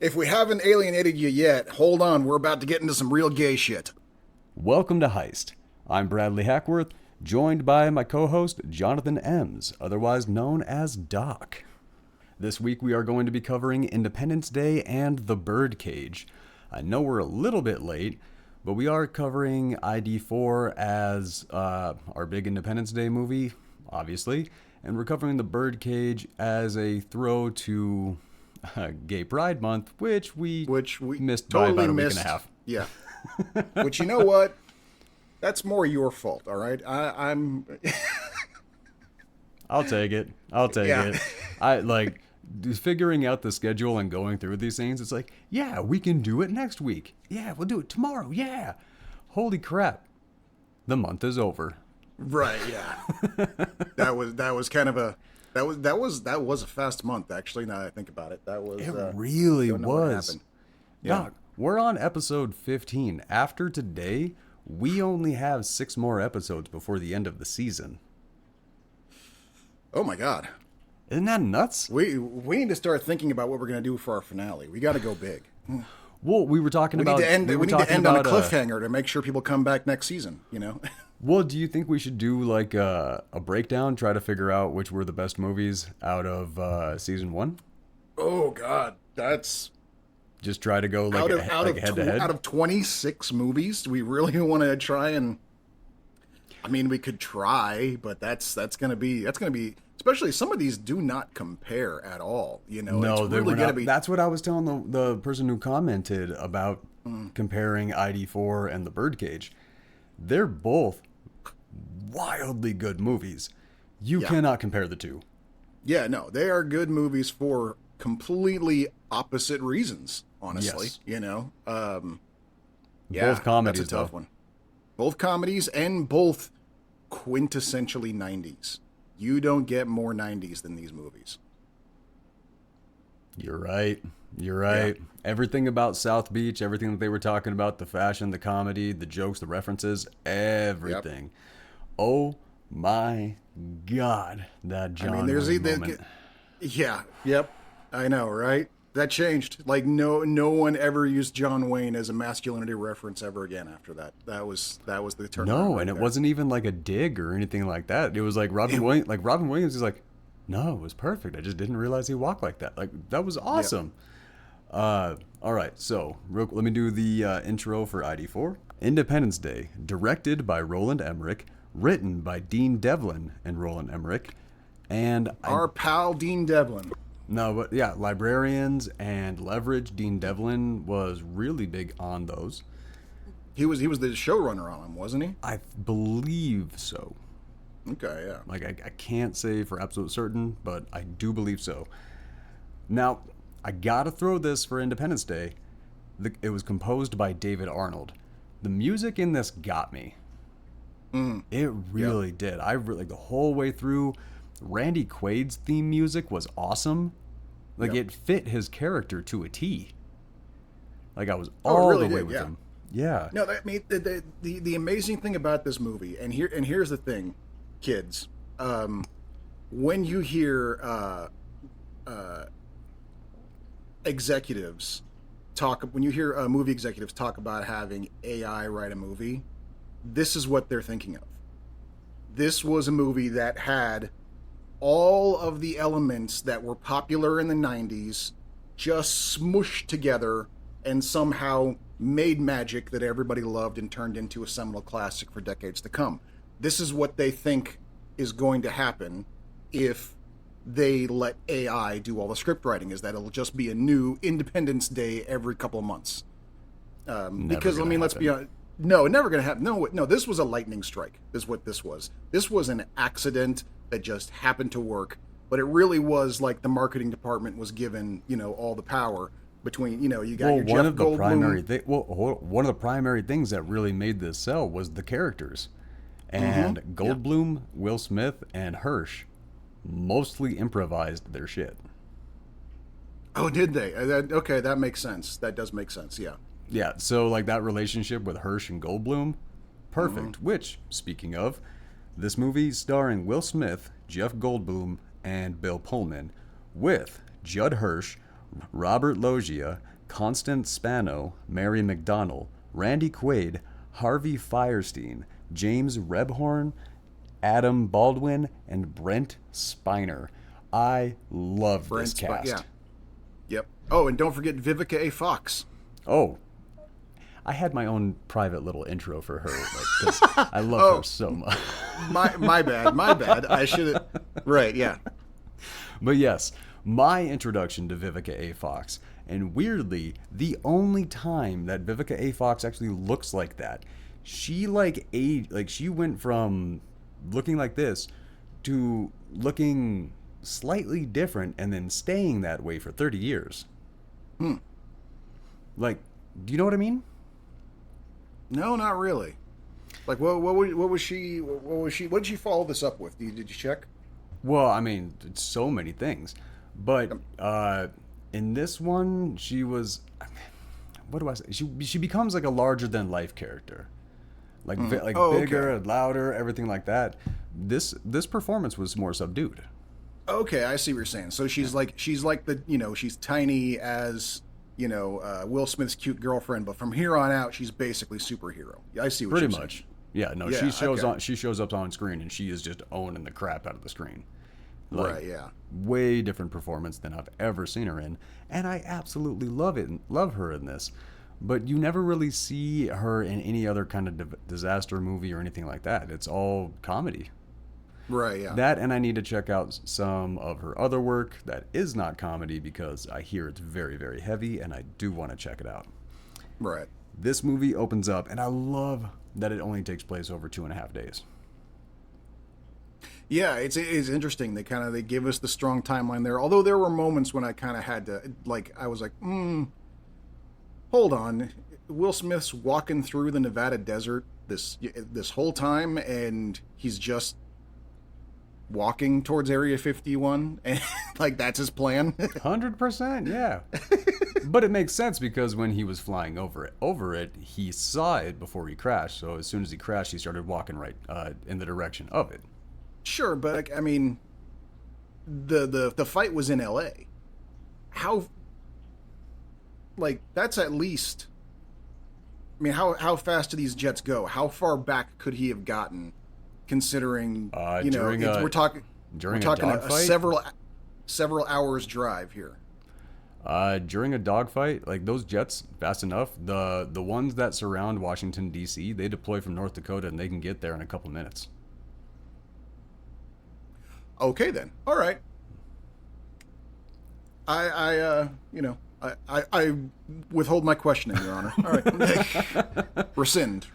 If we haven't alienated you yet, hold on, we're about to get into some real gay shit. Welcome to H.Y.S.T. I'm Bradley Hackworth, joined by my co-host Jonathan Ems, otherwise known as Doc. This week we are going to be covering Independence Day and the Birdcage. I know we're a little bit late, but we are covering ID4 as our big Independence Day movie, obviously, and we're covering the Birdcage as a throw to Gay Pride Month, which we missed totally by about a week missed. and a half. Yeah. Which, you know what? That's more your fault, all right? I'm... I'll take it. It. I like figuring out the schedule and going through these things. It's like, yeah, we can do it next week. Yeah, we'll do it tomorrow. Yeah. Holy crap. The month is over. Right, yeah. that was kind of a... That was a fast month, actually, now that I think about it. That was... It really was. Yeah. Doc, we're on episode 15. After today, we only have 6 more episodes before the end of the season. Oh my god. Isn't that nuts? We need to start thinking about what we're going to do for our finale. We got to go big. Well, we were talking about... We need to end on a cliffhanger to make sure people come back next season, you know? Well, do you think we should do like a breakdown, try to figure out which were the best movies out of season 1? Oh god, that's... Just try to go like head to head? Out of 26 movies, do we really want to try and... I mean, we could try, but that's going to be... Especially some of these do not compare at all, you know? No, it's they really were not. Be... That's what I was telling the person who commented about comparing ID4 and the Birdcage. They're both wildly good movies. You cannot compare the two. Yeah, no, they are good movies for completely opposite reasons, honestly. Yes. You know? Both comedies, that's a tough one. Both comedies and both quintessentially 90s. You don't get more 90s than these movies. You're right. Yeah. Everything about South Beach, everything that they were talking about, the fashion, the comedy, the jokes, the references, everything. Yep. Oh my God, that John Wayne moment. Yeah, yep. I know, right? That changed. Like no one ever used John Wayne as a masculinity reference ever again after that. That was the turn. No, and it wasn't even like a dig or anything like that. It was like Robin Williams is like, no, it was perfect. I just didn't realize he walked like that. Like that was awesome. Yep. All right, so let me do the intro for ID4. Independence Day, directed by Roland Emmerich, written by Dean Devlin and Roland Emmerich, and our pal Dean Devlin. No, but yeah, Librarians and Leverage. Dean Devlin was really big on those. He was the showrunner on them, wasn't he? I believe so. Okay, yeah. Like I can't say for absolute certain, but I do believe so. Now, I gotta throw this for Independence Day. It was composed by David Arnold. The music in this got me. It really did. I really the whole way through. Randy Quaid's theme music was awesome. Like it fit his character to a T. Like I was all the way with him. Yeah. No, I mean the amazing thing about this movie, and here's the thing, kids. When you hear executives talk, when you hear movie executives talk about having AI write a movie, this is what they're thinking of. This was a movie that had all of the elements that were popular in the 90s just smooshed together and somehow made magic that everybody loved and turned into a seminal classic for decades to come. This is what they think is going to happen if they let AI do all the script writing, is that it'll just be a new Independence Day every couple of months. Because, I mean, let's be honest. No, never going to happen. No, this was a lightning strike, is what this was. This was an accident that just happened to work, but it really was like the marketing department was given, all the power between, you got your Jeff Goldblum. One of the primary things that really made this sell was the characters. And Goldblum, Will Smith, and Hirsch mostly improvised their shit. Oh, did they? Okay, that makes sense. That does make sense, yeah. Yeah, so like that relationship with Hirsch and Goldblum, perfect. Which, speaking of, this movie starring Will Smith, Jeff Goldblum, and Bill Pullman, with Judd Hirsch, Robert Loggia, Constance Spano, Mary McDonnell, Randy Quaid, Harvey Fierstein, James Rebhorn, Adam Baldwin, and Brent Spiner. I love this cast. Yeah. Yep. Oh, and don't forget Vivica A. Fox. Oh, I had my own private little intro for her because I love her so much. my bad. I should have. Right. Yeah. But yes, my introduction to Vivica A. Fox, and weirdly, the only time that Vivica A. Fox actually looks like that. She she went from looking like this to looking slightly different and then staying that way for 30 years. Like, do you know what I mean? No, not really. Like, what was she? What did she follow this up with? Did you check? Well, I mean, it's so many things, but in this one, she was. What do I say? She becomes like a larger than life character, like bigger, okay. louder, everything like that. This performance was more subdued. Okay, I see what you're saying. So she's like the she's tiny as Will Smith's cute girlfriend, but from here on out, she's basically superhero. I see what Pretty you're much. saying. Yeah, no, Yeah, she shows up on screen and she is just owning the crap out of the screen. Like, right, yeah. Way different performance than I've ever seen her in, and I absolutely love her in this. But you never really see her in any other kind of disaster movie or anything like that. It's all comedy. Right, yeah. That, and I need to check out some of her other work that is not comedy because I hear it's very, very heavy, and I do want to check it out. Right. This movie opens up, and I love that it only takes place over 2.5 days. Yeah, it's interesting. They give us the strong timeline there. Although there were moments when I kind of had to, I was like, hold on. Will Smith's walking through the Nevada desert this whole time, and he's just walking towards Area 51, and that's his plan. 100%, yeah. But it makes sense because when he was flying over it, he saw it before he crashed. So as soon as he crashed, he started walking right in the direction of it. Sure, but I mean, the fight was in L.A. How? That's at least. I mean, how fast do these jets go? How far back could he have gotten? Considering we're talking a several hours drive here. During a dogfight, those jets, fast enough. The ones that surround Washington D.C., they deploy from North Dakota and they can get there in a couple minutes. Okay then. All right. I withhold my questioning, Your Honor. All right.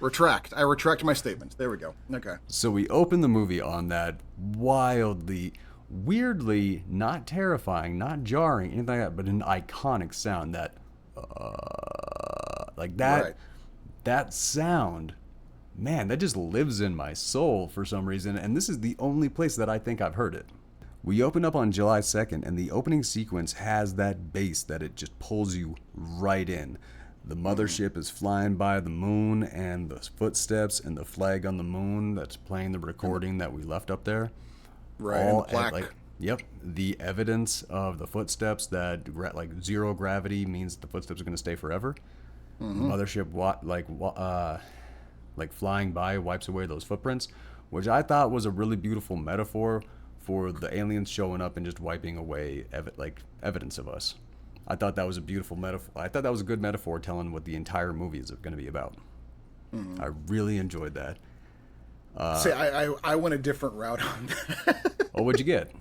Retract. I retract my statement. There we go. Okay. So we open the movie on that weirdly, not terrifying, not jarring, anything like that, but an iconic sound that, Right. that sound, man, that just lives in my soul for some reason, and this is the only place that I think I've heard it. We open up on July 2nd, and the opening sequence has that bass that it just pulls you right in. The mothership is flying by the moon, and the footsteps and the flag on the moon that's playing the recording that we left up there. Right, and the plaque. Yep, the evidence of the footsteps that zero gravity means the footsteps are going to stay forever. Mm-hmm. The mothership flying by wipes away those footprints, which I thought was a really beautiful metaphor for the aliens showing up and just wiping away evidence of us. I thought that was a beautiful metaphor. I thought that was a good metaphor telling what the entire movie is going to be about. Mm-hmm. I really enjoyed that. I went a different route on that. Oh, what'd you get?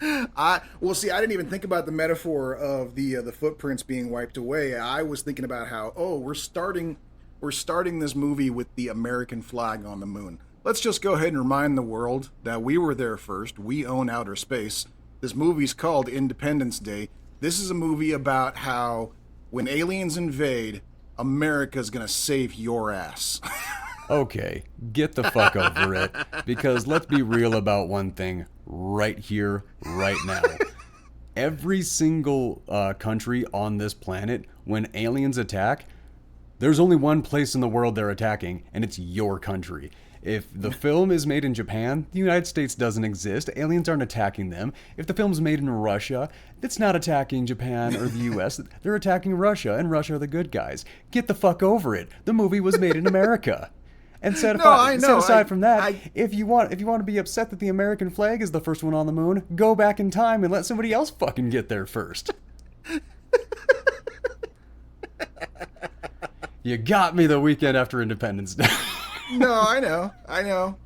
I didn't even think about the metaphor of the footprints being wiped away. I was thinking about how we're starting this movie with the American flag on the moon. Let's just go ahead and remind the world that we were there first. We own outer space. This movie's called Independence Day. This is a movie about how when aliens invade, America's gonna save your ass. Okay, get the fuck over it. Because let's be real about one thing right here, right now. Every single country on this planet, when aliens attack, there's only one place in the world they're attacking, and it's your country. If the film is made in Japan, the United States doesn't exist. Aliens aren't attacking them. If the film's made in Russia, it's not attacking Japan or the U.S. They're attacking Russia, and Russia are the good guys. Get the fuck over it. The movie was made in America. And set aside from that, if you want to be upset that the American flag is the first one on the moon, go back in time and let somebody else fucking get there first. You got me the weekend after Independence Day. No, I know.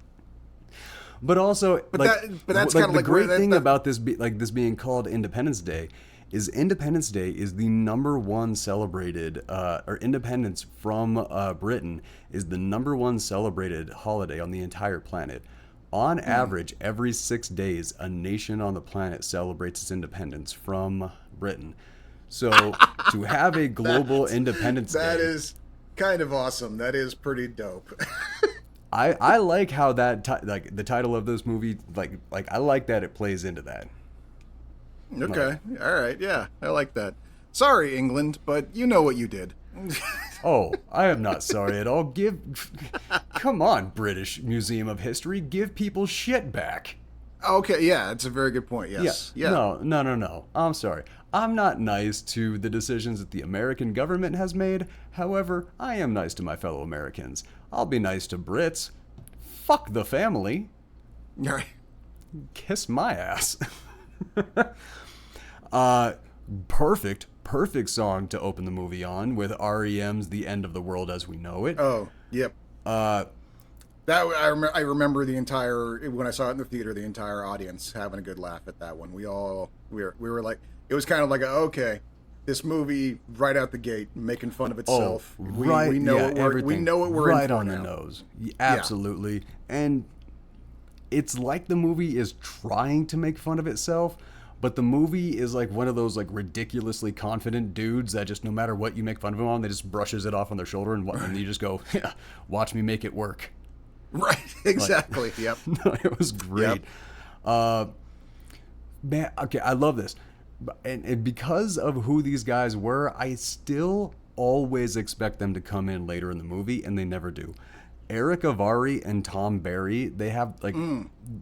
But also, that's like kind of the like great thing about this being called Independence Day is Independence Day is the number one celebrated, or independence from Britain is the number one celebrated holiday on the entire planet. On average, every 6 days, a nation on the planet celebrates its independence from Britain. So to have a global Independence Day, that is kind of awesome. That is pretty dope. I like how that the title of this movie like I like that it plays into that. Okay. All right. Yeah, I like that. Sorry, England, but you know what you did. Oh, I am not sorry at all. Come on, British Museum of History, give people shit back. Okay, yeah, it's a very good point. Yes. Yeah. No. I'm sorry. I'm not nice to the decisions that the American government has made. However, I am nice to my fellow Americans. I'll be nice to Brits. Fuck the family. All right. Kiss my ass. Perfect song to open the movie on with REM's "The End of the World as We Know It." Oh, yep. That I remember the entire when I saw it in the theater, the entire audience having a good laugh at that one. We were like, it was kind of like okay, this movie right out the gate making fun of itself. We know what we're right in for on the now. nose. Absolutely, and it's like the movie is trying to make fun of itself. But the movie is like one of those like ridiculously confident dudes that just no matter what you make fun of him on, they just brushes it off on their shoulder and you just go, yeah, watch me make it work. Right, exactly. Yep. No, it was great. Yep. Man, okay, I love this. And because of who these guys were, I still always expect them to come in later in the movie, and they never do. Eric Avari and Tom Barry, they have like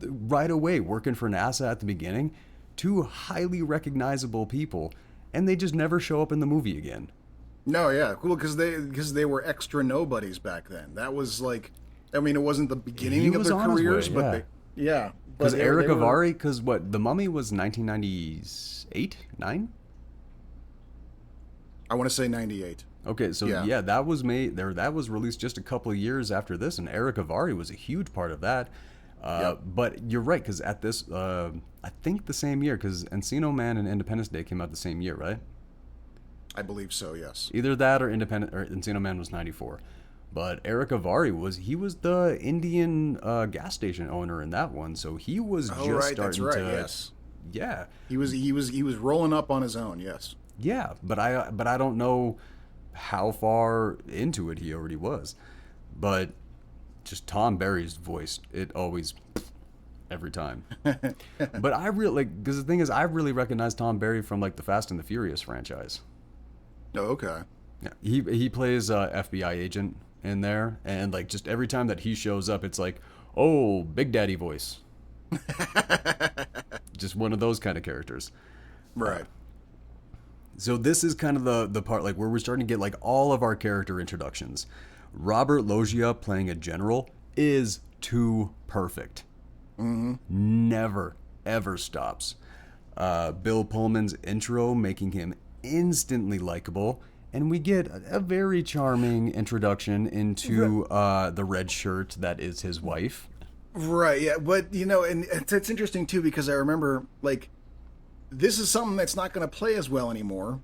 right away working for NASA at the beginning. Two highly recognizable people, and they just never show up in the movie again. No, yeah, cool, because they were extra nobodies back then. That was like, I mean, it wasn't the beginning of their careers, but because Eric Avari, because what The Mummy was 1998, 9. I want to say 98. Okay, so yeah, that was made there. That was released just a couple of years after this, and Eric Avari was a huge part of that. But you're right, because at this, I think the same year, because Encino Man and Independence Day came out the same year, right? I believe so, yes. Either that or Encino Man was 94. But Eric Avari was the Indian gas station owner in that one, so he was starting to. Yes. Yeah. He was rolling up on his own, yes. Yeah, but I don't know how far into it he already was, but. Just Tom Barry's voice, it always, every time. But I really, because the thing is, I really recognize Tom Barry from like the Fast and the Furious franchise. Oh, okay. Yeah, he plays FBI agent in there, and like just every time that he shows up, it's like, oh, Big Daddy voice. Just one of those kind of characters. Right. So this is kind of the part like where we're starting to get like all of our character introductions. Robert Loggia playing a general is too perfect. Mm-hmm. Never, ever stops. Bill Pullman's intro making him instantly likable. And we get a very charming introduction into the red shirt that is his wife. Right, yeah. But, and it's interesting, too, because I remember, like, this is something that's not going to play as well anymore.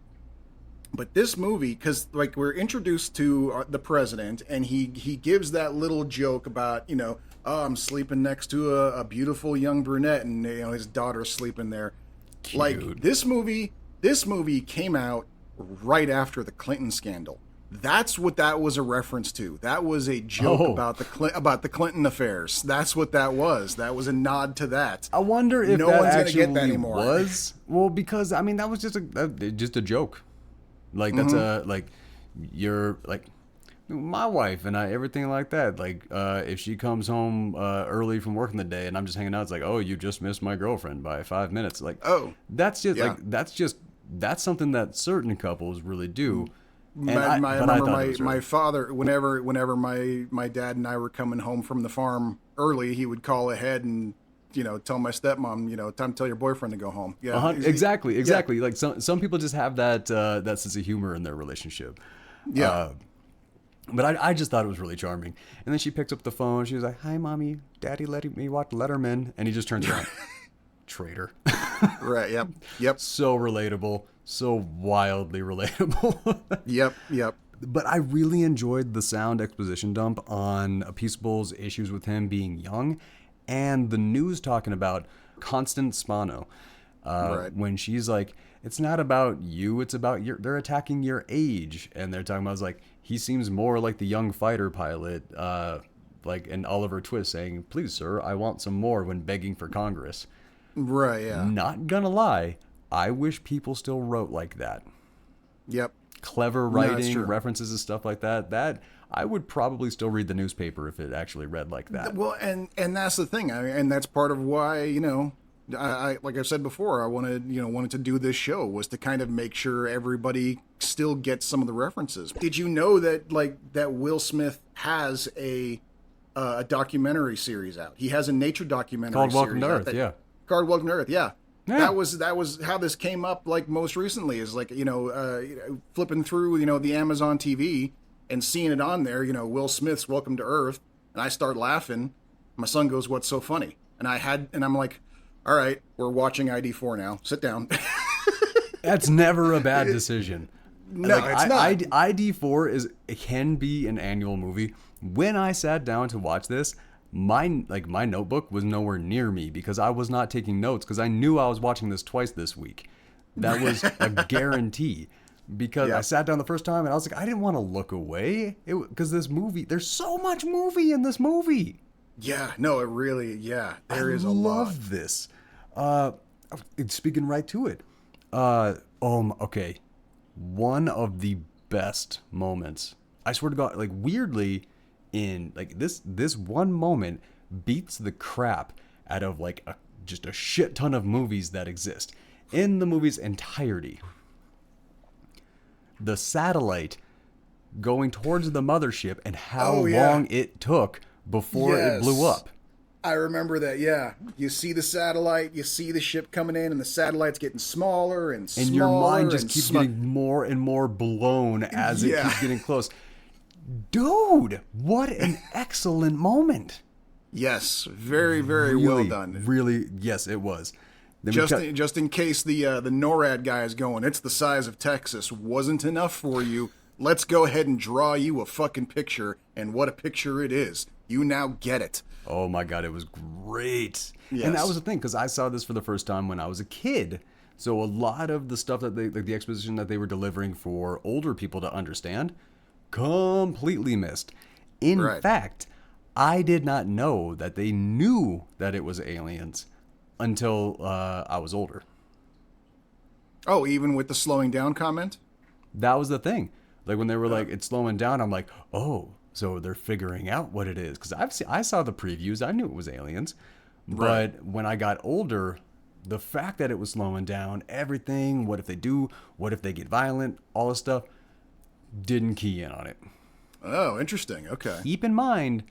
But this movie, because like we're introduced to the president, and he gives that little joke about oh, I'm sleeping next to a beautiful young brunette, and his daughter's sleeping there. Cute. Like this movie came out right after the Clinton scandal. That's what that was a reference to. That was a joke about the Clinton affairs. That's what that was. That was a nod to that. I wonder if no that one's actually gonna get that anymore. Was well because I mean that was just a joke. Like that's a like you're like my wife and I, everything like that. Like, if she comes home early from work in the day and I'm just hanging out, it's like, oh, you just missed my girlfriend by 5 minutes. Like, Oh, that's just yeah. that's something that certain couples really do. And I remember my my father, whenever my dad and I were coming home from the farm early, he would call ahead and, tell my stepmom, time to tell your boyfriend to go home. Yeah, exactly. Yeah. Like some people just have that sense of humor in their relationship. Yeah. But I just thought it was really charming. And then she picks up the phone. She was like, "Hi, mommy, daddy letting me watch Letterman," and he just turns around. Traitor. Right. Yep. So relatable. So wildly relatable. Yep. But I really enjoyed the sound exposition dump on Peaceable's issues with him being young, and the news talking about Constance Spano. Right. When she's like, it's not about you, it's about they're attacking your age. And they're talking about, it's like, he seems more like the young fighter pilot, like an Oliver Twist saying, "Please, sir, I want some more," when begging for Congress. Right. Yeah. Not gonna lie, I wish people still wrote like that. Yep. Clever No, it's writing, true. references and stuff like that. That I would probably still read the newspaper if it actually read like that. Well, and that's the thing. And that's part of why, I like I said before, I wanted to do this show, was to kind of make sure everybody still gets some of the references. Did you know that Will Smith has a documentary series out? He has a nature documentary Called series Welcome to out Earth, that- yeah. Called Welcome to Earth, yeah. Yeah. That was how this came up, like, most recently, is like, flipping through, the Amazon TV and seeing it on there, Will Smith's Welcome to Earth, and I start laughing. My son goes, "What's so funny?" And I'm like, all right, we're watching ID4 now. Sit down. That's never a bad decision. No, it's not. ID4 can be an annual movie. When I sat down to watch this, my notebook was nowhere near me because I was not taking notes because I knew I was watching this twice this week. That was a guarantee. Because I sat down the first time and I was like, I didn't want to look away because this movie, there's so much movie in this movie. Yeah, no, it really, there is a lot. I love this. Speaking right to it. Okay. One of the best moments. I swear to God, like, weirdly, in like this one moment beats the crap out of like just a shit ton of movies that exist in the movie's entirety. The satellite going towards the mothership and how long it took before it blew up. I remember that, yeah. You see the satellite, you see the ship coming in, and the satellite's getting smaller and smaller. And your mind just keeps getting more and more blown as it keeps getting close. Dude, what an excellent moment. Yes, very, very well done. Really, yes, it was. Then Just in case the NORAD guy is going, "It's the size of Texas. Wasn't enough for you. Let's go ahead and draw you a fucking picture, and what a picture it is. You now get it." Oh my God, it was great. Yes. And that was the thing, because I saw this for the first time when I was a kid. So a lot of the stuff that the exposition that they were delivering for older people to understand, completely missed. In fact, I did not know that they knew that it was aliens until I was older. Oh, even with the slowing down comment? That was the thing. Like when they were like, it's slowing down, I'm like, oh, so they're figuring out what it is. Because I saw the previews. I knew it was aliens. But when I got older, the fact that it was slowing down, everything, what if they do, what if they get violent, all this stuff, didn't key in on it. Oh, interesting. Okay. Keep in mind,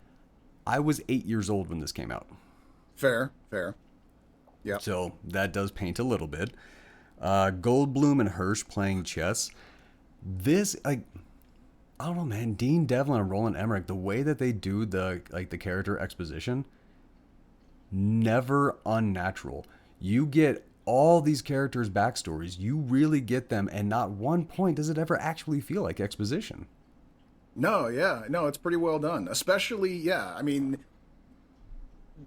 I was 8 years old when this came out. Fair. Yeah. So that does paint a little bit. Goldblum and Hirsch playing chess. This, like, I don't know, man. Dean Devlin and Roland Emmerich, the way that they do the character exposition, never unnatural. You get all these characters' backstories. You really get them, and not one point does it ever actually feel like exposition. No, yeah. No, it's pretty well done. Especially, yeah, I mean,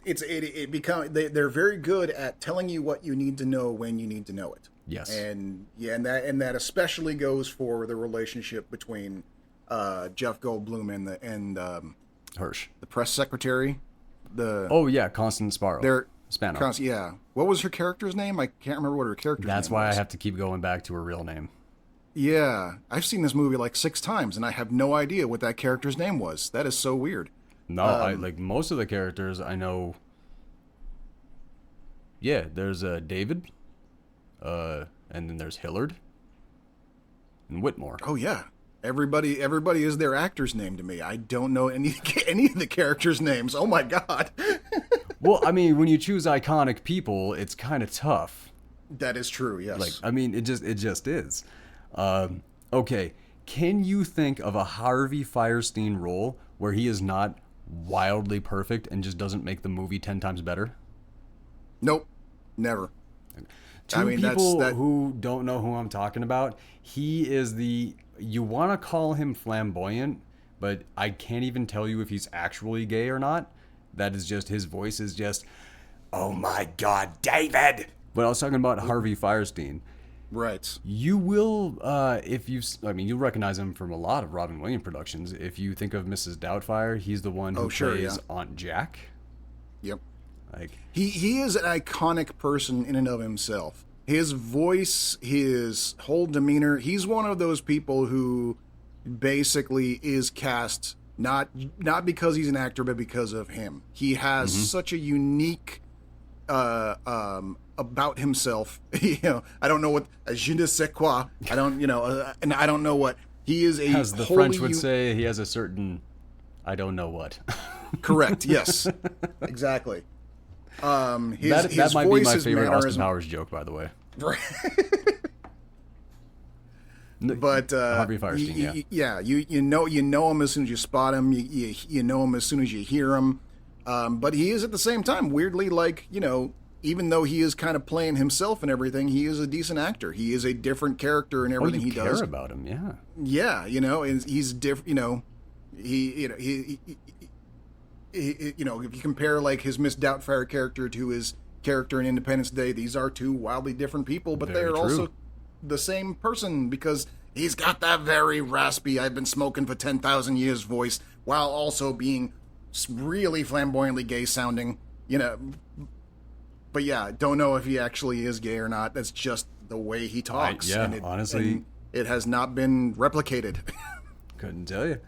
they're very good at telling you what you need to know when you need to know it. Yes. And that especially goes for the relationship between Jeff Goldblum and Hirsch, the press secretary. Constance Spano. Yeah. What was her character's name? I can't remember what her character's name was. That's why I have to keep going back to her real name. Yeah, I've seen this movie like 6 times, and I have no idea what that character's name was. That is so weird. No, I like most of the characters I know. Yeah, there's David, and then there's Hillard and Whitmore. Oh yeah, everybody is their actor's name to me. I don't know any of the characters' names. Oh my god. Well, I mean, when you choose iconic people, it's kind of tough. That is true. Yes. Like, I mean, it just is. Okay, can you think of a Harvey Fierstein role where he is not wildly perfect and just doesn't make the movie 10 times better? Nope. Never. Two people who don't know who I'm talking about, he is you want to call him flamboyant, but I can't even tell you if he's actually gay or not. That is just, his voice is just, oh my God, David! But I was talking about Harvey Fierstein. Right. You will, you'll recognize him from a lot of Robin Williams productions. If you think of Mrs. Doubtfire, he's the one who plays Aunt Jack. Yep. Like he is an iconic person in and of himself. His voice, his whole demeanor, he's one of those people who basically is cast not because he's an actor, but because of him. He has such a unique about himself. I don't know what je ne sais quoi. I don't, and I don't know what he is. As the French would say, he has a certain I don't know what. Correct. Yes. Exactly. That might be my favorite Austin Powers joke, by the way. Right. But Harvey Fierstein, you know him as soon as you spot him. You know him as soon as you hear him. But he is at the same time weirdly like, even though he is kind of playing himself and everything, he is a decent actor. He is a different character in everything he does. You care about him, yeah. Yeah, and he's different. He if you compare like his Miss Doubtfire character to his character in Independence Day, these are two wildly different people, but they're also the same person because he's got that very raspy, I've been smoking for 10,000 years voice, while also being really flamboyantly gay sounding, But yeah, don't know if he actually is gay or not. That's just the way he talks. Honestly, it has not been replicated. Couldn't tell you.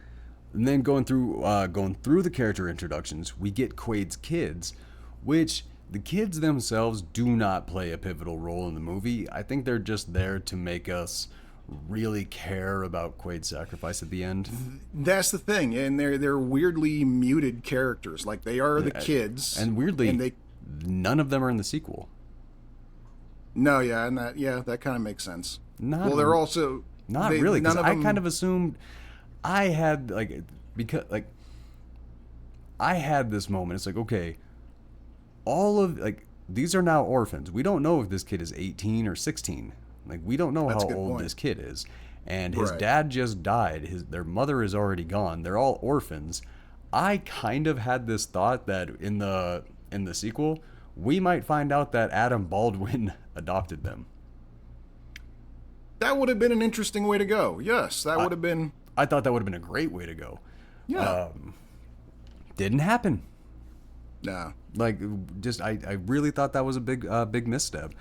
And then going through the character introductions, we get Quaid's kids, which the kids themselves do not play a pivotal role in the movie. I think they're just there to make us really care about Quaid's sacrifice at the end. That's the thing, and they're weirdly muted characters. Like they are the kids, and weirdly, none of them are in the sequel. No, yeah, and that kind of makes sense. They're also not really. Because I kind of assumed I had I had this moment. It's like, okay, all of these are now orphans. We don't know if this kid is 18 or 16. Like we don't know how old this kid is. And his dad just died. Their mother is already gone. They're all orphans. I kind of had this thought that in the sequel, we might find out that Adam Baldwin adopted them. That would have been an interesting way to go. Yes, that would have been. I thought that would have been a great way to go. Yeah. Didn't happen. No. I really thought that was a big misstep.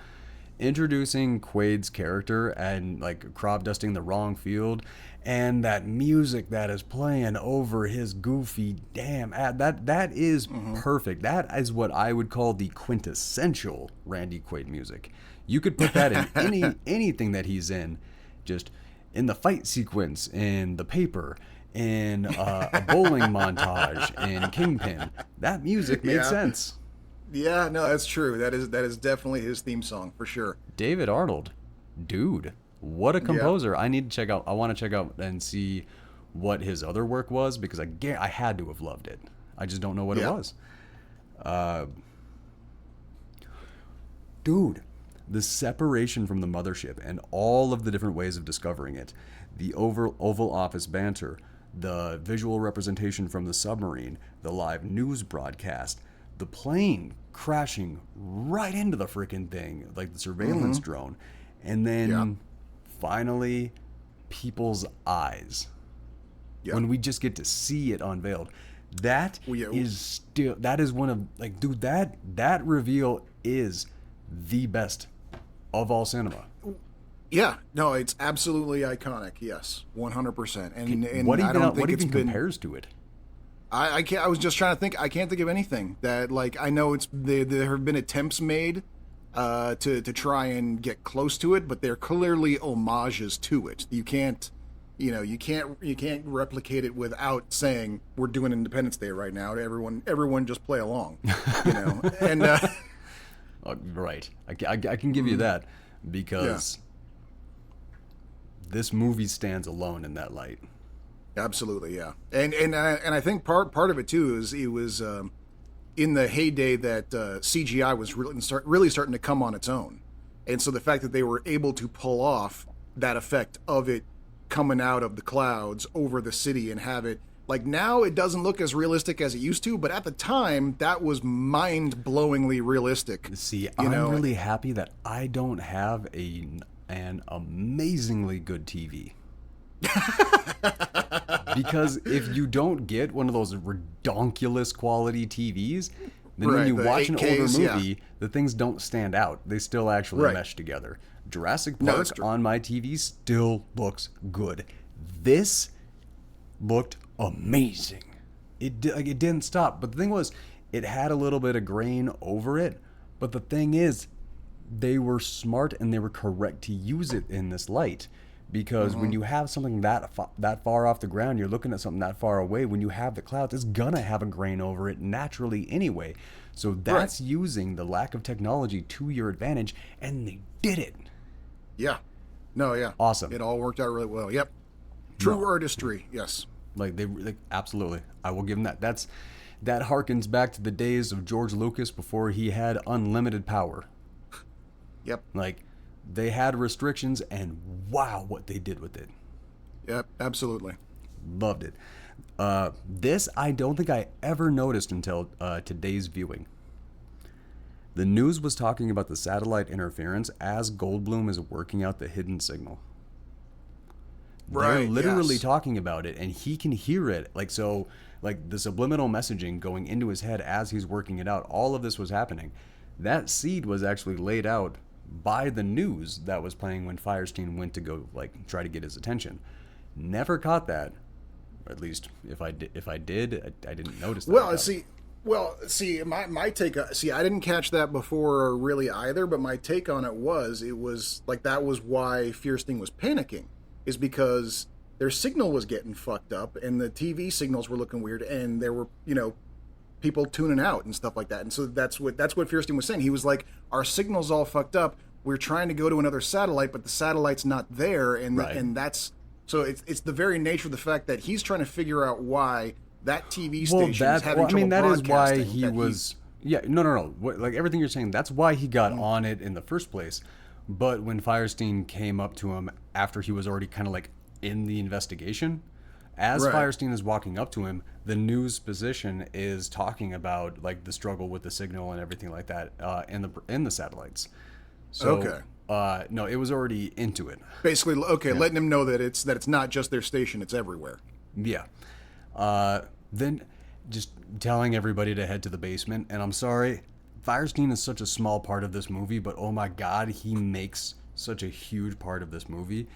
Introducing Quaid's character and crop dusting the wrong field, and that music that is playing over his goofy damn ad, that is perfect. That is what I would call the quintessential Randy Quaid music. You could put that in anything that he's in, just in the fight sequence, in The Paper, in a bowling montage, in Kingpin. That music made sense. Yeah, no, that's true. That is definitely his theme song for sure. David Arnold, dude, what a composer! I need to check out. I want to check out and see what his other work was because I had to have loved it. I just don't know what it was. Dude, the separation from the mothership and all of the different ways of discovering it, the Oval Office banter, the visual representation from the submarine, the live news broadcast, the plane crashing right into the freaking thing, like the surveillance drone, and then finally people's eyes when we just get to see it unveiled. That is one of dude, that reveal is the best of all cinema. Yeah, no, it's absolutely iconic. Yes, 100%. And What I even don't think what it's even been. compares to it? I can't. I was just trying to think. I can't think of anything that like I know there have been attempts made to try and get close to it, but they're clearly homages to it. You can't replicate it without saying we're doing Independence Day right now. Everyone just play along, and Right. I can give you that because this movie stands alone in that light. absolutely, yeah. And I think part of it too is it was in the heyday that CGI was really starting to come on its own, and so the fact that they were able to pull off that effect of it coming out of the clouds over the city and have it like now it doesn't look as realistic as it used to, but at the time that was mind-blowingly realistic. See, I'm really happy that I don't have an amazingly good TV. Because if you don't get one of those redonkulous quality TVs, then when you watch an older movie, the things don't stand out. They still actually mesh together. Jurassic Park on my TV still looks good. This looked amazing. It didn't stop. But the thing was, it had a little bit of grain over it. But the thing is, they were smart and they were correct to use it in this light. Because when you have something that far off the ground, you're looking at something that far away. When you have the clouds, it's gonna have a grain over it naturally anyway. So that's using the lack of technology to your advantage, and they did it. Yeah. No, yeah. Awesome. It all worked out really well. Yep. True artistry. Yes. Like absolutely. I will give them that. That harkens back to the days of George Lucas before he had unlimited power. Yep. Like they had restrictions, and wow, what they did with it. Yep, absolutely. Loved it. This I don't think I ever noticed until today's viewing. The news was talking about the satellite interference as Goldblum is working out the hidden signal. They're literally talking about it, and he can hear it. Like the subliminal messaging going into his head as he's working it out. All of this was happening. That seed was actually laid out by the news that was playing when Fierstein went to go try to get his attention. Never caught that. At least if I did, I didn't notice that. My take. I didn't catch that before really either. But my take on it was like that was why Fierstein was panicking, is because their signal was getting fucked up and the TV signals were looking weird, and there were people tuning out and stuff like that. And so that's what Fierstein was saying. He was like, our signal's all fucked up. We're trying to go to another satellite, but the satellite's not there, and that's. So it's the very nature of the fact that he's trying to figure out why that TV station is having trouble broadcasting. That is why he was... No. Like everything you're saying, that's why he got on it in the first place. But when Fierstein came up to him after he was already kind of in the investigation, as Fierstein is walking up to him, the news position is talking about the struggle with the signal and everything like that in the satellites. So, no, it was already into it. Basically, letting him know that it's not just their station; it's everywhere. Yeah. Then just telling everybody to head to the basement. And I'm sorry, Fierstein is such a small part of this movie, but oh my God, he makes such a huge part of this movie.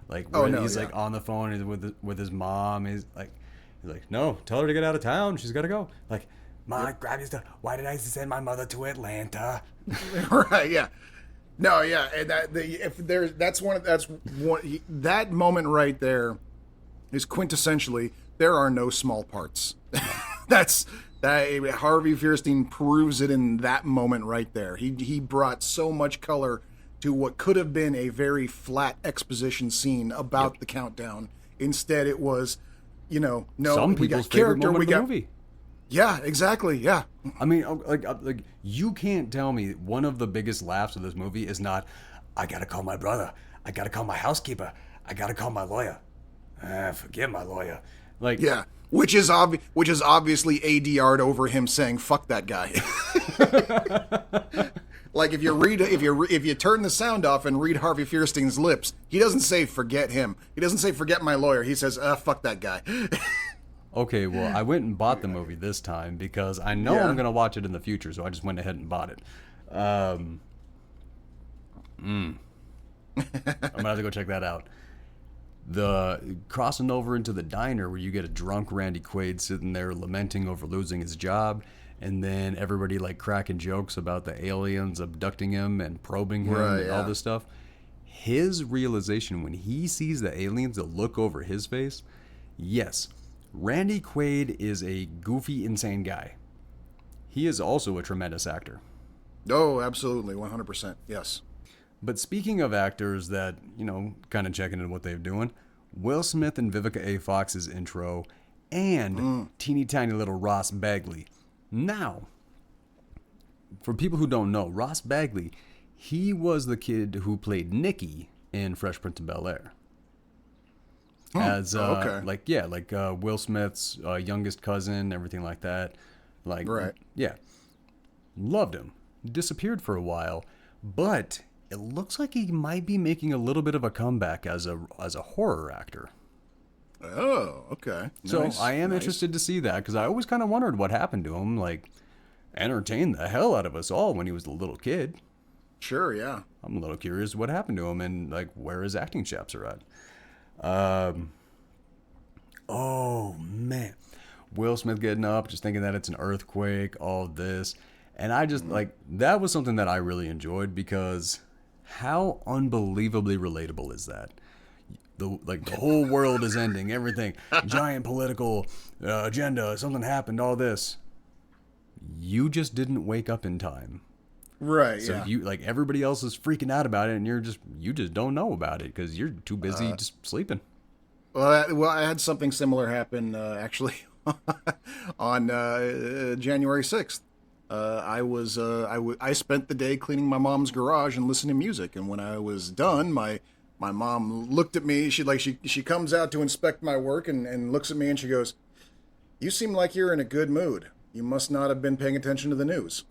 He's on the phone with his mom, he's like, no, tell her to get out of town. She's got to go. Mom, grab your stuff. Why did I send my mother to Atlanta? Right. Yeah. No, yeah, and that moment right there is quintessentially there are no small parts. That Harvey Fierstein proves it in that moment right there. He brought so much color to what could have been a very flat exposition scene about the countdown. Instead, it was, no, some people's favorite moment of the movie. Yeah, exactly. Yeah. I mean, you can't tell me one of the biggest laughs of this movie is not, I gotta call my brother, I gotta call my housekeeper, I gotta call my lawyer. Forget my lawyer. Which is obviously ADR'd over him saying "fuck that guy." If you turn the sound off and read Harvey Fierstein's lips, he doesn't say "forget him." He doesn't say "forget my lawyer." He says "fuck that guy." Okay, well, I went and bought the movie this time because I know I'm going to watch it in the future, so I just went ahead and bought it. I'm gonna have to go check that out. The crossing over into the diner where you get a drunk Randy Quaid sitting there lamenting over losing his job, and then everybody like cracking jokes about the aliens abducting him and probing him and all this stuff. His realization when he sees the aliens, the look over his face, yes, Randy Quaid is a goofy, insane guy. He is also a tremendous actor. Oh, absolutely, 100%. Yes. But speaking of actors that, you know, kind of checking in what they're doing, Will Smith and Vivica A. Fox's intro and teeny tiny little Ross Bagley. Now, for people who don't know, Ross Bagley, he was the kid who played Nicky in Fresh Prince of Bel-Air. As, Will Smith's youngest cousin, everything like that. Like, yeah. Loved him. Disappeared for a while, but it looks like he might be making a little bit of a comeback as a horror actor. Oh, okay. So I am interested to see that, because I always kind of wondered what happened to him. Like, entertained the hell out of us all when he was a little kid. Sure, yeah. I'm a little curious what happened to him and like where his acting chops are at. Oh man, Will Smith getting up, just thinking that it's an earthquake, all this. And I just like, that was something that I really enjoyed, because how unbelievably relatable is that? The whole world is ending, everything, giant political agenda, something happened, all this. You just didn't wake up in time. Right. So you, like, everybody else is freaking out about it, and you just don't know about it because you're too busy just sleeping. Well, I had something similar happen actually on January 6th. I spent the day cleaning my mom's garage and listening to music, and when I was done, my mom looked at me. She comes out to inspect my work and looks at me and she goes, "You seem like you're in a good mood. You must not have been paying attention to the news."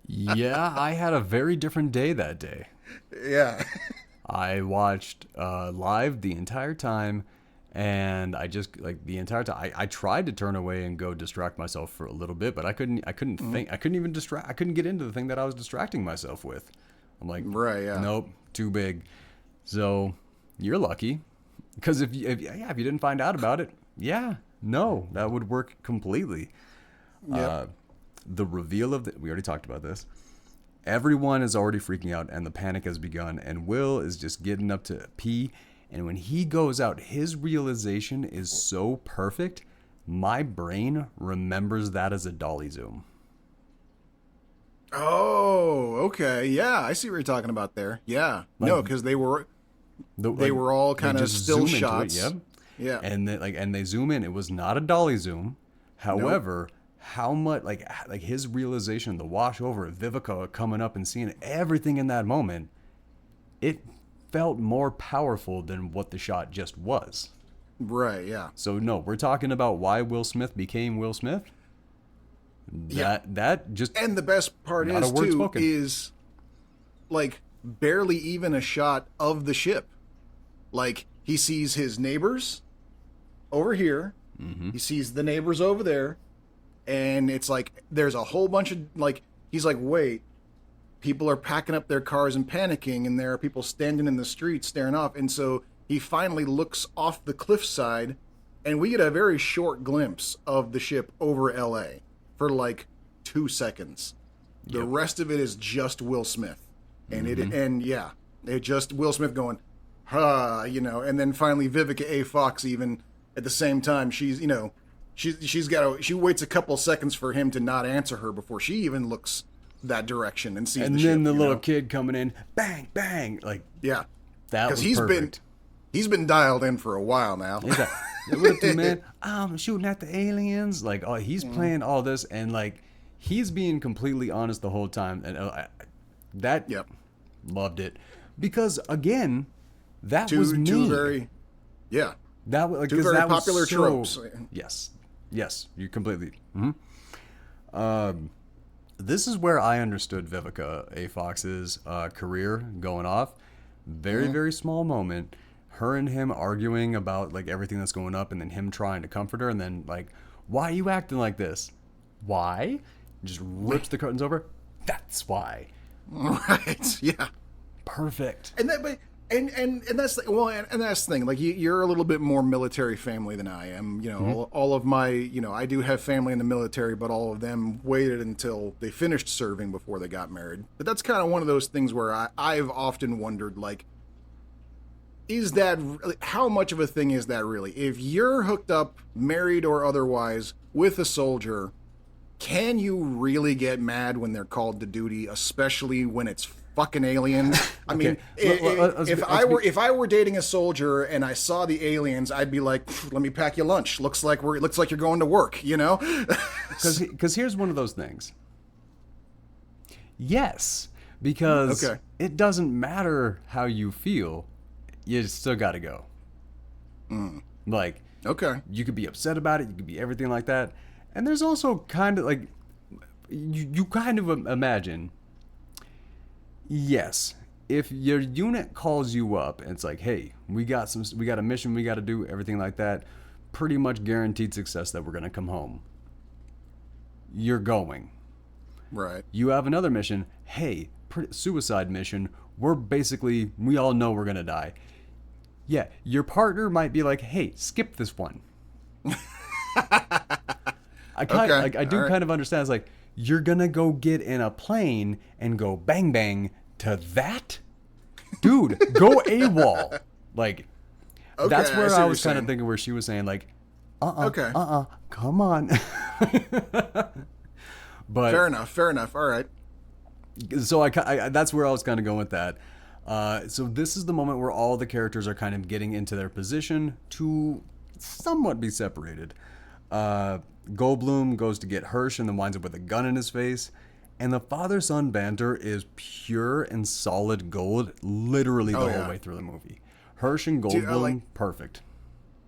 Yeah, I had a very different day that day. Yeah. I watched live the entire time, and I just, like, the entire time I tried to turn away and go distract myself for a little bit, but I couldn't think. I couldn't even I couldn't get into the thing that I was distracting myself with. I'm like, nope, too big. So you're lucky, because if you didn't find out about it, that would work completely. Yep. The reveal of we already talked about this. Everyone is already freaking out, and the panic has begun, and Will is just getting up to pee. And when he goes out, his realization is so perfect, my brain remembers that as a dolly zoom. Oh, okay. Yeah, I see what you're talking about there. Yeah. Like, no, because they were all kind of still shots. Yep. Yeah. And they zoom in. It was not a dolly zoom. However, how much like his realization, the wash over of Vivica coming up and seeing everything in that moment, it felt more powerful than what the shot just was. Right, yeah. So no, we're talking about why Will Smith became Will Smith. That just, and the best part is like barely even a shot of the ship. Like, he sees his neighbors over here, he sees the neighbors over there, and it's like there's a whole bunch of, like, he's like, wait, people are packing up their cars and panicking, and there are people standing in the street staring off. And so he finally looks off the cliffside, and we get a very short glimpse of the ship over LA for like 2 seconds. The rest of it is just Will Smith, and it just Will Smith going, and then finally Vivica A. Fox, even at the same time, she's, she waits a couple seconds for him to not answer her before she even looks that direction and sees and the then ship, the little kid coming in, bang bang, like, that was perfect. He's been dialed in for a while now. He's like, what up, dude, man? I'm shooting at the aliens. Like, oh, he's playing all this, and like, he's being completely honest the whole time, and loved it, because again, that was me. Two very popular tropes. Yes, you completely. This is where I understood Vivica A. Fox's career going off. Very, very small moment. Her and him arguing about like everything that's going up, and then him trying to comfort her, and then like, why are you acting like this? Why? Just rips the curtains over. That's why. Right. Yeah. Perfect. And that, but and that's and that's the thing. Like you're a little bit more military family than I am. You know, all of my, you know, I do have family in the military, but all of them waited until they finished serving before they got married. But that's kind of one of those things where I've often wondered, like, is that, how much of a thing is that really? If you're hooked up, married or otherwise, with a soldier, can you really get mad when they're called to duty, especially when it's fucking aliens? I mean, if I were dating a soldier and I saw the aliens, I'd be like, let me pack you lunch. Looks like you're going to work, you know? Because here's one of those things. Yes, because it doesn't matter how you feel. You still got to go. Like, you could be upset about it. You could be everything like that. And there's also kind of like, you kind of imagine, yes, if your unit calls you up and it's like, hey, we got a mission we got to do, everything like that, pretty much guaranteed success that we're going to come home. You're going. Right. You have another mission, hey, suicide mission, we all know we're going to die. Yeah, your partner might be like, hey, skip this one. I do kind of understand. It's like, you're going to go get in a plane and go bang, bang to that? Dude, go AWOL. Like, that's where I was kind of thinking where she was saying, like, come on. But fair enough. All right. So I that's where I was kind of going with that. So this is the moment where all the characters are kind of getting into their position to somewhat be separated. Goldblum goes to get Hirsch and then winds up with a gun in his face. And the father-son banter is pure and solid gold literally the whole way through the movie. Hirsch and Goldblum, perfect.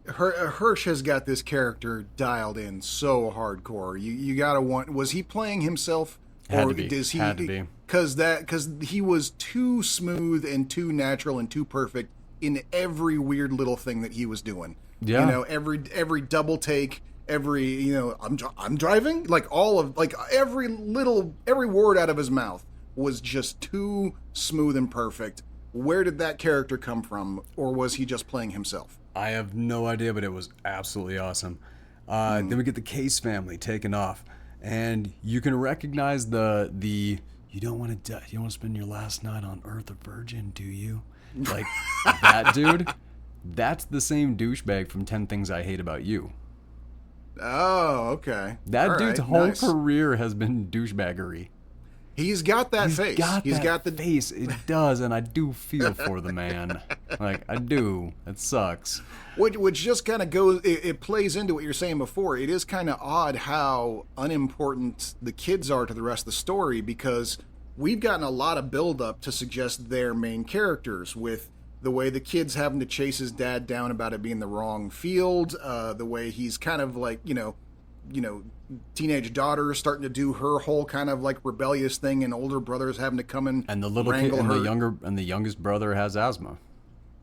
Hirsch has got this character dialed in so hardcore. You gotta was he playing himself? Had to be. Because he was too smooth and too natural and too perfect in every weird little thing that he was doing. Yeah. You know, every double take, I'm driving, like every word out of his mouth was just too smooth and perfect. Where did that character come from, or was he just playing himself? I have no idea, but it was absolutely awesome. Then we get the Case family taken off, and you can recognize the you don't want to die, you don't want to spend your last night on Earth a virgin, do you? Like that dude. That's the same douchebag from 10 Things I Hate About You. Oh, okay. That dude's whole career has been douchebaggery. He's got that face. He's got the face. It does, and I do feel for the man. Like, I do. It sucks. Which just kind of goes. It plays into what you're saying before. It is kind of odd how unimportant the kids are to the rest of the story, because we've gotten a lot of build-up to suggest they're main characters, with the way the kid's having to chase his dad down about it being the wrong field, the way he's kind of like, teenage daughter starting to do her whole kind of like rebellious thing, and older brothers having to come and the little kid and the youngest brother has asthma.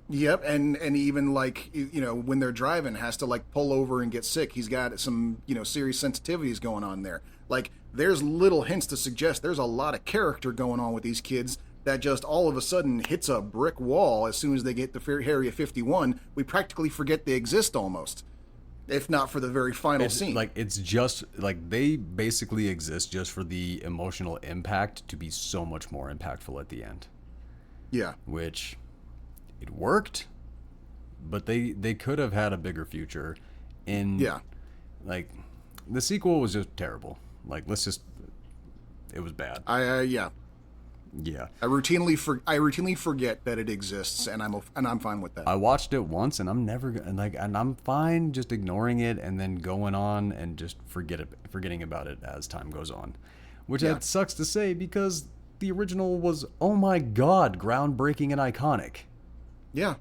Yep, and even like, when they're driving, has to like pull over and get sick. He's got some, serious sensitivities going on there. Like, there's little hints to suggest there's a lot of character going on with these kids that just all of a sudden hits a brick wall as soon as they get to Area 51. We practically forget they exist almost, if not for the very final scene. Like, it's just like they basically exist just for the emotional impact to be so much more impactful at the end. Yeah. Which, it worked, but they could have had a bigger future. Like, the sequel was just terrible. Like, it was bad. Yeah. I routinely forget that it exists, and I'm fine with that. I watched it once, and I'm fine just ignoring it and then going on and just forgetting about it as time goes on. Which that sucks to say, because the original was, oh my god, groundbreaking and iconic. Yeah.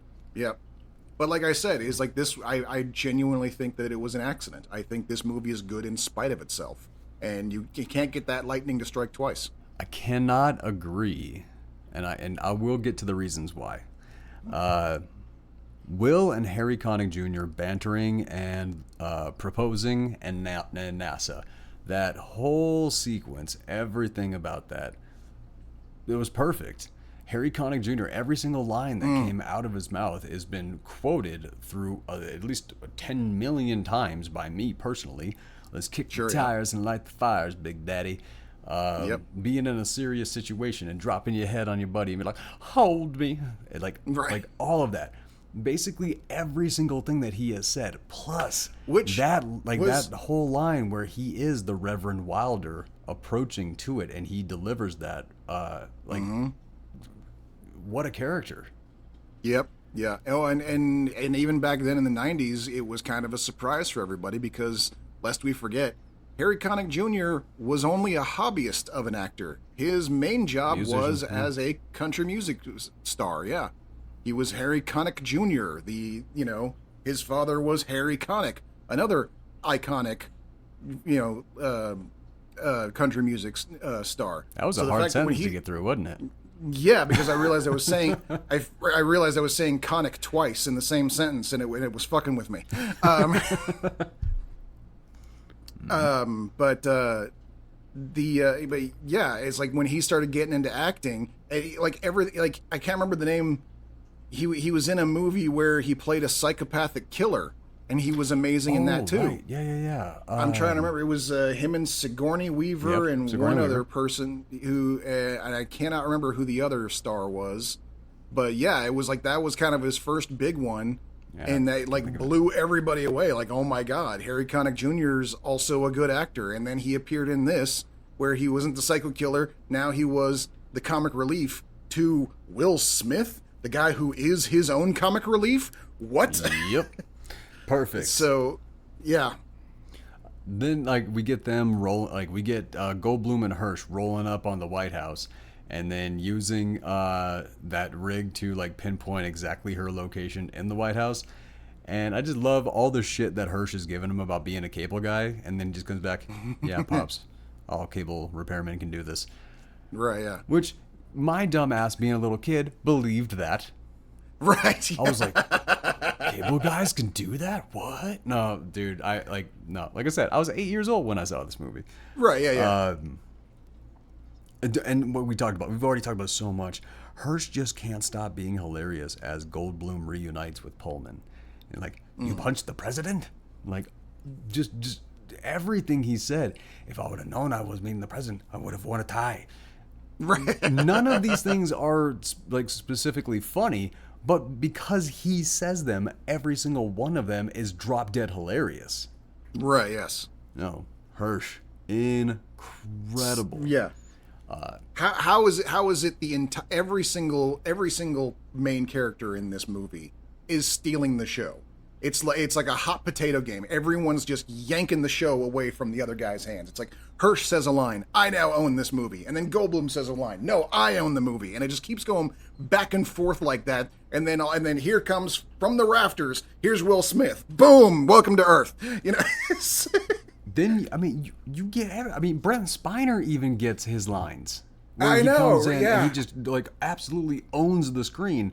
But like I said, it's like this. I genuinely think that it was an accident. I think this movie is good in spite of itself, and you can't get that lightning to strike twice. I cannot agree, and I will get to the reasons why. Will and Harry Connick Jr. bantering and proposing and NASA, that whole sequence, everything about that, it was perfect. Harry Connick Jr., every single line that came out of his mouth has been quoted through at least 10 million times by me personally. Let's kick the tires and light the fires, Big Daddy. Being in a serious situation and dropping your head on your buddy and be like, hold me. Like all of that. Basically every single thing that he has said, plus that whole line where he is the Reverend Wilder approaching to it and he delivers that what a character. Yep. Yeah. Oh, and even back then in the 90s, it was kind of a surprise for everybody because, lest we forget, Harry Connick Jr. was only a hobbyist of an actor. His main job was as a country music star. Yeah. He was Harry Connick Jr. His father was Harry Connick, another iconic, country music star. That was a hard sentence to get through, wasn't it? Yeah, because I realized I was saying Connick twice in the same sentence, and it was fucking with me. But yeah, it's like when he started getting into acting, I can't remember the name. He was in a movie where he played a psychopathic killer, and he was amazing in that too. Right. Yeah. I'm trying to remember. It was him and Sigourney Weaver and one other person who, and I cannot remember who the other star was. But yeah, it was like that was kind of his first big one, and that blew everybody away. Like, oh my God, Harry Connick Jr. is also a good actor. And then he appeared in this, where he wasn't the psycho killer. Now he was the comic relief to Will Smith, the guy who is his own comic relief. What? Yep. Perfect. So, yeah. Then, we get them we get Goldblum and Hirsch rolling up on the White House, and then using that rig to pinpoint exactly her location in the White House. And I just love all the shit that Hirsch is giving him about being a cable guy, and then just comes back, yeah, pops, all cable repairmen can do this. Right, yeah. Which my dumb ass, being a little kid, believed that. Right. Yeah. I was like, cable guys can do that? What? No, dude. No. Like I said, I was 8 years old when I saw this movie. Right. Yeah. And what we've already talked about so much. Hirsch just can't stop being hilarious as Goldblum reunites with Pullman. And you punched the president? Just everything he said. If I would have known I was meeting the president, I would have worn a tie. Right. None of these things are specifically funny, but because he says them, every single one of them is drop dead hilarious. Right. Yes. No, Hirsch, incredible. Yeah. How is it every single main character in this movie is stealing the show? It's like a hot potato game. Everyone's just yanking the show away from the other guy's hands. It's like Hirsch says a line, I now own this movie. And then Goldblum says a line, no, I own the movie. And it just keeps going back and forth like that. And then here comes from the rafters, here's Will Smith. Boom, welcome to Earth. Then, you get, Brent Spiner even gets his lines. I know, comes in yeah. And he just, absolutely owns the screen.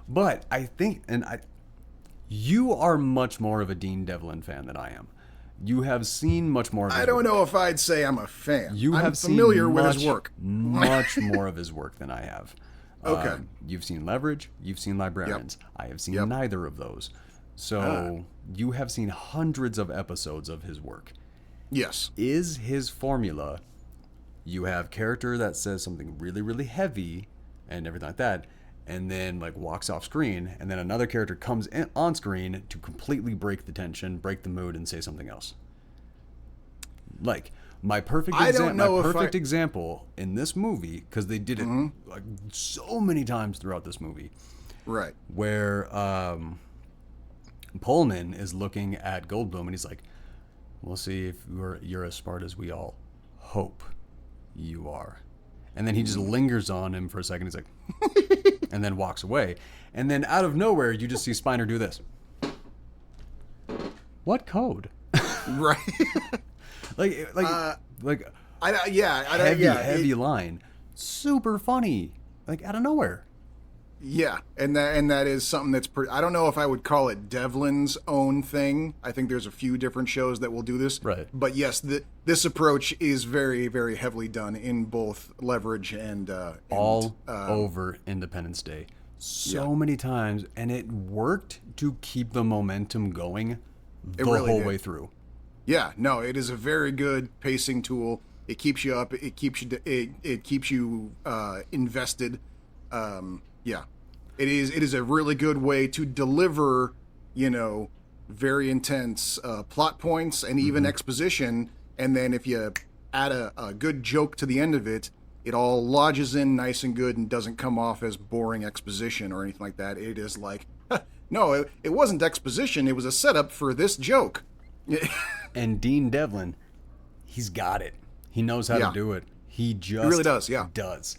But I think, you are much more of a Dean Devlin fan than I am. You have seen much more of his work. I don't know if I'd say I'm a fan. I'm familiar with his work. Much more of his work than I have. Okay. You've seen Leverage. You've seen Librarians. Yep. I have seen neither of those. So you have seen hundreds of episodes of his work. Yes. Is his formula, you have character that says something really, really heavy and everything like that, and then walks off screen, and then another character comes in on screen to completely break the tension, break the mood, and say something else. My perfect example in this movie, because they did it so many times throughout this movie, right? Where Pullman is looking at Goldblum, and he's like, "We'll see if you're as smart as we all hope you are." And then he just lingers on him for a second. He's like, and then walks away. And then out of nowhere, you just see Spiner do this. What code? Right. Heavy line. Super funny. Out of nowhere. Yeah, and that is something that's pretty. I don't know if I would call it Devlin's own thing. I think there's a few different shows that will do this. Right. But yes, this approach is very, very heavily done in both Leverage and all over Independence Day. So many times, and it worked to keep the momentum going the whole way through. Yeah, no, it is a very good pacing tool. It keeps you up. It keeps you invested. Yeah, it is a really good way to deliver, very intense plot points and even exposition. And then if you add a good joke to the end of it, it all lodges in nice and good and doesn't come off as boring exposition or anything like that. It is like, no, it wasn't exposition. It was a setup for this joke. And Dean Devlin, he's got it. He knows how to do it. He really does. Yeah, does.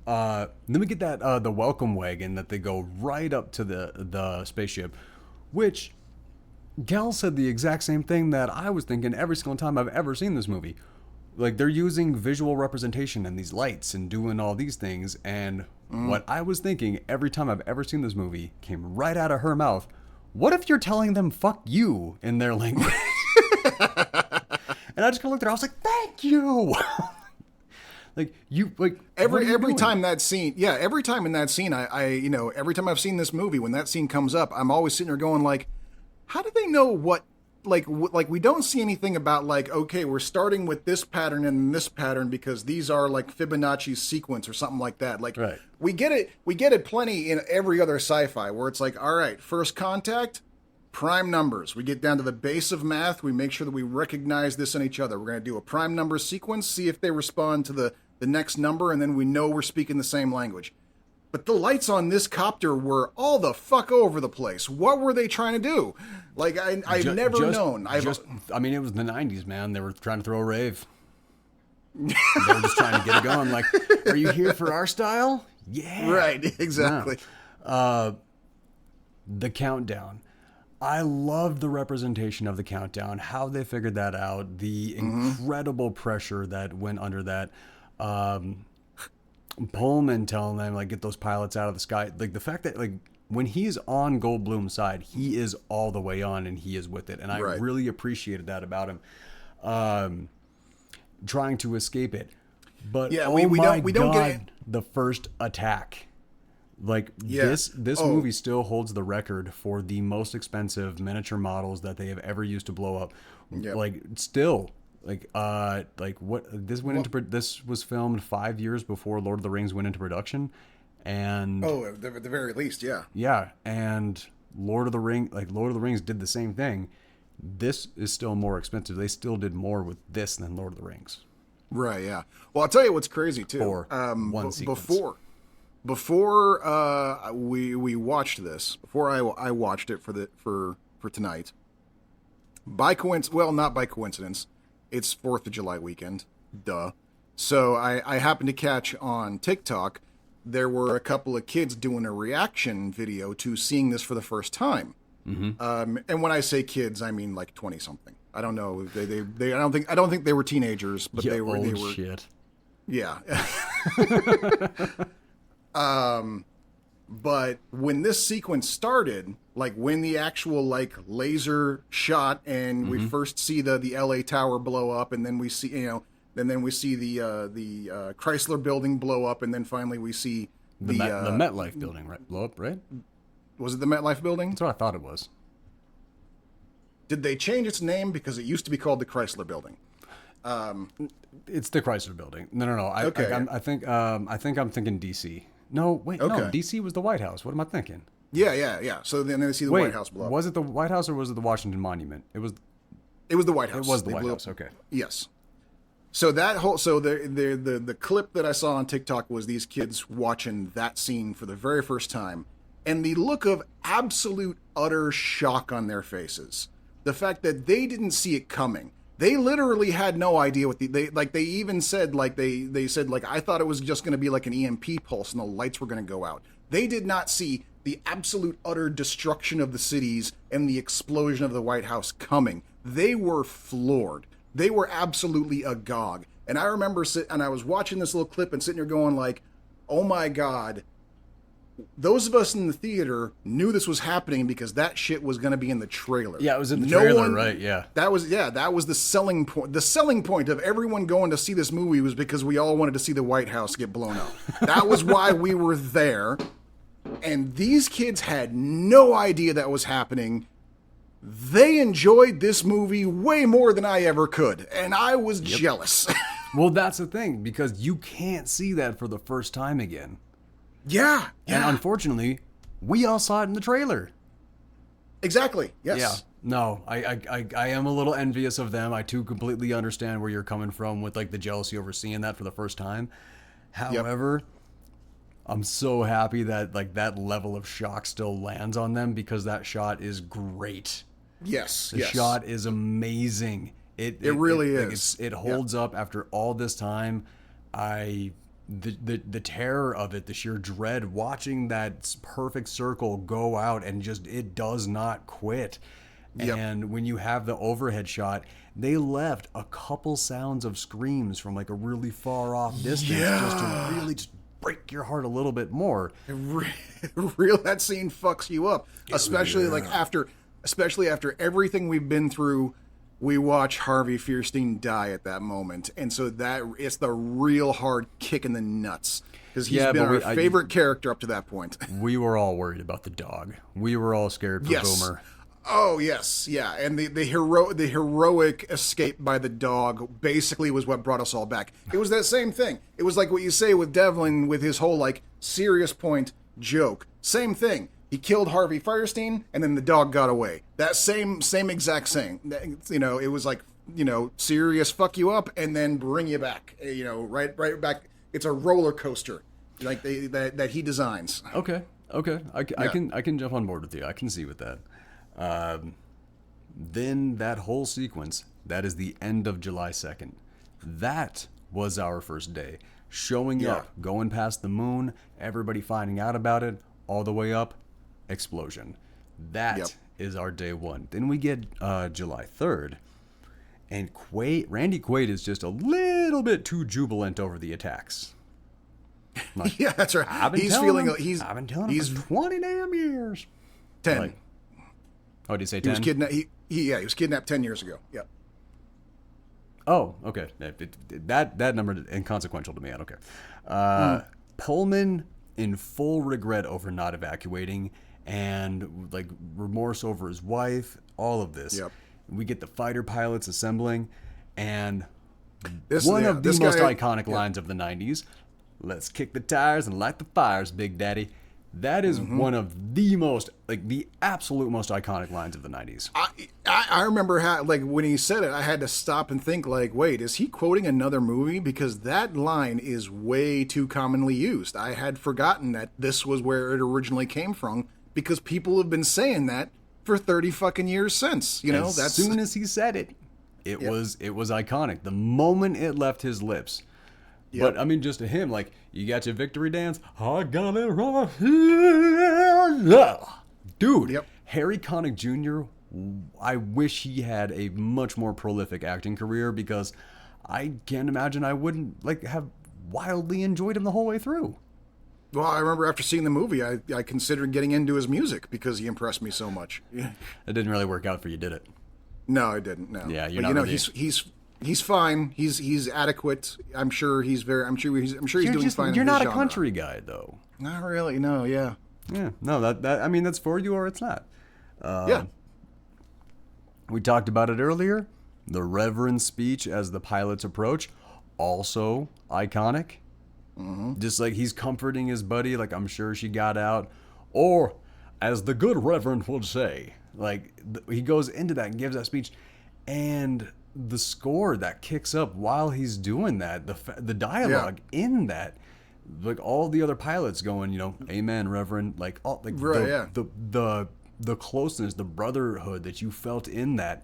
Then we get that the welcome wagon that they go right up to the spaceship, which Gal said the exact same thing that I was thinking every single time I've ever seen this movie. Like, they're using visual representation and these lights and doing all these things, and what I was thinking every time I've ever seen this movie came right out of her mouth. What if you're telling them "fuck you" in their language? And I just kind of looked at her. I was like, "Thank you." Every time that scene, every time in that scene, I every time I've seen this movie, when that scene comes up, I'm always sitting there going like, how do they know what, like we don't see anything about like, okay, we're starting with this pattern and this pattern because these are like Fibonacci's sequence or something like that. Like, right. we get it plenty in every other sci-fi where it's like, all right, first contact, prime numbers. We get down to the base of math. We make sure that we recognize this in each other. We're going to do a prime number sequence, see if they respond to the next number, and then we know we're speaking the same language. But the lights on this copter were all the fuck over the place. What were they trying to do? Like, I've never known. It was the 90s, man. They were trying to throw a rave. They were just trying to get it going. Like, are you here for our style? Yeah. Right, exactly. Yeah. The countdown. I love the representation of the countdown, how they figured that out, the incredible pressure that went under that. Pullman telling them, like, get those pilots out of the sky. Like, the fact that, like, when he's on Goldblum's side, he is all the way on and he is with it. And I really appreciated that about him. Trying to escape it. But we don't get it. The first attack. Like, this movie still holds the record for the most expensive miniature models that they have ever used to blow up. Yep. Like, still, this was filmed 5 years before Lord of the Rings went into production, and at the very least, yeah, and Lord of the Rings did the same thing. This is still more expensive. They still did more with this than Lord of the Rings. Right. Yeah. Well, I'll tell you what's crazy too. One sequence. Before we watched this, before I watched it for tonight, not by coincidence, it's 4th of July weekend, duh. So I happened to catch on TikTok, there were a couple of kids doing a reaction video to seeing this for the first time. Mm-hmm. And when I say kids, I mean like 20 something. I don't know. They I don't think they were teenagers, but they were shit. Yeah. But when this sequence started, like when the actual like laser shot and we first see the LA Tower blow up, and then we see the Chrysler Building blow up, and then finally we see the MetLife Building blow up, right? Was it the MetLife Building? That's what I thought it was. Did they change its name because it used to be called the Chrysler Building? It's the Chrysler Building. No. Okay. I think I'm thinking DC. No, wait, no. DC was the White House. What am I thinking? Yeah. So then they see the White House blow up. Was it the White House or was it the Washington Monument? It was the White House. It was the White House. Okay. Yes. So the clip that I saw on TikTok was these kids watching that scene for the very first time, and the look of absolute utter shock on their faces. The fact that they didn't see it coming. They literally had no idea what they even said, they said, I thought it was just going to be like an EMP pulse and the lights were going to go out. They did not see the absolute utter destruction of the cities and the explosion of the White House coming. They were floored. They were absolutely agog. And I remember I was watching this little clip and sitting there going like, oh my God, those of us in the theater knew this was happening because that shit was going to be in the trailer. Yeah, it was in the trailer, right? Yeah. That was the selling point. The selling point of everyone going to see this movie was because we all wanted to see the White House get blown up. That was why we were there. And these kids had no idea that was happening. They enjoyed this movie way more than I ever could, and I was jealous. Well, that's the thing, because you can't see that for the first time again. Yeah. And unfortunately, we all saw it in the trailer. Exactly. Yes. Yeah. No, I am a little envious of them. I too completely understand where you're coming from with like the jealousy over seeing that for the first time. However, I'm so happy that like that level of shock still lands on them because that shot is great. Yes. The shot is amazing. It really is. It holds up after all this time. The terror of it, the sheer dread, watching that perfect circle go out and just it does not quit. And when you have the overhead shot, they left a couple sounds of screams from like a really far off distance just to really just break your heart a little bit more. That scene fucks you up, especially especially after everything we've been through. We watch Harvey Fierstein die at that moment, and so that it's the real hard kick in the nuts because he's been our favorite character up to that point. We were all worried about the dog. We were all scared for Boomer. Oh yes, yeah, and the heroic escape by the dog basically was what brought us all back. It was that same thing. It was like what you say with Devlin with his whole like serious point joke. Same thing. He killed Harvey Fierstein, and then the dog got away. That same exact thing. You know, it was like, you know, serious fuck you up, and then bring you back. You know, right back. It's a roller coaster, like that he designs. Okay. I can jump on board with you. I can see with that. Then that whole sequence, that is the end of July 2nd. That was our first day. Showing up, going past the moon, everybody finding out about it, all the way up. Explosion. That is our day one. Then we get July 3rd, and Randy Quaid is just a little bit too jubilant over the attacks. Like, yeah, that's right. I've been telling him for 20 damn years. 10. Like, oh, did you say 10? He was kidnapped 10 years ago. Yeah. Oh, okay. That number is inconsequential to me. I don't care. Pullman in full regret over not evacuating and like remorse over his wife, all of this. We get the fighter pilots assembling, and one of the most iconic lines of the 90s, "Let's kick the tires and light the fires, Big Daddy." That is one of the most, like, the absolute most iconic lines of the 90s. I remember how, like, when he said it, I had to stop and think, like, wait, is he quoting another movie? Because that line is way too commonly used. I had forgotten that this was where it originally came from, because people have been saying that for 30 fucking years since. You know, as soon as he said it, it was iconic. The moment it left his lips. But I mean, just to him, like, you got your victory dance. I got it right here. Dude, Harry Connick Jr., I wish he had a much more prolific acting career, because I can't imagine I wouldn't like have wildly enjoyed him the whole way through. Well, I remember after seeing the movie, I considered getting into his music because he impressed me so much. It didn't really work out for you, did it? No, it didn't. No. Yeah, but, you know, he's fine. He's adequate. I'm sure he's doing fine. You're not a country guy, though. Not really. No. Yeah. Yeah. No. That I mean, that's for you or it's not. We talked about it earlier. The Reverend speech as the pilots approach, also iconic. Just like he's comforting his buddy, like, I'm sure she got out, or as the good Reverend would say, like he goes into that and gives that speech, and the score that kicks up while he's doing that, the dialogue in that, like all the other pilots going, you know, amen, Reverend, like all like the closeness, the brotherhood that you felt in that.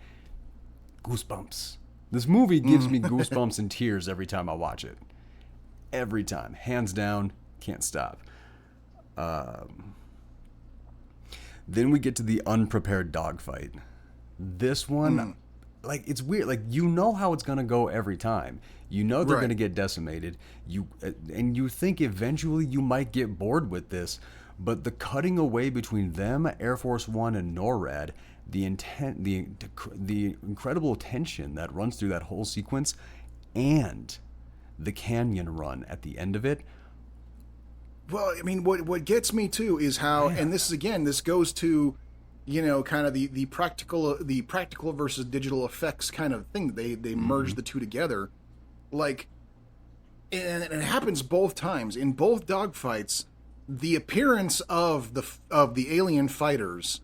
Goosebumps. This movie gives me goosebumps and tears every time I watch it. Every time, hands down, can't stop. Then we get to the unprepared dogfight. This one, like, it's weird. Like, you know how it's gonna go every time. You know they're gonna get decimated. You think eventually you might get bored with this, But the cutting away between them, Air Force One, and NORAD, the incredible tension that runs through that whole sequence, and the canyon run at the end of it. Well, I mean, what gets me too is how, and this is again, this goes to, kind of the practical versus digital effects kind of thing. They merge the two together, like, and it happens both times in both dogfights. The appearance of the alien fighters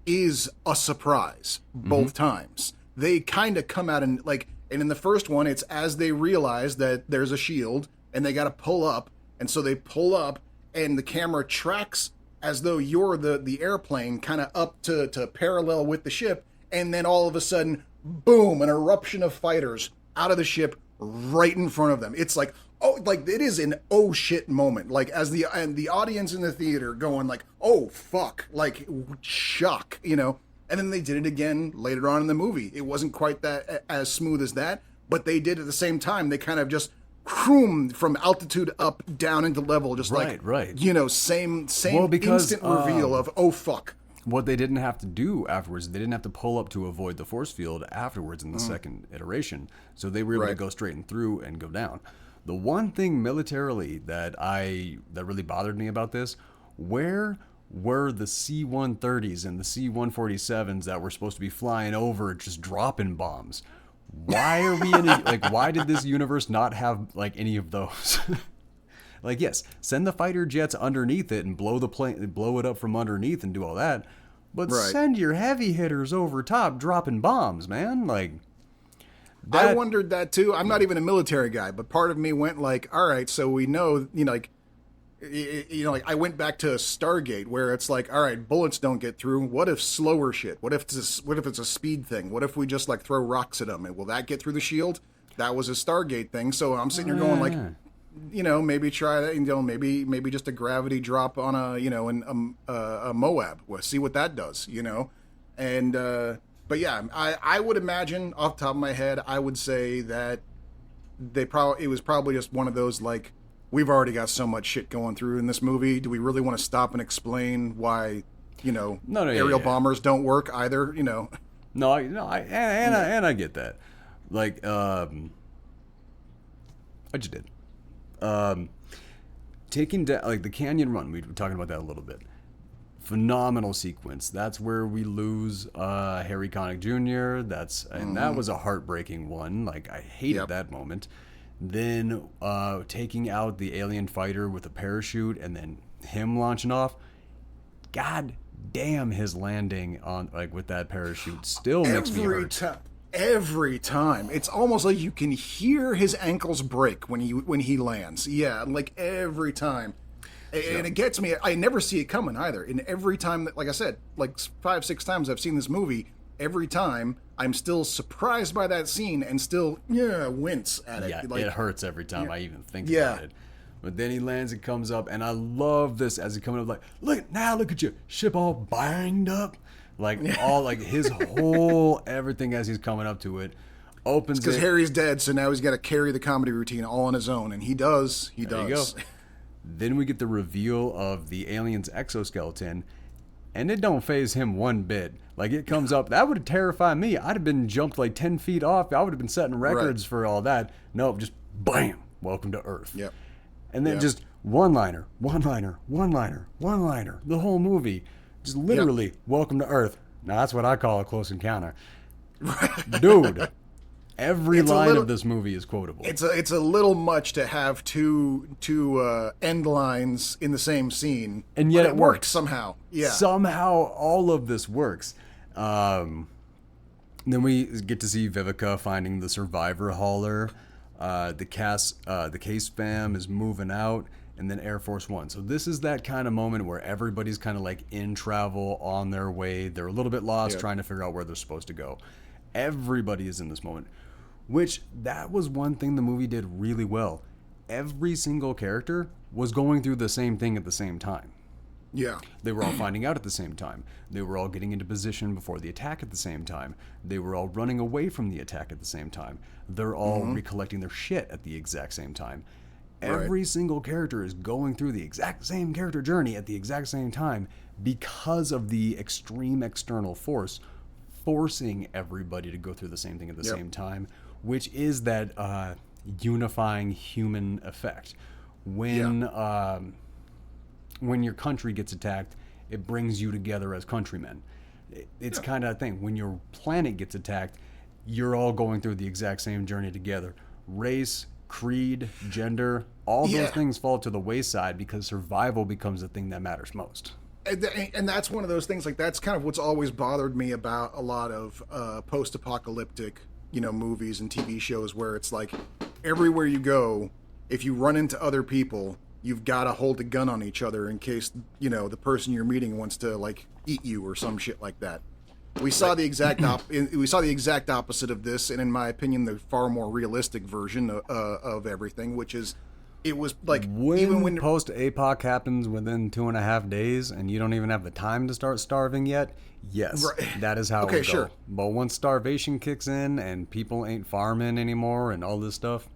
is a surprise both times. They kind of come out and and in the first one, it's as they realize that there's a shield and they got to pull up. And so they pull up, and the camera tracks as though you're the airplane kind of up to parallel with the ship. And then all of a sudden, boom, an eruption of fighters out of the ship right in front of them. It's like, it is an oh shit moment. Like, as the audience in the theater going like, oh fuck, like shock, And then they did it again later on in the movie. It wasn't quite that as smooth as that, but they did at the same time. They kind of just from altitude up down into level, just right. Same instant reveal of oh fuck. What they didn't have to do afterwards, they didn't have to pull up to avoid the force field afterwards in the second iteration, so they were able to go straight and through and go down. The one thing militarily that really bothered me about this, where were the C-130s and the C-147s that were supposed to be flying over just dropping bombs? Why are we why did this universe not have any of those? Yes, send the fighter jets underneath it and blow it up from underneath and do all that. But send your heavy hitters over top dropping bombs, man. I wondered that too. I'm not even a military guy, but part of me went all right, so we know, I went back to Stargate where it's all right, bullets don't get through. What if slower shit? What if it's a speed thing? What if we just throw rocks at them and will that get through the shield? That was a Stargate thing. So I'm sitting here going maybe try that. Maybe just a gravity drop on a Moab. We'll see what that does. And but yeah, I would imagine off the top of my head, I would say that it was probably just one of those we've already got so much shit going through in this movie. Do we really want to stop and explain why, aerial bombers don't work either? No, I get that. I just did. Taking down the canyon run. We were talking about that a little bit. Phenomenal sequence. That's where we lose Harry Connick Jr. That was a heartbreaking one. I hated that moment. Then taking out the alien fighter with a parachute and then him launching off. God damn, his landing on with that parachute still makes me hurt. Every time. It's almost like you can hear his ankles break when he lands. Yeah, every time. And it gets me. I never see it coming either. And every time that, like I said, 5-6 times I've seen this movie, every time I'm still surprised by that scene and still wince at it. Yeah, it hurts every time I even think about it. But then he lands and comes up, and I love this as he coming up look at you, ship all banged up, his whole everything as he's coming up to it opens. Because Harry's dead, so now he's got to carry the comedy routine all on his own, and he does. There you go. Then we get the reveal of the alien's exoskeleton. And it don't faze him one bit. It comes up. That would have terrified me. I'd have been jumped 10 feet off. I would have been setting records for all that. Nope, just bam. Welcome to Earth. Yep. And then just one-liner. The whole movie. Just literally, welcome to Earth. Now, that's what I call a close encounter. Dude, every line of this movie is quotable. It's a little much to have two end lines in the same scene, and yet it works somehow. Yeah, somehow all of this works. Then we get to see Vivica finding the survivor hauler. The case fam is moving out, and then Air Force One. So this is that kind of moment where everybody's kind of in travel on their way. They're a little bit lost, trying to figure out where they're supposed to go. Everybody is in this moment. Which, that was one thing the movie did really well. Every single character was going through the same thing at the same time. Yeah. They were all finding out at the same time. They were all getting into position before the attack at the same time. They were all running away from the attack at the same time. They're all recollecting their shit at the exact same time. Every single character is going through the exact same character journey at the exact same time because of the extreme external force forcing everybody to go through the same thing at the same time, which is that unifying human effect. When your country gets attacked, it brings you together as countrymen. It's kind of a thing. When your planet gets attacked, you're all going through the exact same journey together. Race, creed, gender, all those things fall to the wayside because survival becomes the thing that matters most. And that's one of those things, like, that's kind of what's always bothered me about a lot of post-apocalyptic, movies and TV shows, where it's like, everywhere you go, if you run into other people, you've got to hold a gun on each other in case, the person you're meeting wants to, like, eat you or some shit like that. We saw the exact opposite of this, and in my opinion, the far more realistic version of everything, which is, it was like, even when post-apoc happens within 2.5 days, and you don't even have the time to start starving yet. Yes, that is how it would go. But once starvation kicks in and people ain't farming anymore and all this stuff,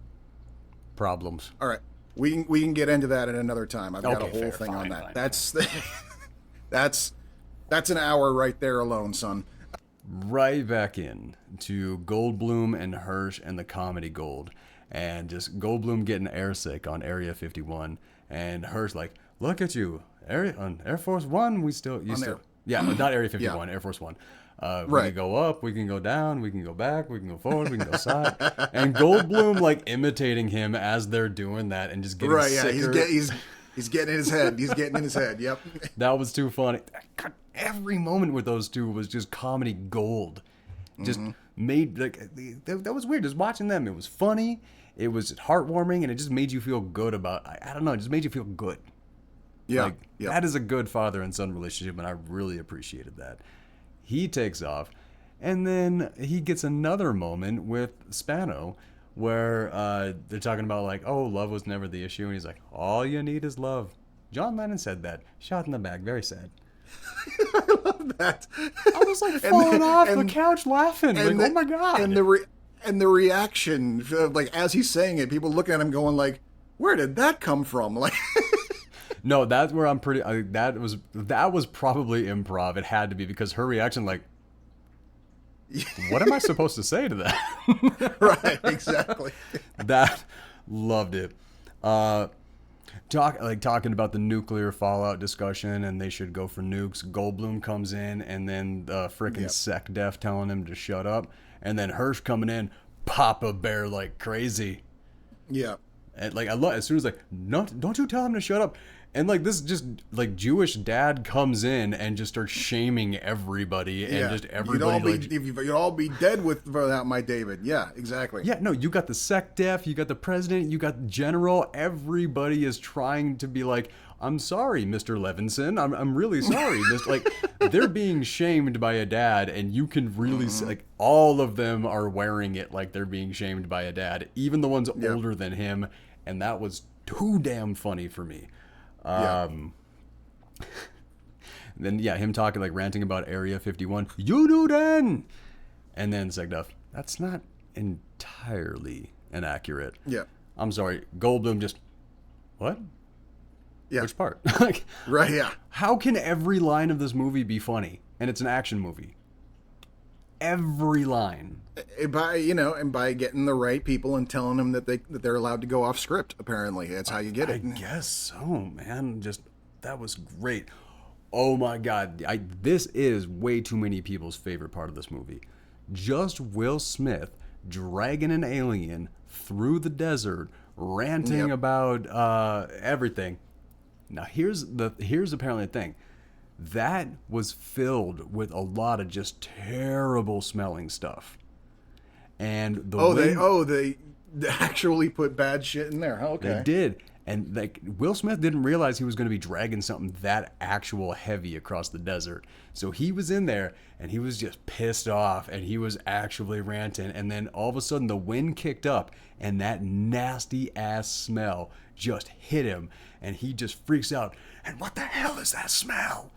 problems. All right, we can get into that at another time. I've got a whole thing on that. That's an hour right there alone, son. Right back in to Goldblum and Hirsch and the comedy gold. And just Goldblum getting airsick on Area 51. And Hirsch like, look at you. On Air Force One, not Area 51, Air Force One. We can go up, we can go down, we can go back, we can go forward, we can go side. And Goldblum like imitating him as they're doing that and just getting sicker. He's getting in his head. He's getting in his head. Yep. That was too funny. Every moment with those two was just comedy gold. Just made that was weird. Just watching them, it was funny, it was heartwarming, and it just made you feel good about. I don't know, it just made you feel good. Yeah, that is a good father and son relationship, and I really appreciated that. He takes off, and then he gets another moment with Spano, where they're talking about like, oh, love was never the issue, and he's like, all you need is love. John Lennon said that. Shot in the back. Very sad. I love that. I was like falling off the couch laughing. Like, oh my god! And the reaction, like as he's saying it, people looking at him going like, "Where did that come from?" Like, no, that's where I'm pretty. That was probably improv. It had to be because her reaction, like, what am I supposed to say to that? Right, exactly. That loved it. Talking about the nuclear fallout discussion, and they should go for nukes. Goldblum comes in, and then the frickin' SecDef telling him to shut up, and then Hirsch coming in, Papa Bear like crazy. Yeah, and like I love as soon as like, no, don't you tell him to shut up. And like this just like Jewish dad comes in and just starts shaming everybody and just everybody. You'd all be dead without my David. Yeah, exactly. Yeah, no, you got the SecDef, you got the president, you got the general. Everybody is trying to be like, I'm sorry, Mr. Levinson. I'm really sorry. Just like they're being shamed by a dad, and you can really see, like all of them are wearing it like they're being shamed by a dad, even the ones older than him, and that was too damn funny for me. Then him talking like ranting about Area 51. You do then, and then SecDef. That's not entirely inaccurate. Yeah, I'm sorry. Goldblum just what? Yeah, which part? Like, right? Yeah. How can every line of this movie be funny? And it's an action movie. Every line. By getting the right people and telling them that they're allowed to go off script. Apparently, that's how you get it. I guess so, man. Just that was great. Oh my god, this is way too many people's favorite part of this movie. Just Will Smith dragging an alien through the desert, ranting about everything. Now here's apparently the thing. That was filled with a lot of just terrible smelling stuff. And they actually put bad shit in there. Okay. They did. And like Will Smith didn't realize he was going to be dragging something that actual heavy across the desert. So he was in there and he was just pissed off and he was actually ranting. And then all of a sudden the wind kicked up and that nasty ass smell just hit him and he just freaks out. And what the hell is that smell?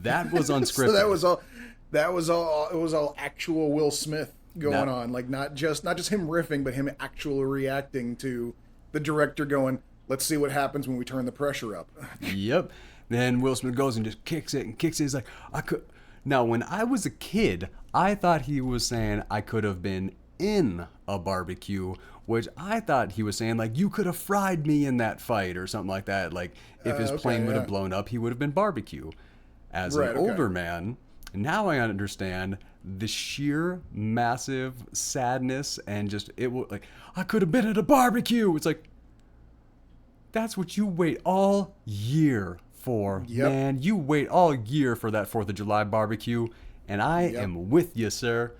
That was unscripted. So that was all. It was all actual Will Smith going on, like not just him riffing, but him actually reacting to the director going, let's see what happens when we turn the pressure up. Yep. Then Will Smith goes and just kicks it and kicks it. He's like, I could. Now, when I was a kid, I thought he was saying I could have been in a barbecue, which I thought he was saying, like, you could have fried me in that fight or something like that. Like, if his plane would have blown up, he would have been barbecue. As an older man, now I understand the sheer massive sadness and just, it was like, I could have been at a barbecue. It's like, that's what you wait all year for, man. You wait all year for that 4th of July barbecue, and I am with you, sir.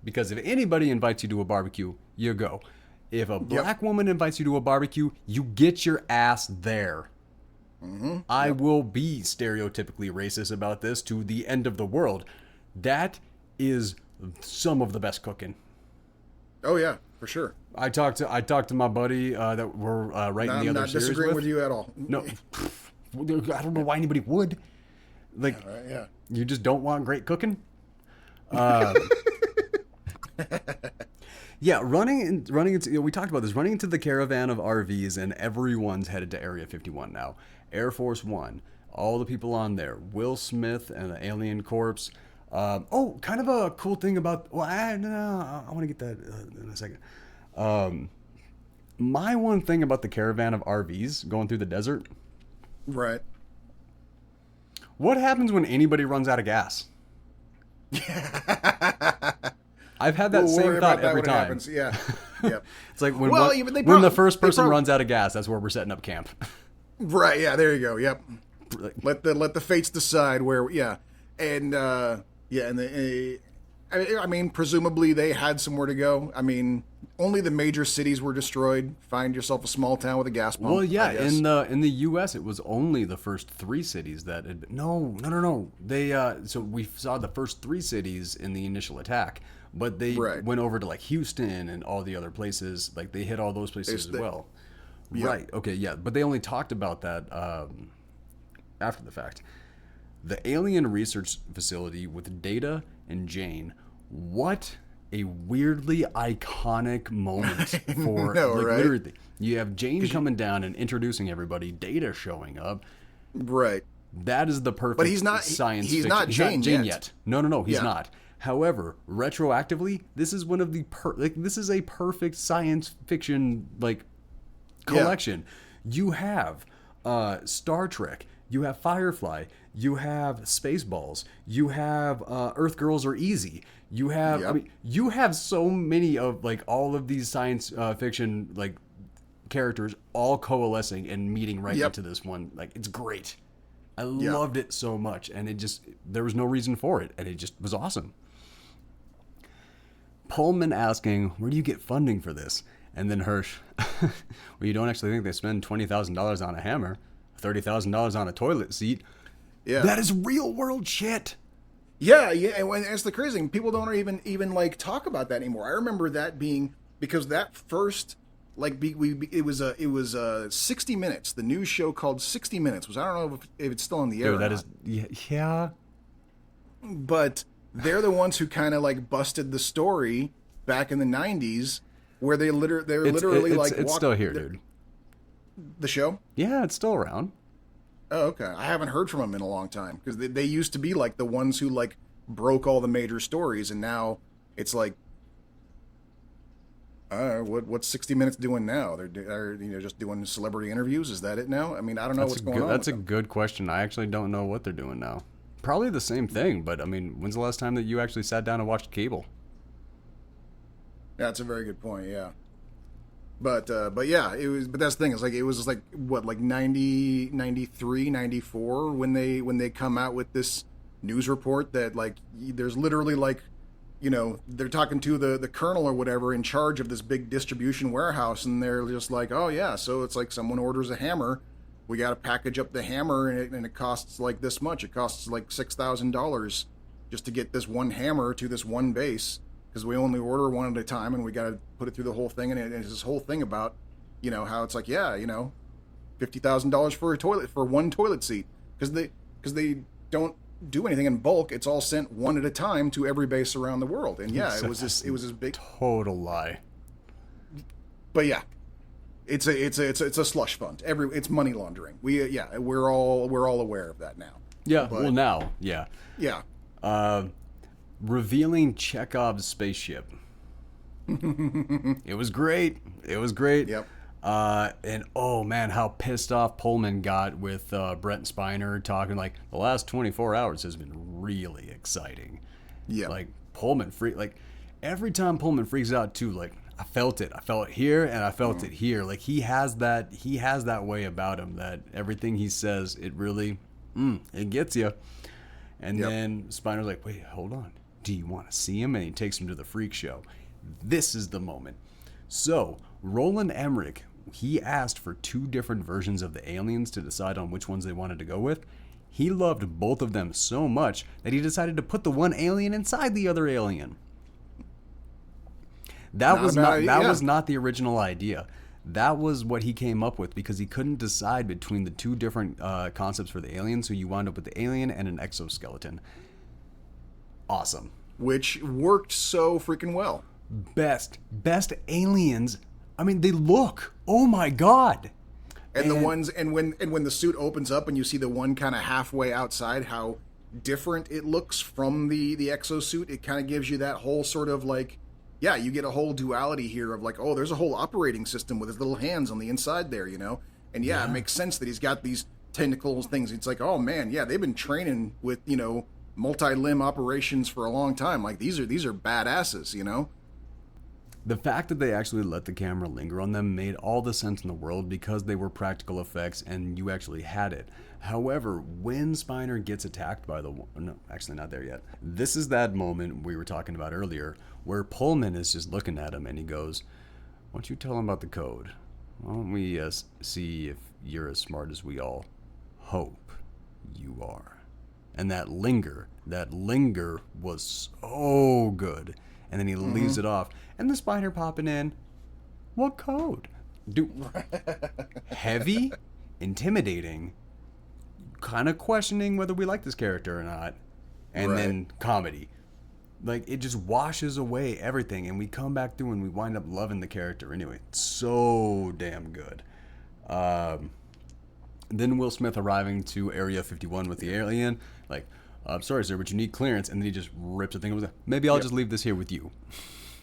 Because if anybody invites you to a barbecue, you go. If a black woman invites you to a barbecue, you get your ass there. I will be stereotypically racist about this to the end of the world. That is some of the best cooking. Oh yeah, for sure. I talked to my buddy that we're writing the other series with. Not disagreeing with you at all. No. I don't know why anybody would. Like, you just don't want great cooking? Yeah, running into, we talked about this, running into the caravan of RVs, and everyone's headed to Area 51 now. Air Force One, all the people on there, Will Smith and the alien corpse. Kind of a cool thing about, I want to get that in a second. My one thing about the caravan of RVs going through the desert. Right. What happens when anybody runs out of gas? I've had that same thought every time. Happens. Yeah. Yep. It's like when the first person runs out of gas, that's where we're setting up camp. Right. Yeah. There you go. Yep. Let the fates decide where. Yeah. And I mean, presumably they had somewhere to go. I mean, only the major cities were destroyed. Find yourself a small town with a gas pump. Well, yeah, in the U.S. it was only the first 3 cities that had been, no. They so we saw the first 3 cities in the initial attack, but they went over to like Houston and all the other places. Like they hit all those places as well. Yep. Right. Okay. Yeah, but they only talked about that after the fact. The alien research facility with Data and Jane. What a weirdly iconic moment for literally. You have Jane coming down and introducing everybody, Data showing up. Right. That is the perfect but he's not, science he's fiction. Not Jane, he's not Jane yet. No, he's not. However, retroactively, this is one of the this is a perfect science fiction collection. You have Star Trek, you have Firefly, you have Spaceballs, you have Earth Girls Are Easy, you have I mean, you have so many of all of these science fiction characters all coalescing and meeting into this one. It's great. I loved it so much, and there was no reason for it, and it just was awesome. Pullman asking, where do you get funding for this? And then Hirsch, well, you don't actually think they spend $20,000 on a hammer, $30,000 on a toilet seat. Yeah. That is real world shit. Yeah, and it's the crazy thing. People don't even talk about that anymore. I remember that being, because that first, it was 60 Minutes. The news show called 60 Minutes. I don't know if it's still on the air. Dude, that is, yeah. But they're the ones who kind of busted the story back in the 90s, where they're literally it's still here, dude. The show? Yeah, it's still around. Oh, okay. I haven't heard from them in a long time, because they used to be the ones who broke all the major stories, and now it's what's 60 Minutes doing now? They're just doing celebrity interviews. Is that it now? I mean, I don't know what's going on. That's a good question. I actually don't know what they're doing now. Probably the same thing, but I mean, when's the last time that you actually sat down and watched cable? Yeah, that's a very good point. Yeah. But yeah, it was. But that's the thing. It's it was 90, 93, 94 when they come out with this news report that there's literally they're talking to the colonel or whatever in charge of this big distribution warehouse, and they're just oh yeah, so it's someone orders a hammer, we got to package up the hammer, and it costs this much. It costs $6,000 just to get this one hammer to this one base, because we only order one at a time, and we got to put it through the whole thing. And it's this whole thing about, how it's $50,000 for one toilet seat, because they don't do anything in bulk. It's all sent one at a time to every base around the world. And yeah, it was this big total lie. But yeah, It's a slush fund. It's money laundering. We're all aware of that now. Yeah. But, well, now, yeah. Yeah. Revealing Chekhov's spaceship. It was great. Yep. And oh man, how pissed off Pullman got with Brent and Spiner talking like the last 24 hours has been really exciting. Yeah. Like Pullman every time Pullman freaks out too, like I felt it here and I felt it here. Like he has that way about him that everything he says, it really, it gets you. And then Spiner's like, wait, hold on. Do you want to see him? And he takes him to the freak show. This is the moment. So Roland Emmerich, he asked for 2 different versions of the aliens to decide on which ones they wanted to go with. He loved both of them so much that he decided to put the one alien inside the other alien. That was not the original idea. That was what he came up with because he couldn't decide between the 2 different concepts for the alien, so you wound up with the alien and an exoskeleton. Awesome. Which worked so freaking well. Best aliens. I mean, they look. Oh my god. And the ones when the suit opens up and you see the one kind of halfway outside, how different it looks from the exosuit. It kind of gives you that whole sort of like, yeah, you get a whole duality here of like, oh, there's a whole operating system with his little hands on the inside there, you know? And yeah, it makes sense that he's got these tentacles things. It's like, oh man, yeah, they've been training with, you know, multi-limb operations for a long time. Like these are badasses, you know? The fact that they actually let the camera linger on them made all the sense in the world because they were practical effects and you actually had it. However, when Spiner gets attacked by no, actually not there yet. This is that moment we were talking about earlier where Pullman is just looking at him and he goes, why don't you tell him about the code? Why don't we see if you're as smart as we all hope you are? And that linger was so good. And then he leaves it off. And the Spider popping in. What code? Heavy, intimidating, kind of questioning whether we like this character or not. And then comedy. Like, it just washes away everything. And we come back through and we wind up loving the character anyway. So damn good. Then Will Smith arriving to Area 51 with the alien. Like, I'm sorry, sir, but you need clearance. And then he just rips the thing. Maybe I'll just leave this here with you.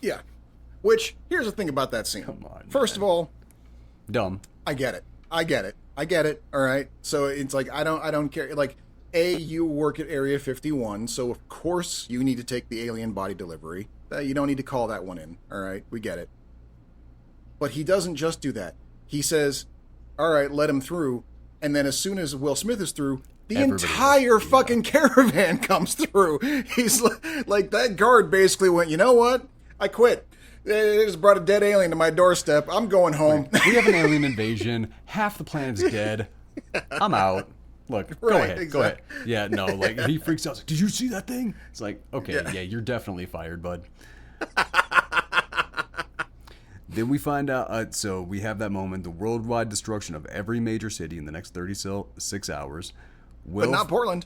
Yeah. Which, here's the thing about that scene. Come on, First of all, dumb. I get it. All right. So it's like, I don't care. Like, you work at Area 51, so of course you need to take the alien body delivery. You don't need to call that one in. All right. We get it. But he doesn't just do that. He says, all right, let him through. And then as soon as Will Smith is through, the entire fucking caravan comes through. He's like, that guard basically went, you know what? I quit. They just brought a dead alien to my doorstep. I'm going home. We have an alien invasion. Half the planet's dead. I'm out. Look, go ahead. Go ahead. Yeah, no, like, he freaks out. Like, did you see that thing? It's like, okay, yeah, you're definitely fired, bud. Then we find out, so we have that moment, the worldwide destruction of every major city in the next 36 hours. But not Portland.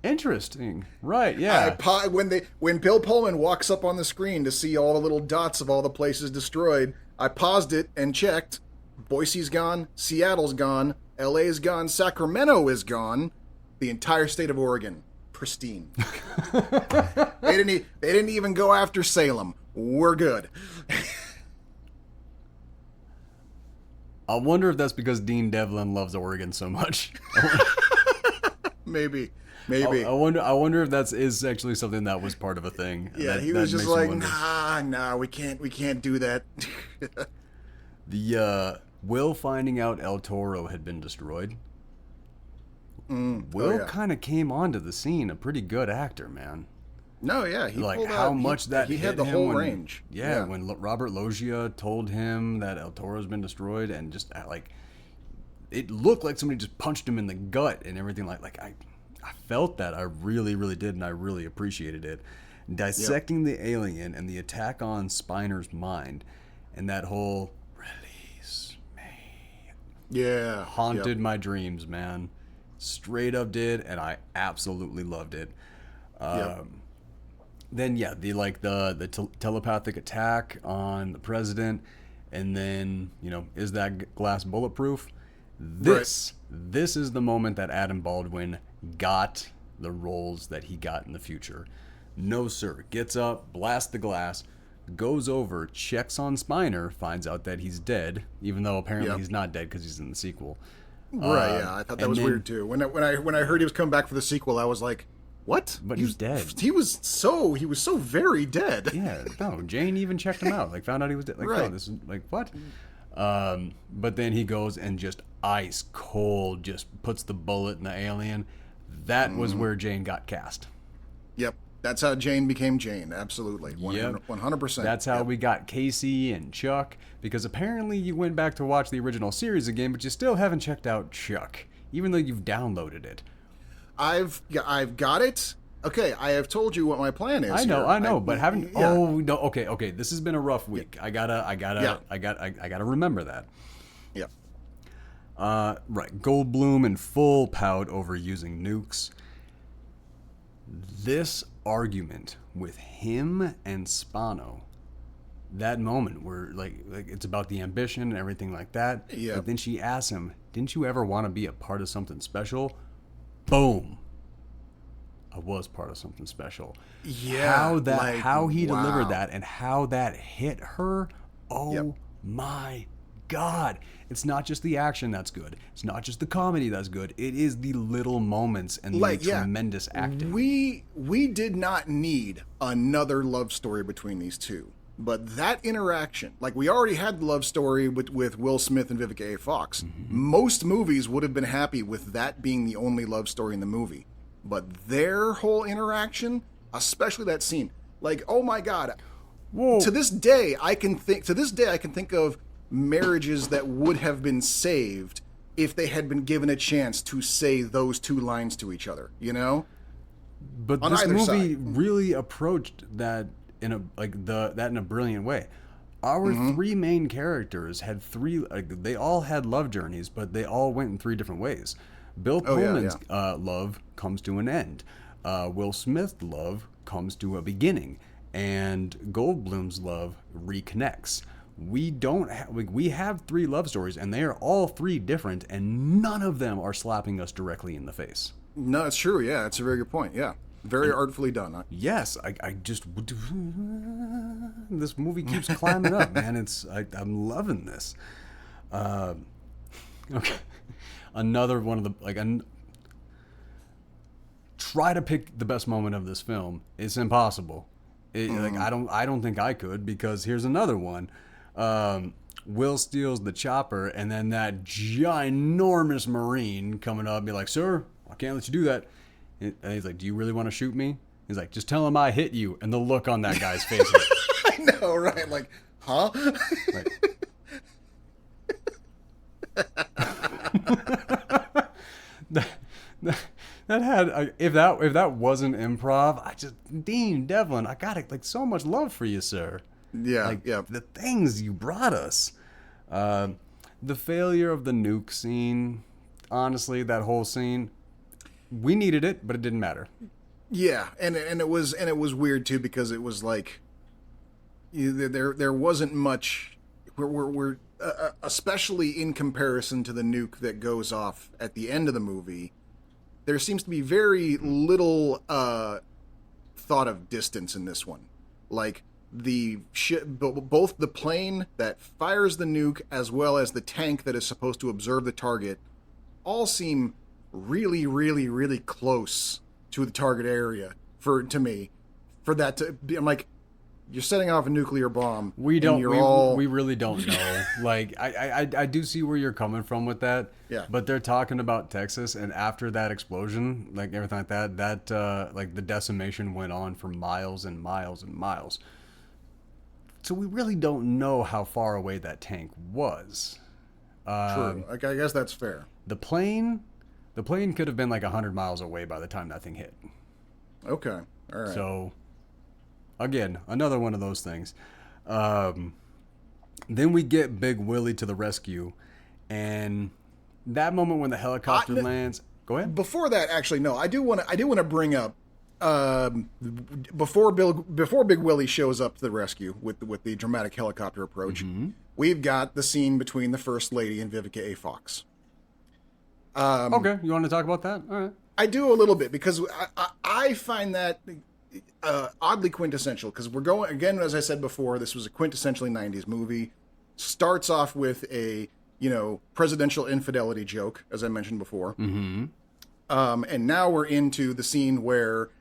Interesting. Right, yeah. When Bill Pullman walks up on the screen to see all the little dots of all the places destroyed, I paused it and checked. Boise's gone, Seattle's gone, LA's gone, Sacramento is gone, the entire state of Oregon, pristine. They didn't even go after Salem. We're good. I wonder if that's because Dean Devlin loves Oregon so much. Maybe. I wonder if is actually something that was part of a thing. Yeah, he was just like, nah, we can't do that. The Will finding out El Toro had been destroyed. Will kind of came onto the scene, a pretty good actor, man. No, yeah, he like pulled how out, much that he had hit the whole when, range. Yeah, when Robert Loggia told him that El Toro's been destroyed, and just like it looked like somebody just punched him in the gut and everything. Like I felt that. I really, really did, and I really appreciated it. Dissecting the alien and the attack on Spiner's mind, and that whole release me. Yeah, haunted my dreams, man. Straight up did, and I absolutely loved it. Then the telepathic attack on the president, And then, is that glass bulletproof? This is the moment that Adam Baldwin got the roles that he got in the future. No, sir. Gets up, blasts the glass, goes over, checks on Spiner, finds out that he's dead, even though apparently he's not dead because he's in the sequel. Right, yeah. I thought that was weird, too. When I heard he was coming back for the sequel, I was like, what? But he's dead. He was so very dead. Yeah, no, Jane even checked him out. Like, found out he was dead. Like, right. Oh, this is, like, what? But then he goes and just ice cold, just puts the bullet in the alien. That was where Jane got cast. Yep. That's how Jane became Jane. Absolutely. 100%. That's how we got Casey and Chuck, because apparently you went back to watch the original series again, but you still haven't checked out Chuck, even though you've downloaded it. I've got it. Okay, I have told you what my plan is. I know, but haven't. Yeah. Oh no. Okay. This has been a rough week. I gotta remember that. Yep. Right. Goldblum in full pout over using nukes. This argument with him and Spano, that moment where like it's about the ambition and everything like that. Yeah. But then she asks him, "Didn't you ever want to be a part of something special?" Boom. I was part of something special. Yeah. How he delivered that and how that hit her. Oh my God. It's not just the action that's good. It's not just the comedy that's good. It is the little moments and the tremendous acting. We did not need another love story between these two. But that interaction, like we already had the love story with Will Smith and Vivica A. Fox. Mm-hmm. Most movies would have been happy with that being the only love story in the movie. But their whole interaction, especially that scene, like, oh my God. Whoa. To this day, I can think of marriages that would have been saved if they had been given a chance to say those two lines to each other, But on this either movie side. really approached that in a brilliant way. Our three main characters had they all had love journeys, but they all went in three different ways. Bill Pullman's love comes to an end. Will Smith's love comes to a beginning, and Goldblum's love reconnects. We have three love stories, and they are all three different, and none of them are slapping us directly in the face. No, it's true. Yeah, it's a very good point. Yeah. Very artfully done. Yes, I just this movie keeps climbing up, man. I'm loving this. Okay, another one of the try to pick the best moment of this film. It's impossible. I don't think I could, because here's another one. Will steals the chopper, and then that ginormous Marine coming up and be like, "Sir, I can't let you do that." And he's like, "Do you really want to shoot me?" He's like, "Just tell him I hit you." And the look on that guy's face. I know, right? Like, huh? That had if that wasn't improv, Dean Devlin, I got so much love for you, sir. Yeah, the things you brought us. The failure of the nuke scene, honestly, that whole scene, we needed it, but it didn't matter. Yeah, and it was weird too, because it was like there wasn't much. We're especially in comparison to the nuke that goes off at the end of the movie. There seems to be very little thought of distance in this one. Like both the plane that fires the nuke as well as the tank that is supposed to observe the target all seem really, really, really close to the target area to me. For that to be, I'm like, you're setting off a nuclear bomb. We really don't know. I do see where you're coming from with that. Yeah. But they're talking about Texas, and after that explosion, everything like that, the decimation went on for miles and miles and miles. So we really don't know how far away that tank was. True. I guess that's fair. The plane could have been 100 miles away by the time that thing hit. Okay. All right. So, again, another one of those things. Then we get Big Willie to the rescue, and that moment when the helicopter lands. Go ahead. Before that, actually, no. I do want to bring up before Big Willie shows up to the rescue with the dramatic helicopter approach. Mm-hmm. we've got the scene between the First Lady and Vivica A. Fox. Okay, you want to talk about that? All right. I do a little bit because I find that oddly quintessential because we're going, again, as I said before, this was a quintessentially 90s movie. Starts off with a, presidential infidelity joke, as I mentioned before. Mm-hmm. And now we're into the scene where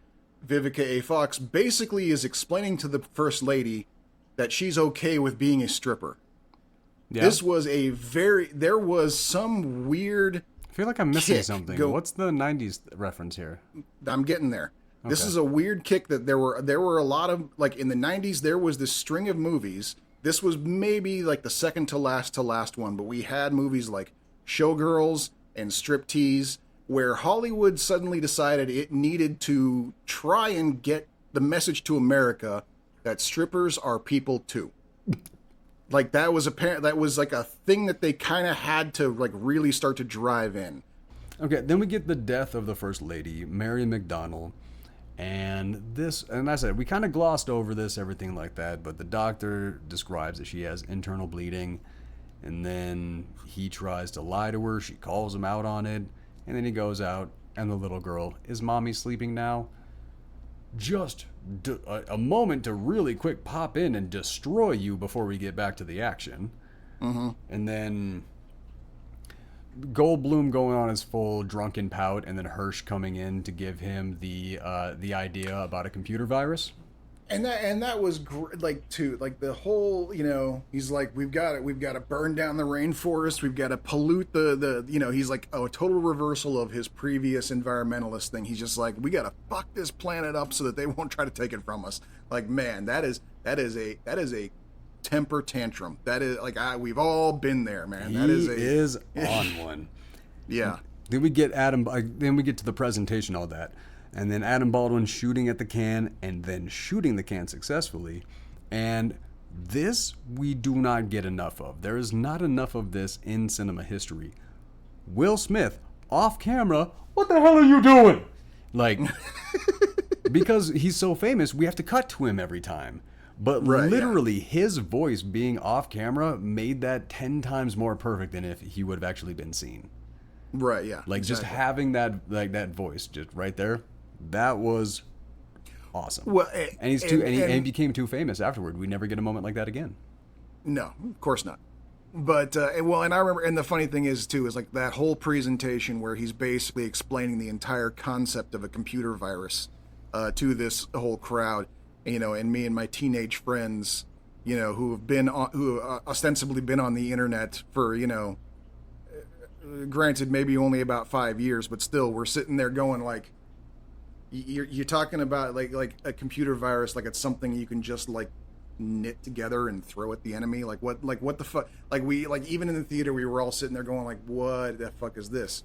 Vivica A. Fox basically is explaining to the First Lady that she's okay with being a stripper. Yeah. This was there was some weird... I feel like I'm missing something. What's the 90s reference here? I'm getting there. Okay. This is a weird kick that there were a lot of, like, in the 90s, there was this string of movies. This was maybe like the second to last one, but we had movies like Showgirls and Striptease, where Hollywood suddenly decided it needed to try and get the message to America that strippers are people too. Like that was like a thing that they kind of had to like really start to drive in. Okay, then we get the death of the First Lady, Mary McDonnell, and I said we kind of glossed over this, everything like that, but the doctor describes that she has internal bleeding, and then he tries to lie to her. She calls him out on it, and then he goes out, and the little girl, is mommy sleeping now? Just a moment to really quick pop in and destroy you before we get back to the action. Mm-hmm. And then Goldblum going on his full drunken pout, and then Hirsch coming in to give him the idea about a computer virus. And that was like the whole, he's like, we've got to burn down the rainforest, we've got to pollute the he's like a total reversal of his previous environmentalist thing. He's just like, we got to fuck this planet up so that they won't try to take it from us. Like, man, that is a temper tantrum. That is like, we've all been there, man. That is on one. Yeah. Then we get to the presentation, all that. And then Adam Baldwin shooting at the can and then shooting the can successfully. And this we do not get enough of. There is not enough of this in cinema history. Will Smith, off camera, what the hell are you doing? Like, because he's so famous, we have to cut to him every time. But literally, his voice being off camera made that 10 times more perfect than if he would have actually been seen. Right, yeah. Like, exactly. Just having that voice just right there. That was awesome. Well, and he became too famous afterward. We never get a moment like that again. No, of course not. But and I remember, and the funny thing is too, is like that whole presentation where he's basically explaining the entire concept of a computer virus to this whole crowd. And me and my teenage friends, who ostensibly been on the internet for, granted maybe only about 5 years, but still we're sitting there going like, you're talking about like a computer virus, like it's something you can just like knit together and throw at the enemy. Like what the fuck? Like even in the theater we were all sitting there going like, what the fuck is this?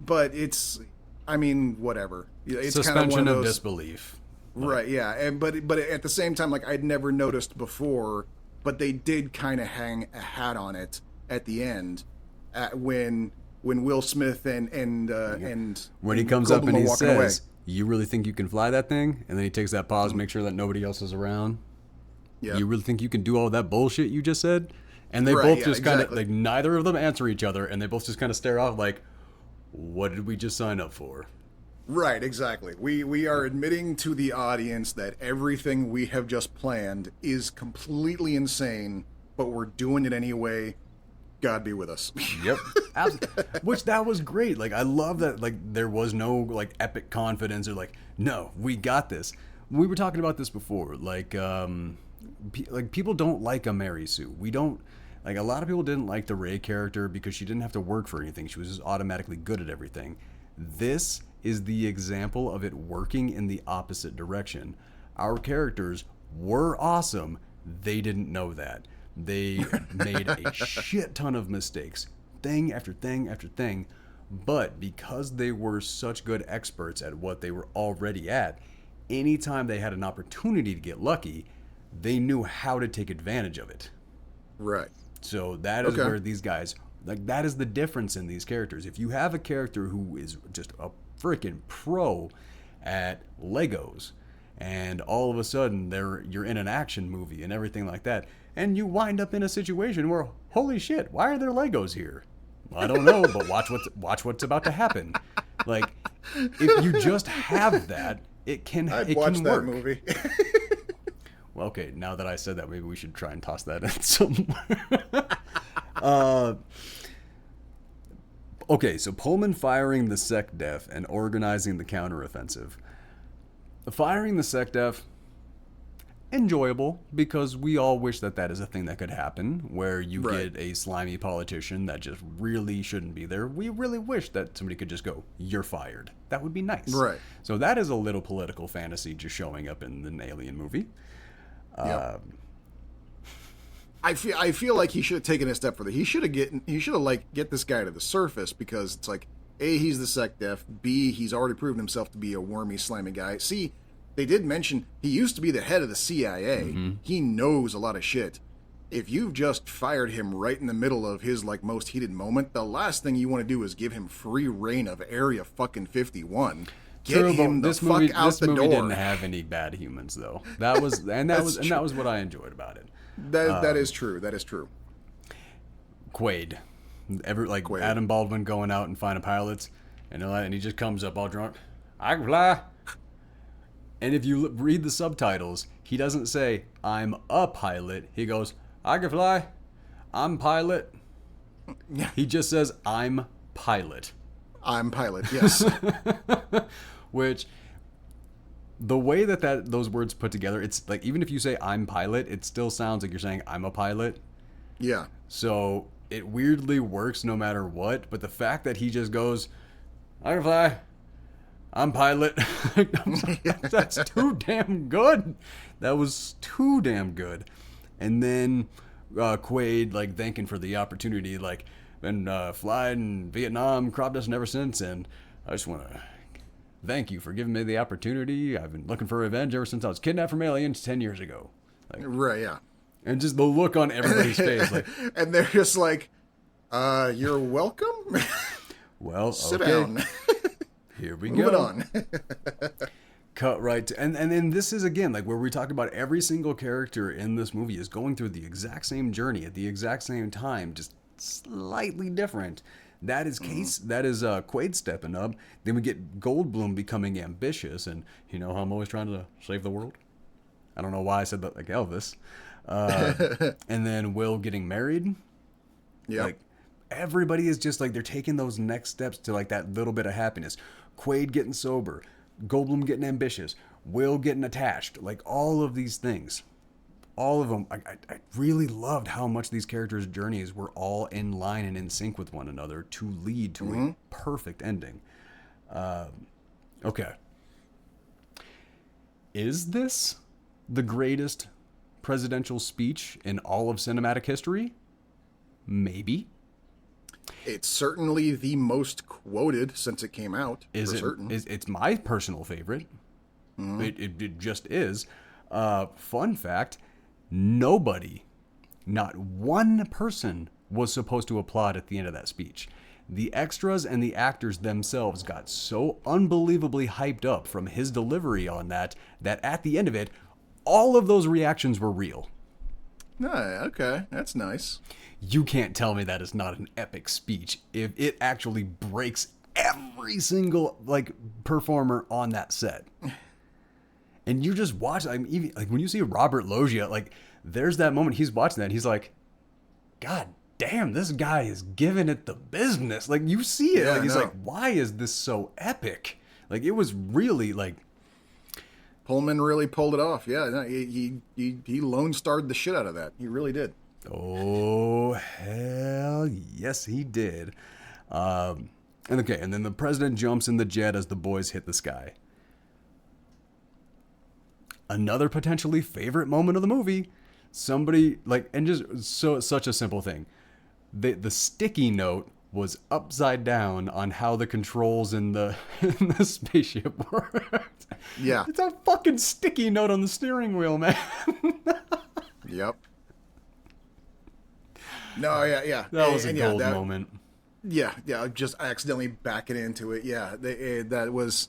But it's, whatever. It's suspension kind of of disbelief. Right, yeah. But at the same time, like I'd never noticed before, but they did kind of hang a hat on it at the end when Will Smith and when he comes up and he says, you really think you can fly that thing? And then he takes that pause, make sure that nobody else is around. Yeah. You really think you can do all that bullshit you just said? And they both just kind of, like, neither of them answer each other, and they both just kind of stare off like, what did we just sign up for? Right, exactly. We are admitting to the audience that everything we have just planned is completely insane, but we're doing it anyway. God be with us. Yep. Which, that was great. Like, I love that, like, there was no, like, epic confidence or, like, no, we got this. We were talking about this before. Like, people don't like a Mary Sue. We don't, like, a lot of people didn't like the Ray character because she didn't have to work for anything. She was just automatically good at everything. This is the example of it working in the opposite direction. Our characters were awesome. They didn't know that. They made a shit ton of mistakes, thing after thing after thing, but because they were such good experts at what they were already at, anytime they had an opportunity to get lucky, they knew how to take advantage of it. Right. So that is where these guys, like, that is the difference in these characters. If you have a character who is just a freaking pro at Legos, and all of a sudden you're in an action movie and everything like that, and you wind up in a situation where, holy shit, why are there Legos here? I don't know, but watch what's about to happen. Like, if you just have that, it can I'd it watch can that work. movie. Well, okay, now that I said that, maybe we should try and toss that in somewhere. Okay, so Pullman firing the SecDef and organizing the counteroffensive. Firing the SecDef, enjoyable, because we all wish that is a thing that could happen, where you Right. get a slimy politician that just really shouldn't be there. We really wish that somebody could just go, "You're fired." That would be nice. Right. So that is a little political fantasy just showing up in an Alien movie. Yep. I feel like he should have taken a step further. He should have get this guy to the surface, because it's like, A, he's the SecDef, B, he's already proven himself to be a wormy, slimy guy. C, they did mention he used to be the head of the CIA. Mm-hmm. He knows a lot of shit. If you've just fired him right in the middle of his most heated moment, the last thing you want to do is give him free reign of Area fucking 51. Get him the fuck out the door. This movie didn't have any bad humans, though. That was what I enjoyed about it. That is true. That is true. Quaid, Quaid. Adam Baldwin going out and finding pilots, and he just comes up all drunk. I can fly. And if you read the subtitles, he doesn't say "I'm a pilot." He goes, "I can fly. I'm pilot." He just says, "I'm pilot." I'm pilot. Yes. Which, the way that those words put together, it's like, even if you say "I'm pilot," it still sounds like you're saying "I'm a pilot." Yeah. So it weirdly works no matter what. But the fact that he just goes, "I can fly. I'm pilot." That's too damn good. That was too damn good. And then Quaid thanking for the opportunity, been flying in Vietnam, crop dusting ever since, and I just want to thank you for giving me the opportunity. I've been looking for revenge ever since I was kidnapped from aliens 10 years ago. Right, yeah. And just the look on everybody's face. And they're just like, you're welcome? Well, Sit okay. down. Here we Move it go. on. Cut right to, and then this is again where we talk about every single character in this movie is going through the exact same journey at the exact same time, just slightly different. That is Quaid stepping up. Then we get Goldblum becoming ambitious, and how I'm always trying to save the world. I don't know why I said that like Elvis. And then Will getting married. Yeah. Everybody is just they're taking those next steps to that little bit of happiness. Quaid getting sober, Goldblum getting ambitious, Will getting attached. All of these things. All of them, I really loved how much these characters' journeys were all in line and in sync with one another to lead to a perfect ending. Okay. Is this the greatest presidential speech in all of cinematic history? Maybe. It's certainly the most quoted since it came out, certain. It's my personal favorite. It just is. Fun fact, nobody, not one person, was supposed to applaud at the end of that speech. The extras and the actors themselves got so unbelievably hyped up from his delivery on that at the end of it, all of those reactions were real. Okay, that's nice. You can't tell me that is not an epic speech if it actually breaks every single performer on that set. And you just watch, even when you see Robert Loggia, there's that moment he's watching that and he's like, God damn, this guy is giving it the business. You see it. Yeah, he's like, why is this so epic? It was really Pullman really pulled it off. Yeah, no, he Lone Starred the shit out of that. He really did. Oh, hell yes, he did. And then the president jumps in the jet as the boys hit the sky. Another potentially favorite moment of the movie. Somebody, and just such a simple thing. The sticky note was upside down on how the controls in the spaceship worked. Yeah. It's a fucking sticky note on the steering wheel, man. Yep. No, yeah. That was a gold moment. Yeah, just accidentally backing into it. Yeah, that was...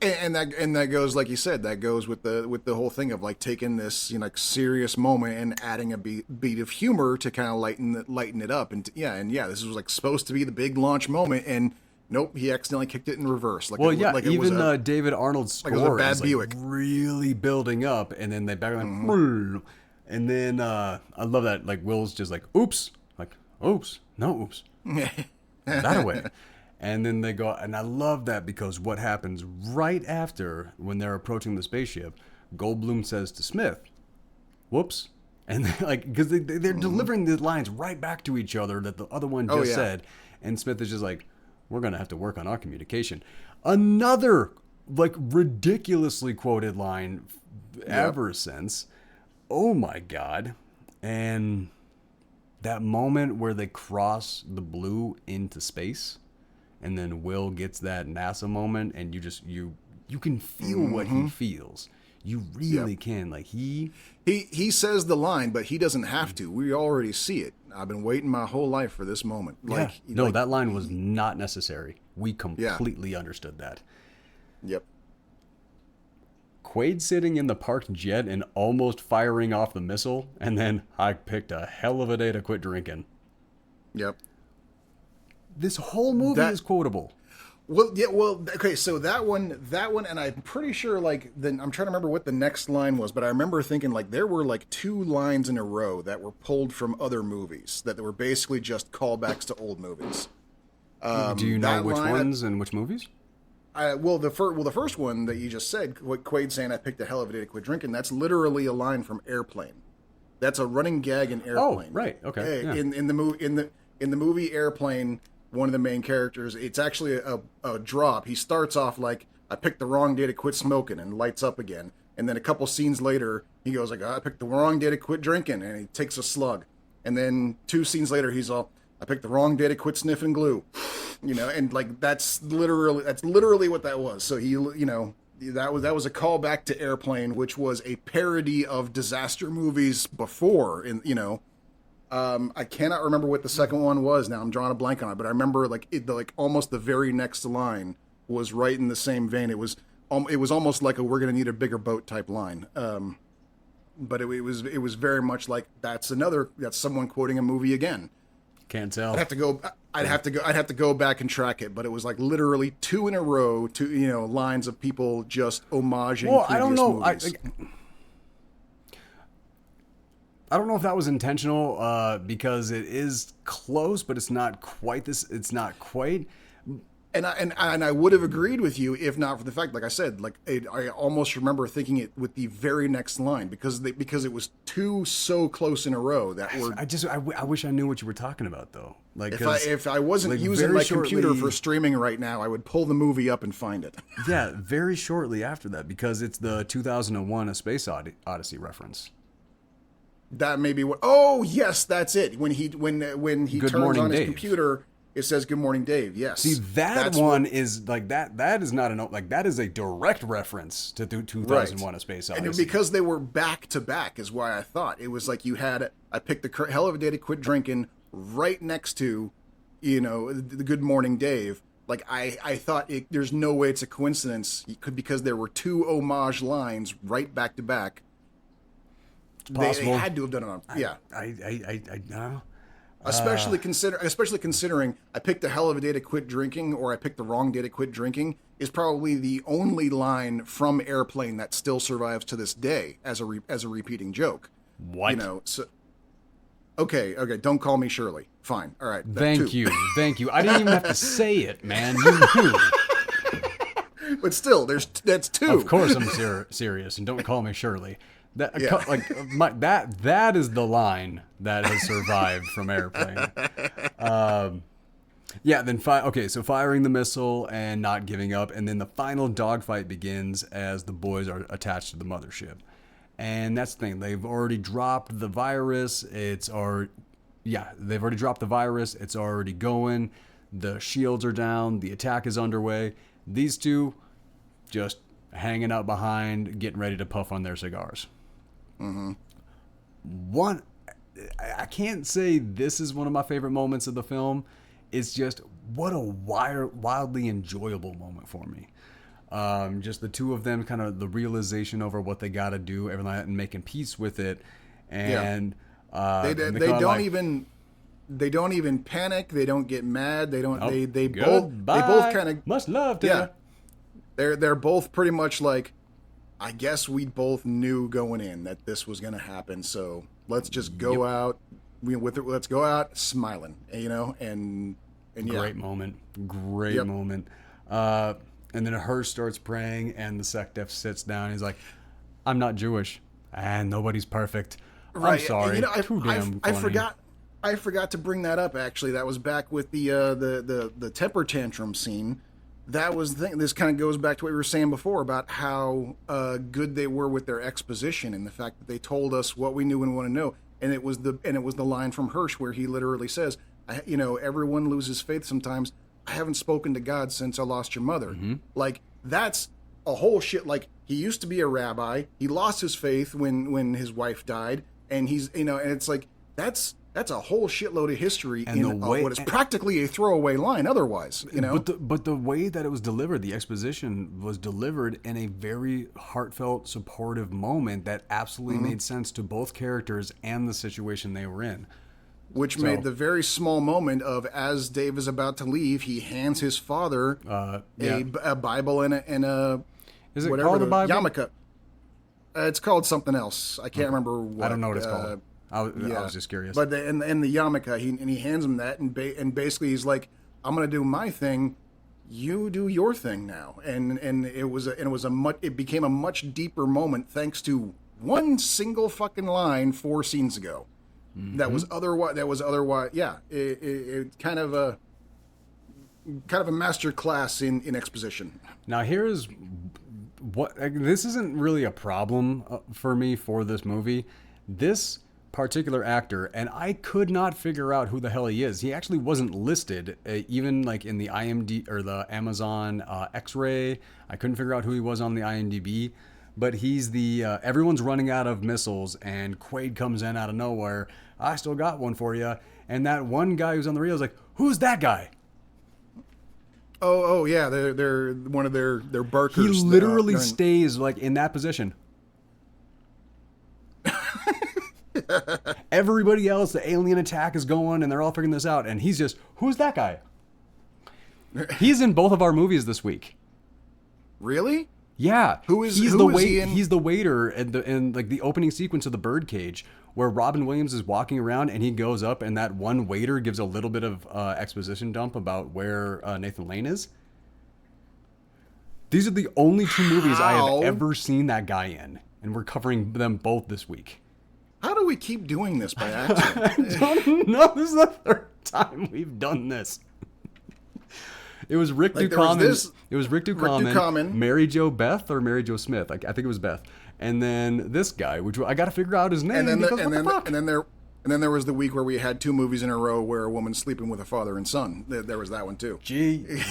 And that goes, like you said, that goes with the whole thing of like taking this, like serious moment and adding a beat of humor to kind of lighten it up. And this was like supposed to be the big launch moment, and nope, he accidentally kicked it in reverse. Even David Arnold's score like it was a bad Buick. Really building up, and then they back like, and then I love that like Will's just like oops, no oops, that away. And then they go, and I love that because what happens right after when they're approaching the spaceship, Goldblum says to Smith, "Whoops," and like because they're delivering the lines right back to each other that the other one just said, and Smith is just like, "We're gonna have to work on our communication." Another like ridiculously quoted line ever since. Oh my god! And that moment where they cross the blue into space. And then Will gets that NASA moment, and you can feel what he feels. You really can. Like he says the line, but he doesn't have to. We already see it. I've been waiting my whole life for this moment. That line was not necessary. We completely understood that. Yep. Quaid sitting in the parked jet and almost firing off the missile, and then I picked a hell of a day to quit drinking. Yep. This whole movie is quotable. Okay, so that one, and I'm pretty sure, I'm trying to remember what the next line was, but I remember thinking, there were, 2 lines in a row that were pulled from other movies, that were basically just callbacks to old movies. Do you know which ones and which movies? The first one that you just said, what Quaid saying, "I picked a hell of a day to quit drinking," that's literally a line from Airplane. That's a running gag in Airplane. Oh, right, okay. Yeah. In the movie Airplane, one of the main characters, it's actually a drop. He starts off like, "I picked the wrong day to quit smoking," and lights up again. And then a couple scenes later, he goes like, "I picked the wrong day to quit drinking," and he takes a slug. And then 2 scenes later, he's all, "I picked the wrong day to quit sniffing glue," and that's literally what that was. So that was a callback to Airplane, which was a parody of disaster movies before, I cannot remember what the second one was now. I'm drawing a blank on it, but I remember almost the very next line was right in the same vein. It was almost like a "we're going to need a bigger boat" type line. But it was very much like that's someone quoting a movie again. Can't tell. I'd have to go back and track it, but it was literally 2 in a row, lines of people just homaging previous I don't know. movies. I don't know if that was intentional, because it is close, but it's not quite this. It's not quite. And I would have agreed with you if not for the fact, like I said, I almost remember thinking it with the very next line because it was 2 so close in a row that were. I wish I knew what you were talking about though. If I wasn't using my computer for streaming right now, I would pull the movie up and find it. Yeah, very shortly after that, because it's the 2001: A Space Odyssey reference. That may be what. Oh yes, that's it. When he turns on his computer, it says "Good morning, Dave." Yes. See, that's one is like that. That is not that is a direct reference to 2001: A Space Odyssey. And because they were back to back, is why I thought it was like you had. I picked the hell of a day to quit drinking right next to, the "Good morning, Dave." I thought there's no way it's a coincidence because there were 2 homage lines right back to back. They had to have done it on. Yeah. I know. Especially considering I picked a hell of a day to quit drinking, or I picked the wrong day to quit drinking, is probably the only line from Airplane that still survives to this day as a repeating joke. What? So. Okay. Don't call me Shirley. Fine. All right. Thank you. I didn't even have to say it, man. You knew. But still, that's 2. Of course, I'm serious, and don't call me Shirley. That is the line that has survived from Airplane. So firing the missile and not giving up, and then the final dogfight begins as the boys are attached to the mothership. And that's the thing; they've already dropped the virus. They've already dropped the virus. It's already going. The shields are down. The attack is underway. These 2 just hanging out behind, getting ready to puff on their cigars. Mm-hmm. I can't say this is one of my favorite moments of the film. It's just what a wildly enjoyable moment for me. Just the two of them, kind of the realization over what they got to do, everything like that, and making peace with it. And they don't even panic. They don't get mad. They don't. They both kind of much love to you. They're both pretty much like, I guess we both knew going in that this was going to happen. So let's just go out. Let's go out smiling, and Great moment. Moment. And then Hirsch starts praying, and the SecDef sits down. He's like, "I'm not Jewish, and nobody's perfect. I'm sorry." I forgot to bring that up. Actually, that was back with the temper tantrum scene. That was the thing. This kind of goes back to what we were saying before about how good they were with their exposition and the fact that they told us what we knew and want to know. And it was the line from Hirsch where he literally says, everyone loses faith sometimes. I haven't spoken to God since I lost your mother. Mm-hmm. Like, that's a whole shit. Like, he used to be a rabbi. He lost his faith when his wife died. And he's, and it's like, that's a whole shitload of history in what is practically a throwaway line otherwise, But the way that it was delivered, the exposition was delivered in a very heartfelt, supportive moment that absolutely made sense to both characters and the situation they were in. Which made the very small moment of, as Dave is about to leave, he hands his father a Bible and a is it called the Bible? Yarmulke. It's called something else. I can't remember what. I don't know what it's called. I was just curious. But the yarmulke, he hands him that, and basically he's like, "I'm going to do my thing. You do your thing now." And it became a much deeper moment thanks to one single fucking line 4 scenes ago. Mm-hmm. That was otherwise. Yeah, it kind of a master class in exposition. Now here's what this isn't really a problem for me for this movie. This particular actor, and I could not figure out who the hell he is. He actually wasn't listed, even like in the IMDb or the Amazon X-ray. I couldn't figure out who he was on the IMDb, but he's the everyone's running out of missiles, and Quaid comes in out of nowhere. I still got one for you, and that one guy who's on the radio is like, "Who's that guy?" Oh yeah, they're one of their barkers. He literally stays like in that position. Everybody else, the alien attack is going, and they're all figuring this out, and he's just, "Who's that guy?" He's in both of our movies this week. Really? Yeah. He's the waiter in like the opening sequence of the Birdcage, where Robin Williams is walking around and he goes up, and that one waiter gives a little bit of exposition dump about where Nathan Lane is. These are the only 2 movies I have ever seen that guy in, and we're covering them both this week. How do we keep doing this by accident? I don't know. This is the 3rd time we've done this. It was Rick Ducommun. It was Rick Ducommun, Mary Jo Beth or Mary Jo Smith. I think it was Beth. And then this guy, which I got to figure out his name. And then there was the week where we had 2 movies in a row where a woman's sleeping with a father and son. There was that one too. Jesus.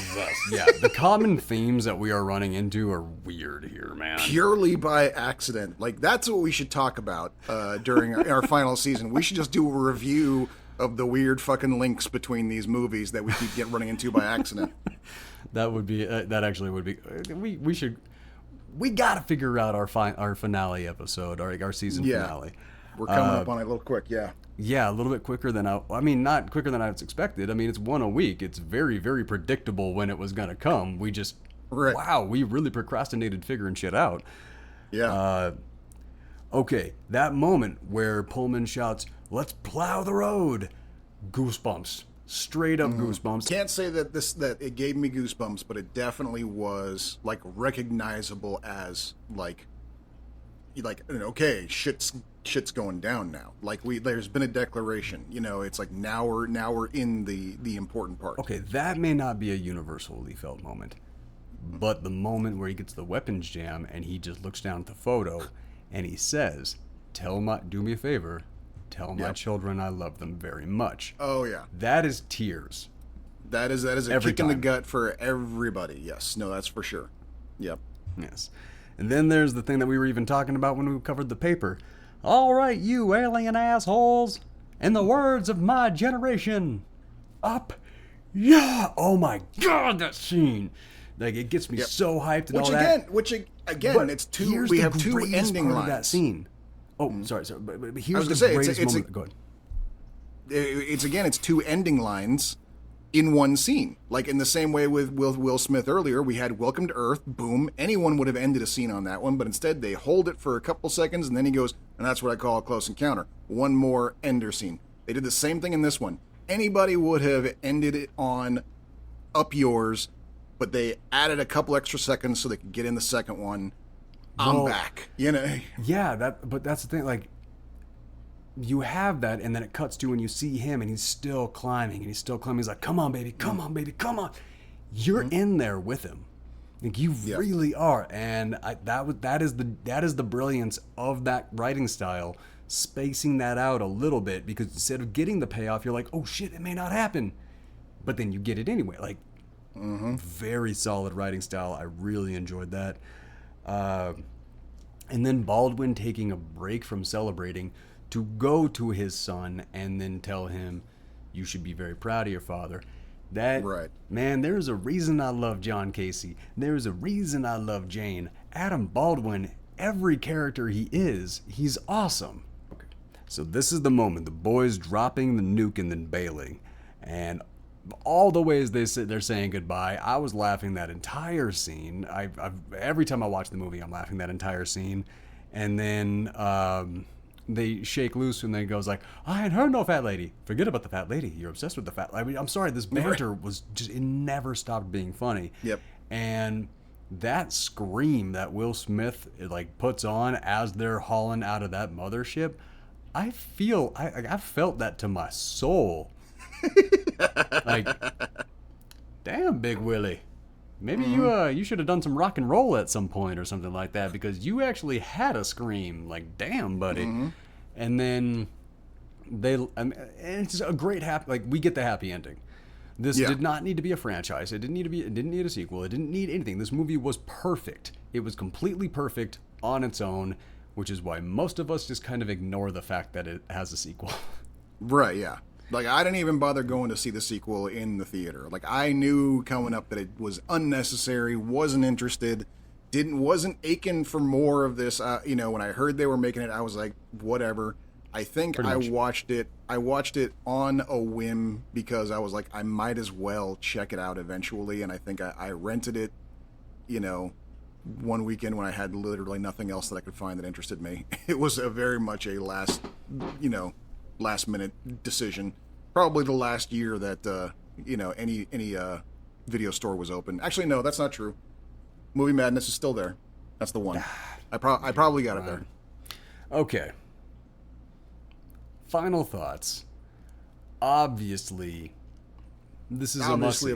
Yeah, the common themes that we are running into are weird here, man. Purely by accident. Like, that's what we should talk about during our final season. We should just do a review of the weird fucking links between these movies that we keep running into by accident. That would be. That actually would be. We should. We gotta figure out our finale episode, our season finale. We're coming up on it a little quick, yeah. Yeah, a little bit quicker than not quicker than I was expected. I mean, it's one a week. It's very, very predictable when it was gonna come. We just, wow, we really procrastinated figuring shit out. Yeah. Okay, that moment where Pullman shouts, "Let's plow the road!" Goosebumps. Straight up goosebumps. Can't say that it gave me goosebumps, but it definitely was like recognizable as like okay, shit's going down now. Like there's been a declaration. It's like now we're in the important part. Okay, that may not be a universally felt moment, but the moment where he gets the weapons jam and he just looks down at the photo and he says, "Do me a favor. Tell my children I love them very much." Oh yeah, that is tears. That is a kick in the gut for everybody. Yes, no, that's for sure. Yep. Yes, and then there's the thing that we were even talking about when we covered the paper. "All right, you alien assholes, in the words of my generation, up, yeah." Oh my God, that scene! Like, it gets me so hyped and all that. Which again, it's two. We have two ending lines. Of that scene. Oh, sorry. But here's the greatest moment. Go ahead. It's two ending lines in one scene. Like in the same way with Will Smith earlier, we had Welcome to Earth, boom. Anyone would have ended a scene on that one, but instead they hold it for a couple seconds and then he goes, and that's what I call a close encounter. One more ender scene. They did the same thing in this one. Anybody would have ended it on Up Yours, but they added a couple extra seconds so they could get in the second one. I'm back, you know? Yeah, but that's the thing, like, you have that, and then it cuts to when you see him, and he's still climbing. He's like, come on, baby, come on, baby, come on. You're in there with him. Like, you really are. And that is the brilliance of that writing style, spacing that out a little bit, because instead of getting the payoff, you're like, oh shit, it may not happen. But then you get it anyway. Like, very solid writing style. I really enjoyed that. And then Baldwin taking a break from celebrating to go to his son and then tell him, you should be very proud of your father. That, man, there's a reason I love John Casey. There's a reason I love Jane. Adam Baldwin, every character he is, he's awesome. Okay. So this is the moment, the boys dropping the nuke and then bailing. And all the ways they're saying goodbye, I was laughing that entire scene. Every time I watch the movie, I'm laughing that entire scene. And then they shake loose and then goes like, I ain't heard no fat lady. Forget about the fat lady. You're obsessed with the fat lady. I mean, I'm sorry, this banter was just, it never stopped being funny. Yep. And that scream that Will Smith like puts on as they're hauling out of that mothership, I felt that to my soul. Like, damn, Big Willie. Maybe you should have done some rock and roll at some point or something like that, because you actually had a scream. Like, damn, buddy. And then and it's a great happy. Like, we get the happy ending. This did not need to be a franchise. It didn't need a sequel. It didn't need anything. This movie was perfect. It was completely perfect on its own, which is why most of us just kind of ignore the fact that it has a sequel. Right. Yeah. Like, I didn't even bother going to see the sequel in the theater. Like, I knew coming up that it was unnecessary, wasn't interested, wasn't aching for more of this. You know, when I heard they were making it, I was like, whatever. I think I watched it on a whim because I was like, I might as well check it out eventually. And I think I rented it, you know, one weekend when I had literally nothing else that I could find that interested me. It was very much a last minute decision. Probably the last year that any video store was open. Actually, no, that's not true. Movie Madness is still there. That's the one. I probably got it there. Okay. Final thoughts. Obviously, this is a must-see.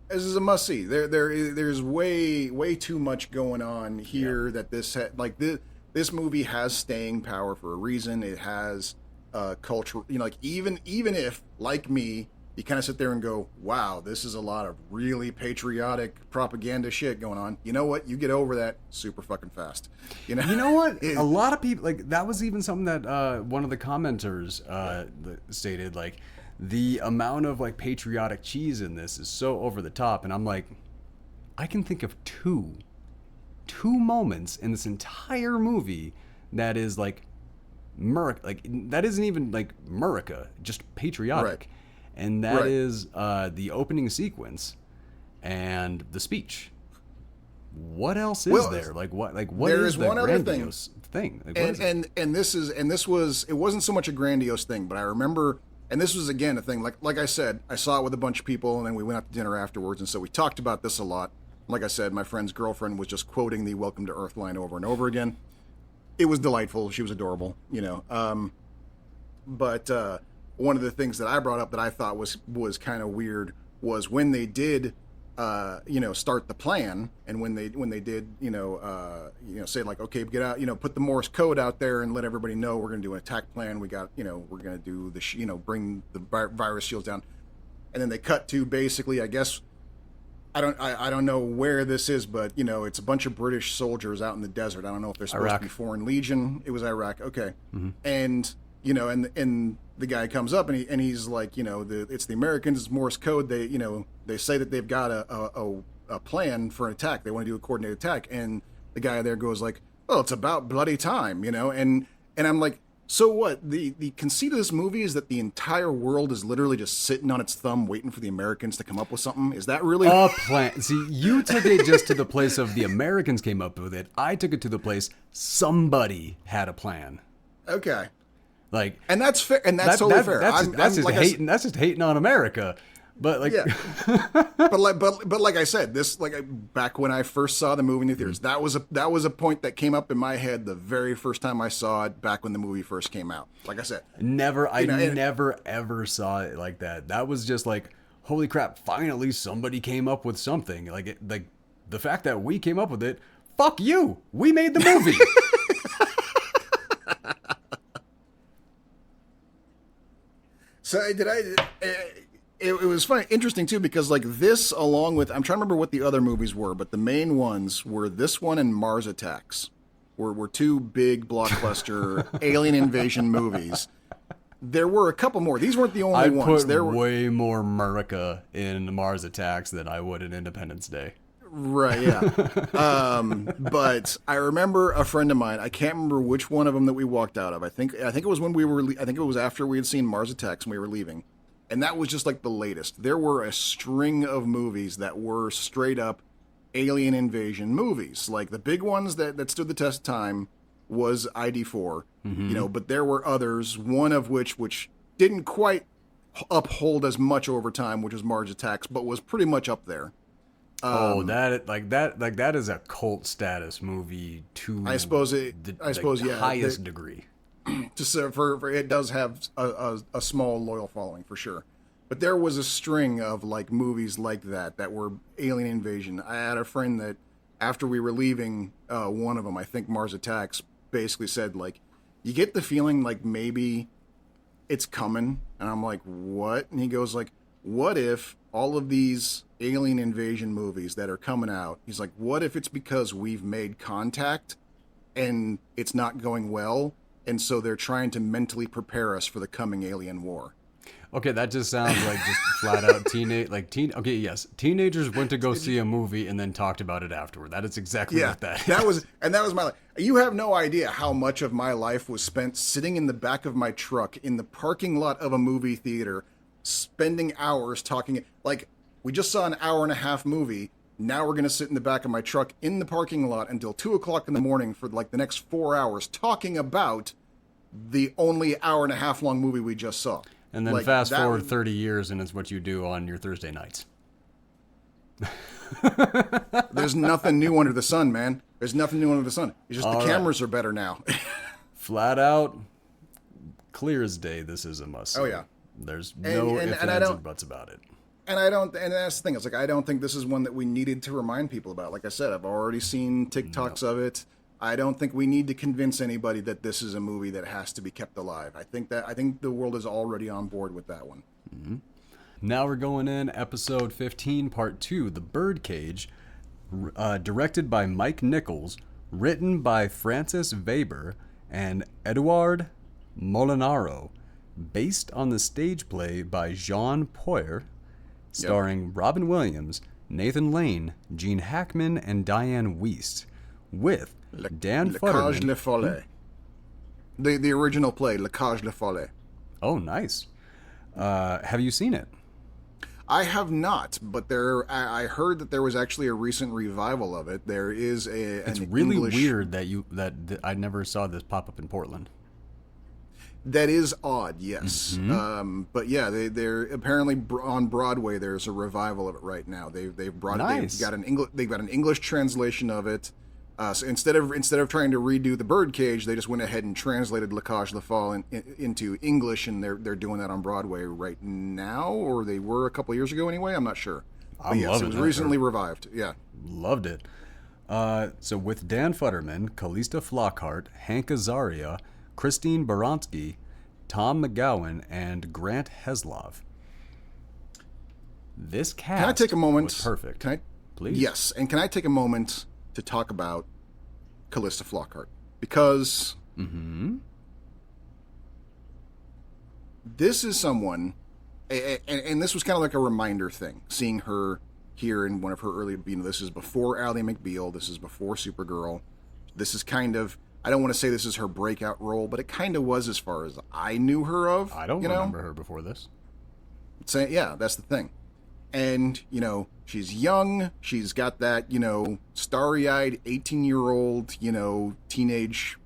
This is a must-see. There's way too much going on here that this movie has staying power for a reason. It has culture, like even if, like me, you kind of sit there and go, wow, this is a lot of really patriotic propaganda shit going on. You know what? You get over that super fucking fast. You know what? A lot of people, like, that was even something that one of the commenters stated, like, the amount of, like, patriotic cheese in this is so over the top. And I'm like, I can think of two moments in this entire movie that is, like, that isn't even like America, just patriotic. Right. And that is the opening sequence and the speech. What else is there? Like what there is the one grandiose other thing? Like, it wasn't so much a grandiose thing, but I remember, and this was again a thing, like I said, I saw it with a bunch of people and then we went out to dinner afterwards, and so we talked about this a lot. Like I said, my friend's girlfriend was just quoting the Welcome to Earth line over and over again. It was delightful. She was adorable, But one of the things that I brought up that I thought was kind of weird was when they did, start the plan, and when they did, say like, okay, get out, put the Morse code out there and let everybody know we're going to do an attack plan. We got, we're going to do the, bring the virus shields down, and then they cut to basically, I guess. I don't know where this is, but it's a bunch of British soldiers out in the desert. I don't know if they're supposed to be Foreign Legion. It was Iraq, okay. Mm-hmm. And and the guy comes up and he's like, it's the Americans, it's Morse code. They say that they've got a a plan for an attack. They want to do a coordinated attack, and the guy there goes like, "Oh, it's about bloody time," and I'm like, so what? The conceit of this movie is that the entire world is literally just sitting on its thumb, waiting for the Americans to come up with something. Is that really a plan? See, you took it just to the place of the Americans came up with it. I took it to the place somebody had a plan. Okay. Like, and that's fair, and that's totally fair. That's just hating on America. But like, yeah. but like I said, this back when I first saw the movie in the theaters, that was a point that came up in my head the very first time I saw it back when the movie first came out. Like I said, I never ever saw it like that. That was just like, holy crap! Finally, somebody came up with something. Like the fact that we came up with it. Fuck you! We made the movie. So it was funny, interesting too, because like this, along with, I'm trying to remember what the other movies were, but the main ones were this one and Mars Attacks, were two big blockbuster alien invasion movies. There were a couple more. These weren't the only ones. There were way more America in Mars Attacks than I would in Independence Day. Right, yeah. But I remember a friend of mine. I can't remember which one of them that we walked out of. I think it was when I think it was after we had seen Mars Attacks and we were leaving. And that was just like the latest. There were a string of movies that were straight up alien invasion movies. Like the big ones that stood the test of time was ID4, but there were others, one of which didn't quite uphold as much over time, which was Mars Attacks, but was pretty much up there. That is a cult status movie to I suppose the highest degree. Just for it does have a small loyal following for sure, but there was a string of like movies like that were alien invasion. I had a friend that after we were leaving, one of them, I think Mars Attacks, basically said like, you get the feeling like maybe it's coming, and I'm like, what? And he goes like, what if all of these alien invasion movies that are coming out, he's like, what if it's because we've made contact and it's not going well? And so they're trying to mentally prepare us for the coming alien war. Okay, that just sounds like just flat out Okay, yes, teenagers went to go see a movie and then talked about it afterward. That is exactly what that is. that was my life. You have no idea how much of my life was spent sitting in the back of my truck in the parking lot of a movie theater, spending hours talking. Like, we just saw an hour and a half movie. Now we're going to sit in the back of my truck in the parking lot until 2 o'clock in the morning for like the next 4 hours talking about the only hour and a half long movie we just saw. And then fast forward 30 years and it's what you do on your Thursday nights. There's nothing new under the sun, man. There's nothing new under the sun. It's just the cameras are better now. Flat out, clear as day, this is a must. Oh, yeah. There's no ifs, ands, and buts about it. And that's the thing. It's like, I don't think this is one that we needed to remind people about. Like I said, I've already seen TikToks of it. I don't think we need to convince anybody that this is a movie that has to be kept alive. I think the world is already on board with that one. Mm-hmm. Now we're going in episode 15, part 2, The Birdcage, directed by Mike Nichols, written by Francis Weber and Eduard Molinaro, based on the stage play by Jean Poire, starring Robin Williams, Nathan Lane, Gene Hackman, and Diane Wiest, with Dan Futterman. Cage le Folle. The original play, Le Cage le Folle. Oh, nice. Have you seen it? I have not, but I heard that there was actually a recent revival of it. There is It's really weird that I never saw this pop up in Portland. That is odd, yes. Mm-hmm. But yeah, they're apparently on Broadway. There's a revival of it right now. They've brought nice. They've got an English translation of it. So instead of trying to redo the Birdcage, they just went ahead and translated La Cage le Folle into English, and they're doing that on Broadway right now, or they were a couple of years ago anyway. I'm not sure. But yes, it was recently revived. Yeah, loved it. So with Dan Futterman, Calista Flockhart, Hank Azaria, Christine Baranski, Tom McGowan, and Grant Heslov. This cast can I take a moment? Was perfect. Can I? Please. Yes, and can I take a moment to talk about Calista Flockhart? Because this is someone, and this was kind of like a reminder thing, seeing her here in one of her early, this is before Ally McBeal, this is before Supergirl. This is kind of, I don't want to say this is her breakout role, but it kind of was as far as I knew her of. I don't remember her before this. Yeah, that's the thing. And, she's young, she's got that, starry-eyed 18-year-old, teenage,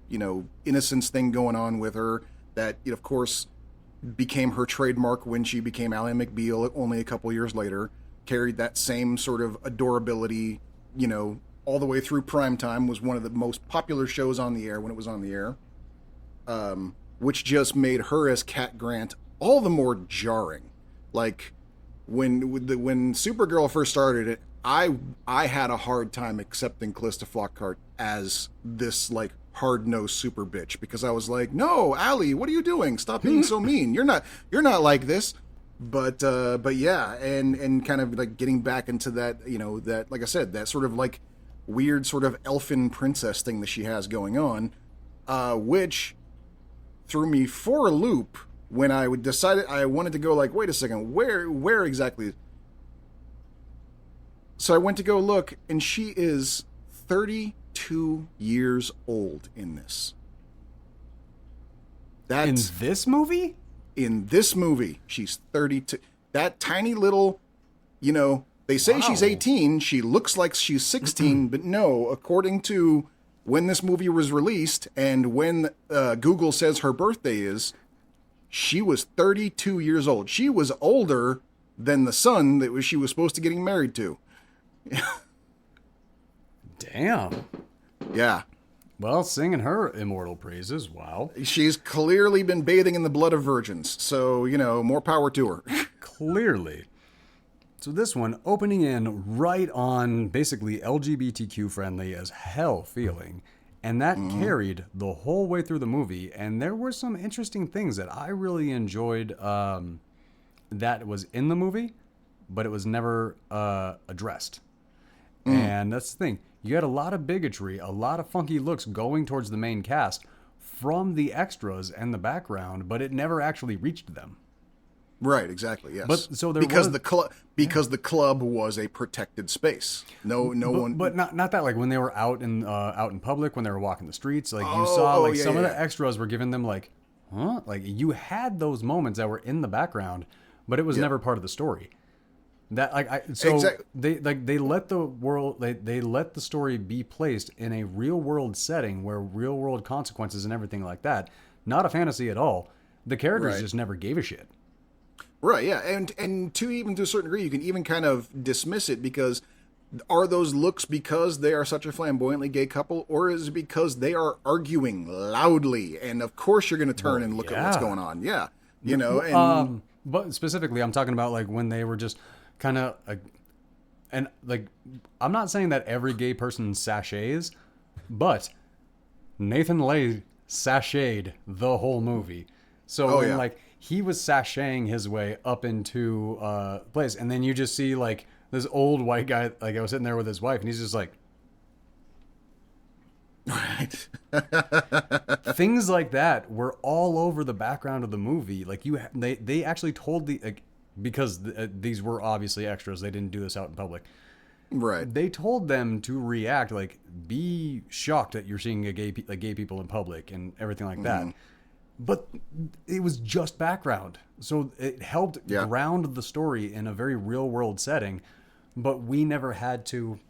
innocence thing going on with her that, of course, became her trademark when she became Ally McBeal only a couple years later. Carried that same sort of adorability, all the way through primetime. Was one of the most popular shows on the air when it was on the air, which just made her as Cat Grant all the more jarring. Like when Supergirl first started, I had a hard time accepting Calista Flockhart as this like hard-nosed super bitch, because I was like, no, Allie, what are you doing? Stop being so mean. You're not like this. But yeah, and kind of like getting back into that, that, like I said, that sort of like weird sort of elfin princess thing that she has going on, which threw me for a loop when I decided I wanted to go like, wait a second, where exactly? So I went to go look, and she is 32 years old in this. In this movie? In this movie, she's 32. That tiny little, they say she's 18. She looks like she's 16, but no, according to when this movie was released and when Google says her birthday is, she was 32 years old. She was older than the son that she was supposed to getting married to. Damn. Yeah. Well, singing her immortal praises, wow. She's clearly been bathing in the blood of virgins, so, more power to her. Clearly. So this one, opening in right on basically LGBTQ friendly as hell feeling, and that carried the whole way through the movie, and there were some interesting things that I really enjoyed that was in the movie, but it was never addressed. And that's the thing. You had a lot of bigotry, a lot of funky looks going towards the main cast from the extras and the background, but it never actually reached them. Right, exactly, yes. But so there because was, the club was a protected space. No one. But not that, like when they were out in public, when they were walking the streets, like you saw some of the extras were giving them like, huh? Like you had those moments that were in the background, but it was never part of the story. That they let the world they let the story be placed in a real world setting where real world consequences and everything like that. Not a fantasy at all. The characters just never gave a shit. Right, yeah, and to a certain degree, you can even kind of dismiss it, because are those looks because they are such a flamboyantly gay couple, or is it because they are arguing loudly? And of course, you're going to turn and look at what's going on. Yeah, and but specifically, I'm talking about like when they were just kind of and like, I'm not saying that every gay person sachets, but Nathan Lay sashayed the whole movie. So like he was sashaying his way up into place, and then you just see like this old white guy, like I was sitting there with his wife, and he's just like, right. Things like that were all over the background of the movie. Like they actually told because these were obviously extras, they didn't do this out in public. Right. They told them to react, like, be shocked that you're seeing gay people in public and everything like that. But it was just background. So it helped ground the story in a very real world setting, but we never had to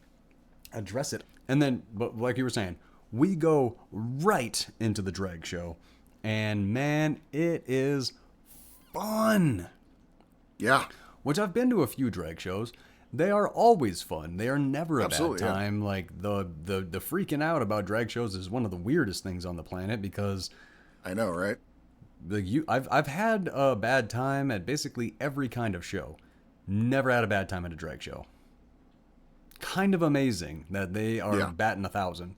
address it. And then, but like you were saying, we go right into the drag show, and man, it is fun. Yeah. Which I've been to a few drag shows. They are always fun. They are never a bad time. Like the freaking out about drag shows is one of the weirdest things on the planet, because I know, right? I've had a bad time at basically every kind of show. Never had a bad time at a drag show. Kind of amazing that they are batting 1,000,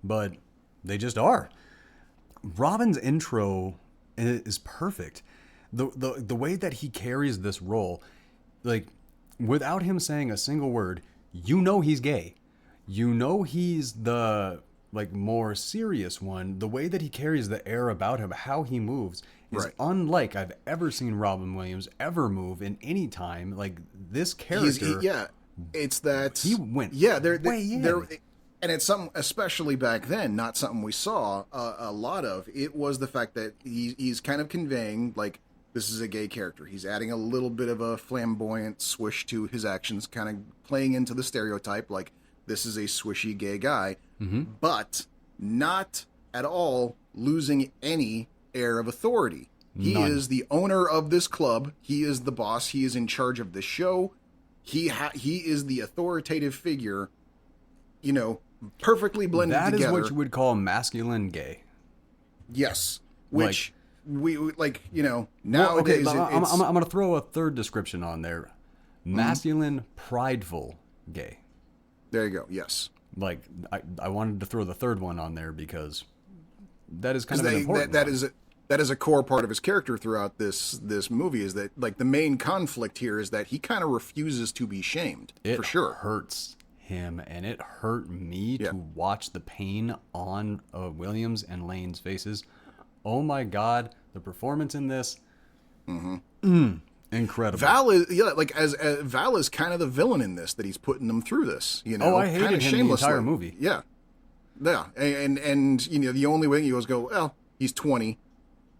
but they just are. Robin's intro is perfect. The way that he carries this role, like, without him saying a single word, you know he's gay. You know he's the, like, more serious one. The way that he carries the air about him, how he moves, is unlike I've ever seen Robin Williams ever move in any time. Like, this character It's that He went they're way in. and it's something, especially back then, not something we saw a lot of. It was the fact that he's kind of conveying, like, this is a gay character. He's adding a little bit of a flamboyant swish to his actions, kind of playing into the stereotype, like, this is a swishy gay guy, but not at all losing any air of authority. He None. is the owner of this club. He is the boss. He is in charge of this show. He is the authoritative figure, perfectly blended That together. is what you would call masculine gay. Yes. Which we nowadays Well, okay, it's... I'm going to throw a third description on there. Masculine, prideful gay. There you go. Yes. Like, I wanted to throw the third one on there because that is kind of an important one. That is a core part of his character throughout this movie, is that, like, the main conflict here is that he kind of refuses to be shamed. For sure. It hurts him, and it hurt me to watch the pain on Williams and Lane's faces. Oh my God, the performance in this, incredible. Val is as Val is kind of the villain in this, that he's putting them through this. Oh, I hated him the entire movie. Yeah, and the only way he goes, well, he's 20.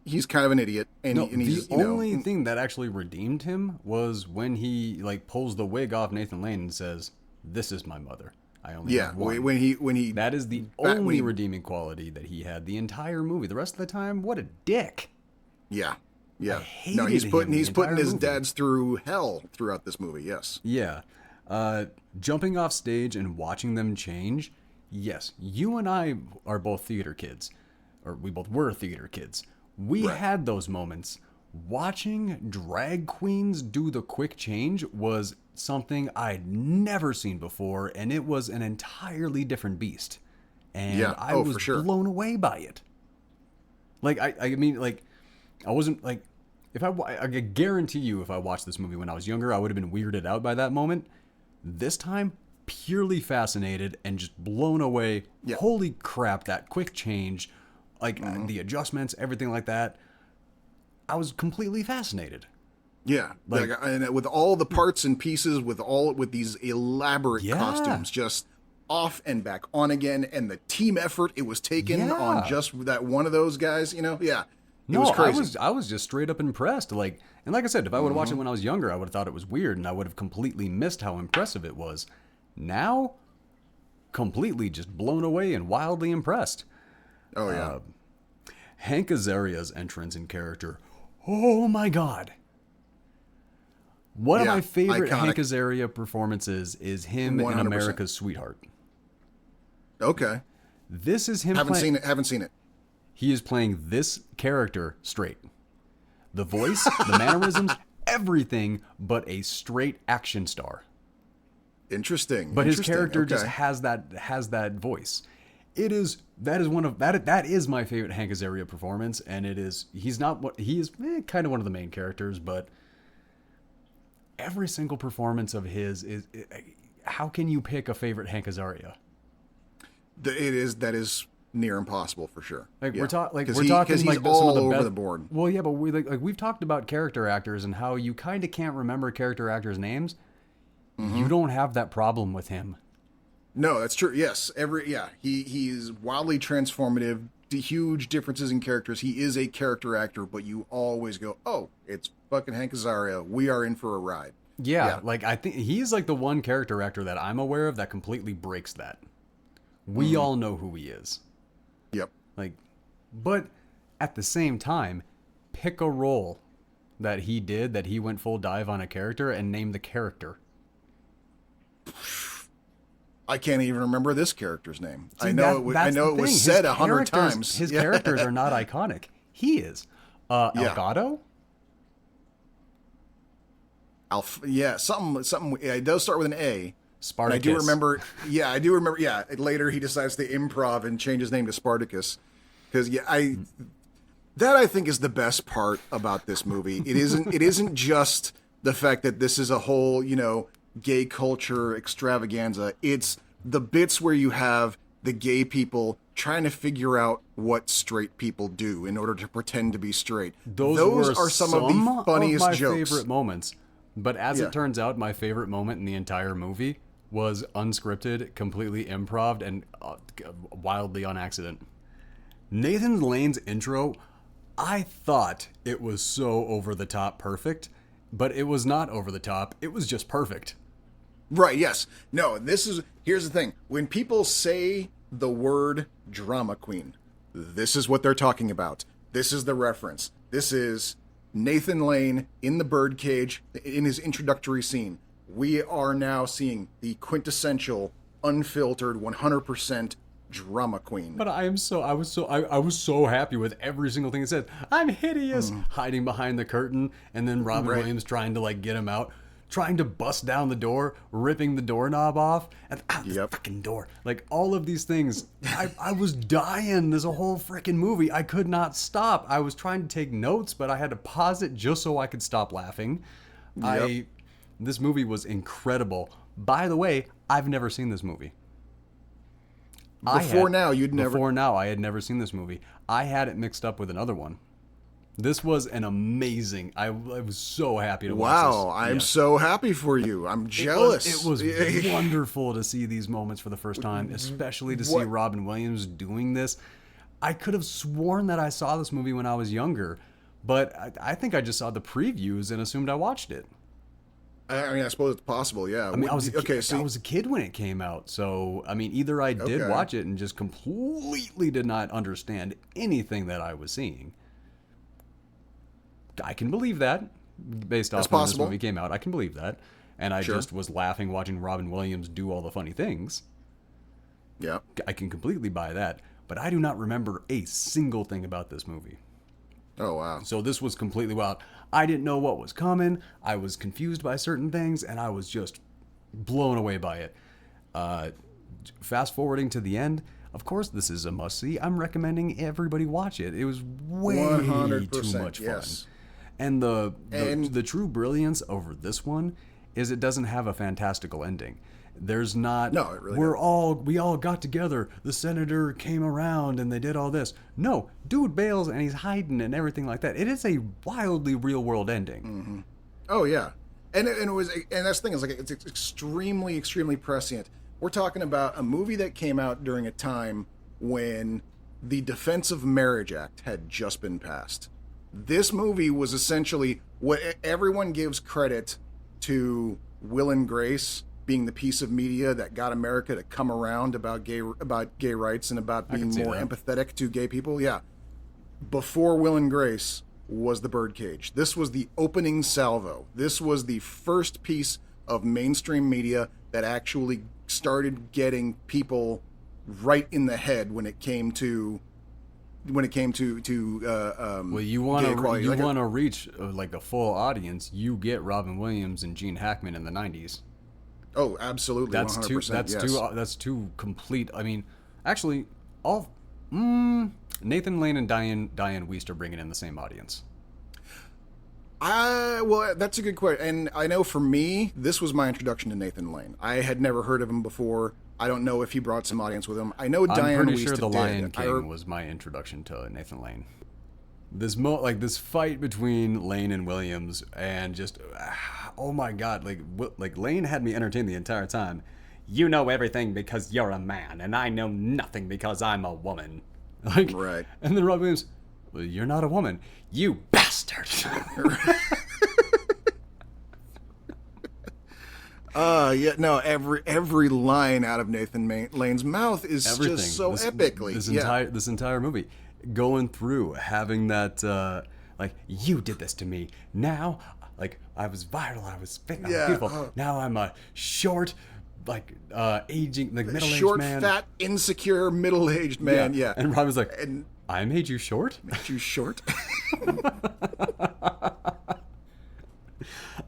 He's kind of an idiot, and he's the only thing that actually redeemed him was when he pulls the wig off Nathan Lane and says, "This is my mother. I only have one." when he that is the only redeeming quality that he had the entire movie. The rest of the time, what a dick. Yeah. No, he's putting his dads through hell throughout this movie. Yes. Yeah. Jumping off stage and watching them change. Yes, you and I are both theater kids, or we both were theater kids. We had those moments. Watching drag queens do the quick change was something I'd never seen before, and it was an entirely different beast. And I was blown away by it. I wasn't like, I guarantee you, if I watched this movie when I was younger, I would have been weirded out by that moment. This time, purely fascinated and just blown away. Yeah. Holy crap, that quick change. The adjustments, everything like that. I was completely fascinated. Yeah, and with all the parts and pieces, with these elaborate costumes, just off and back on again, and the team effort it was taken on just that one of those guys, It was crazy. I was just straight up impressed. And like I said, if I would have watched it when I was younger, I would have thought it was weird, and I would have completely missed how impressive it was. Now, completely just blown away and wildly impressed. Oh, yeah. Hank Azaria's entrance in character. Oh, my God. One of my favorite iconic Hank Azaria performances is him 100%. In America's Sweetheart. Okay. This is him Haven't seen it. He is playing this character straight. The voice, the mannerisms, everything but a straight action star. Interesting. But his character just has that voice. That is my favorite Hank Azaria performance, and he is kind of one of the main characters, but every single performance of his is how can you pick a favorite Hank Azaria? That is near impossible for sure. We're talking he's all some of the over the board. Well, yeah, but we've talked about character actors and how you kind of can't remember character actors' names. Mm-hmm. You don't have that problem with him. No, that's true. Yes, he's wildly transformative. Huge differences in characters. He is a character actor, but you always go, "Oh, it's fucking Hank Azaria. We are in for a ride." Yeah. I think he's the one character actor that I'm aware of that completely breaks that. We all know who he is. Yep. But at the same time, pick a role that he went full dive on a character and name the character. I can't even remember this character's name. See, I know it was said 100 times. His characters are not iconic. He is. Elgato? Something. It does start with an A. Spartacus. I do remember. Yeah. Later he decides to improv and change his name to Spartacus. Because I think is the best part about this movie. It isn't just the fact that this is a whole, gay culture extravaganza. It's the bits where you have the gay people trying to figure out what straight people do in order to pretend to be straight. Those are some of the funniest of my jokes. favorite moments. But as Yeah. it turns out, my favorite moment in the entire movie was unscripted, completely improv, and wildly on accident. Nathan Lane's intro, I thought it was so over the top perfect, but it was not over the top. It was just perfect. Right, yes. No, here's the thing. When people say the word drama queen, this is what they're talking about. This is the reference. This is Nathan Lane in the Birdcage in his introductory scene. We are now seeing the quintessential, unfiltered, 100% drama queen. But I was so happy with every single thing it said. I'm hideous, hiding behind the curtain, and then Robin Williams trying to like get him out, trying to bust down the door, ripping the doorknob off, and this fucking door. Like all of these things, I was dying. There's a whole freaking movie. I could not stop. I was trying to take notes, but I had to pause it just so I could stop laughing. This movie was incredible. By the way, I've never seen this movie. Before now, I had never seen this movie. I had it mixed up with another one. This was an amazing. I was so happy to watch this. Wow, I'm so happy for you. I'm jealous. It was wonderful to see these moments for the first time, especially to see Robin Williams doing this. I could have sworn that I saw this movie when I was younger, but I think I just saw the previews and assumed I watched it. I mean, I suppose it's possible, yeah. I mean, I was a kid when it came out, so I mean, either I did watch it and just completely did not understand anything that I was seeing. I can believe that, based off when this movie came out. I can believe that, and I just was laughing watching Robin Williams do all the funny things. Yeah, I can completely buy that, but I do not remember a single thing about this movie. Oh, wow. So this was completely wild. I didn't know what was coming. I was confused by certain things, and I was just blown away by it. Fast forwarding to the end, of course, this is a must-see. I'm recommending everybody watch it. It was way 100%, too much fun. Yes. And the true brilliance over this one is it doesn't have a fantastical ending. There's not. No, it really we all got together. The senator came around and they did all this. No, dude bails and he's hiding and everything like that. It is a wildly real world ending. Mm-hmm. Oh yeah, and that's the thing is like it's extremely prescient. We're talking about a movie that came out during a time when the Defense of Marriage Act had just been passed. This movie was essentially what everyone gives credit to Will and Grace being the piece of media that got America to come around about gay rights and about being more empathetic to gay people. Yeah. Before Will and Grace was the Birdcage. This was the opening salvo. This was the first piece of mainstream media that actually started getting people right in the head when it came to well, you want to reach like a full audience. You get Robin Williams and Gene Hackman in the 90s. Oh, absolutely. That's 100%. That's too complete. I mean, actually, Nathan Lane and Diane Wiest are bringing in the same audience. Well, that's a good question. And I know for me, this was my introduction to Nathan Lane. I had never heard of him before. I don't know if he brought some audience with him. I know Diane Wiest I'm pretty sure The did. Lion King was my introduction to Nathan Lane. This fight between Lane and Williams, and just oh my god, like Lane had me entertained the entire time. You know everything because you're a man, and I know nothing because I'm a woman. Like, right. And then Robin Williams, well, you're not a woman, you bastard. Yeah, no, every line out of Nathan Lane's mouth is just so epically. This entire movie, going through having that, like, you did this to me. Now, like, I was viral, I was fit, I was beautiful. Now I'm a short, like, aging, like, middle-aged short, man. Short, fat, insecure, middle-aged man, yeah. And Rob was like, I made you short? Made you short?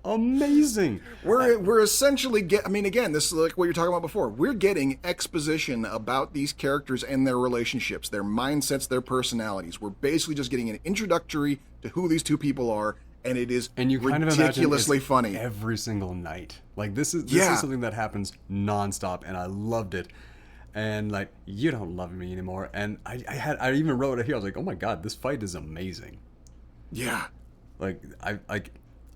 Amazing. We're essentially I mean, again, this is like what you're talking about before. We're getting exposition about these characters and their relationships, their mindsets, their personalities. We're basically just getting an introductory to who these two people are, and it is ridiculously funny every single night. Like this is something that happens nonstop, and I loved it. And like, you don't love me anymore. And I even wrote it here. I was like, oh my god, this fight is amazing. Yeah. Like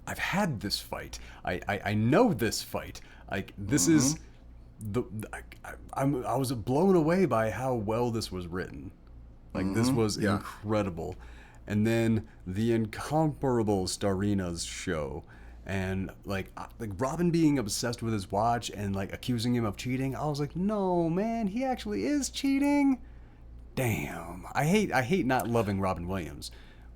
I've had this fight. I know this fight. Like, this is I was blown away by how well this was written. Like, this was incredible. And then the incomparable Starina's show. And like Robin being obsessed with his watch and like accusing him of cheating. I was like, no, man, he actually is cheating. Damn. I hate not loving Robin Williams.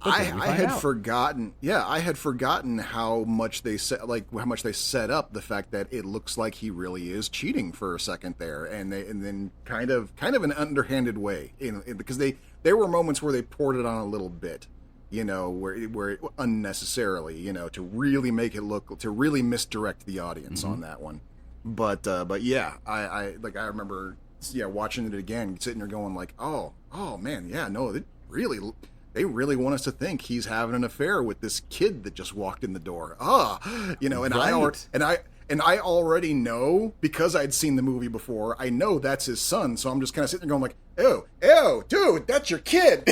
I had forgotten. Yeah, I had forgotten how much they set up the fact that it looks like he really is cheating for a second there, and then kind of an underhanded way, because there were moments where they poured it on a little bit, where unnecessarily, to really make it look, to really misdirect the audience on that one. But yeah, I remember watching it again, sitting there going like, oh man, yeah, no, they really want us to think he's having an affair with this kid that just walked in the door. And I already know, because I'd seen the movie before, I know that's his son, so I'm just kind of sitting there going like, ew, dude, that's your kid.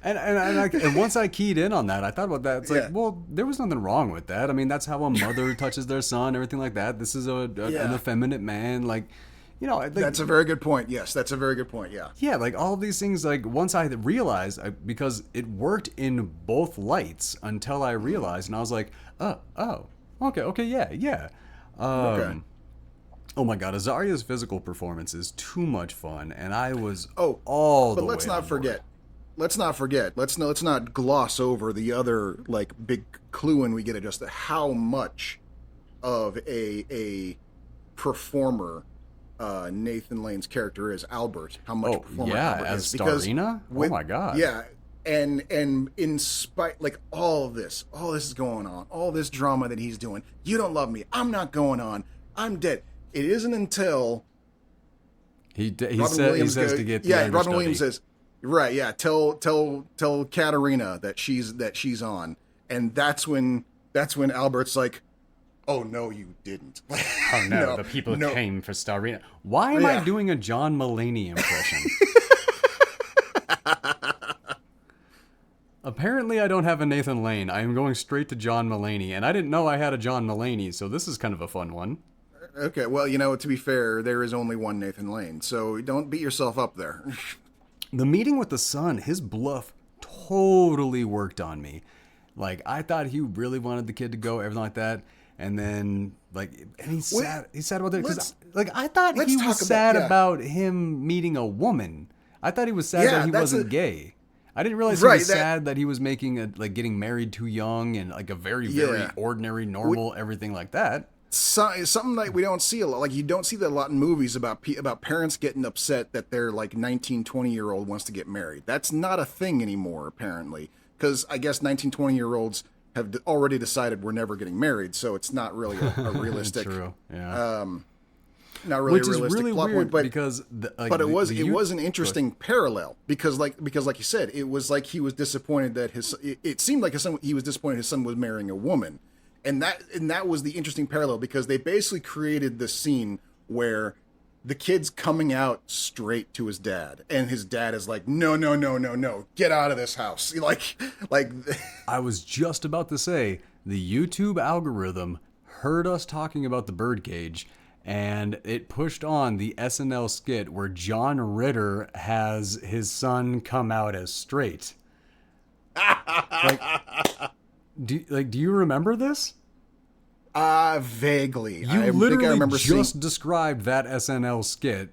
And once I keyed in on that, I thought about that. It's like, well, there was nothing wrong with that. I mean, that's how a mother touches their son, everything like that. This is an effeminate man, like, that's a very good point. Yes, that's a very good point. Yeah. Yeah, like all of these things, like once I realized, because it worked in both lights until I realized, and I was like, okay, yeah. Okay. Oh my God, Azaria's physical performance is too much fun, and I was But let's not forget. Let's not gloss over the other like big clue, and we get just how much of a performer Nathan Lane's character is, Albert. How much performer Albert as is. Starina? Oh my God. Yeah. And in spite, like all this is going on, all this drama that he's doing. You don't love me. I'm not going on. I'm dead. It isn't until he says to get the understudy. Robin Williams says, right, yeah, tell Katerina that she's on, and that's when Albert's like, oh no, you didn't. Oh no, the people came for Starina. Why am I doing a John Mulaney impression? Apparently I don't have a Nathan Lane. I am going straight to John Mulaney, and I didn't know I had a John Mulaney, so this is kind of a fun one. Okay, well, to be fair, there is only one Nathan Lane, so don't beat yourself up there. The meeting with the son, his bluff totally worked on me. Like, I thought he really wanted the kid to go, everything like that. And then, he's sad about that. Because, I thought he was sad about him meeting a woman. I thought he was sad that he wasn't gay. I didn't realize he was sad that he was getting married too young and, a very, very ordinary, normal, everything like that. Something like we don't see a lot. Like, you don't see that a lot in movies about parents getting upset that their 19, 20-year-old wants to get married. That's not a thing anymore, apparently, because I guess 19, 20-year-olds have already decided we're never getting married, so it's not really a realistic. True. Yeah. Not really Which a realistic is really plot weird point, because it was an interesting parallel because like you said, it was like he was disappointed that it seemed like he was disappointed his son was marrying a woman. And that was the interesting parallel, because they basically created this scene where the kid's coming out straight to his dad, and his dad is like, no, get out of this house. Like I was just about to say, the YouTube algorithm heard us talking about the Birdcage, and it pushed on the SNL skit where John Ritter has his son come out as straight. Do you remember this? Vaguely. I literally just described that SNL skit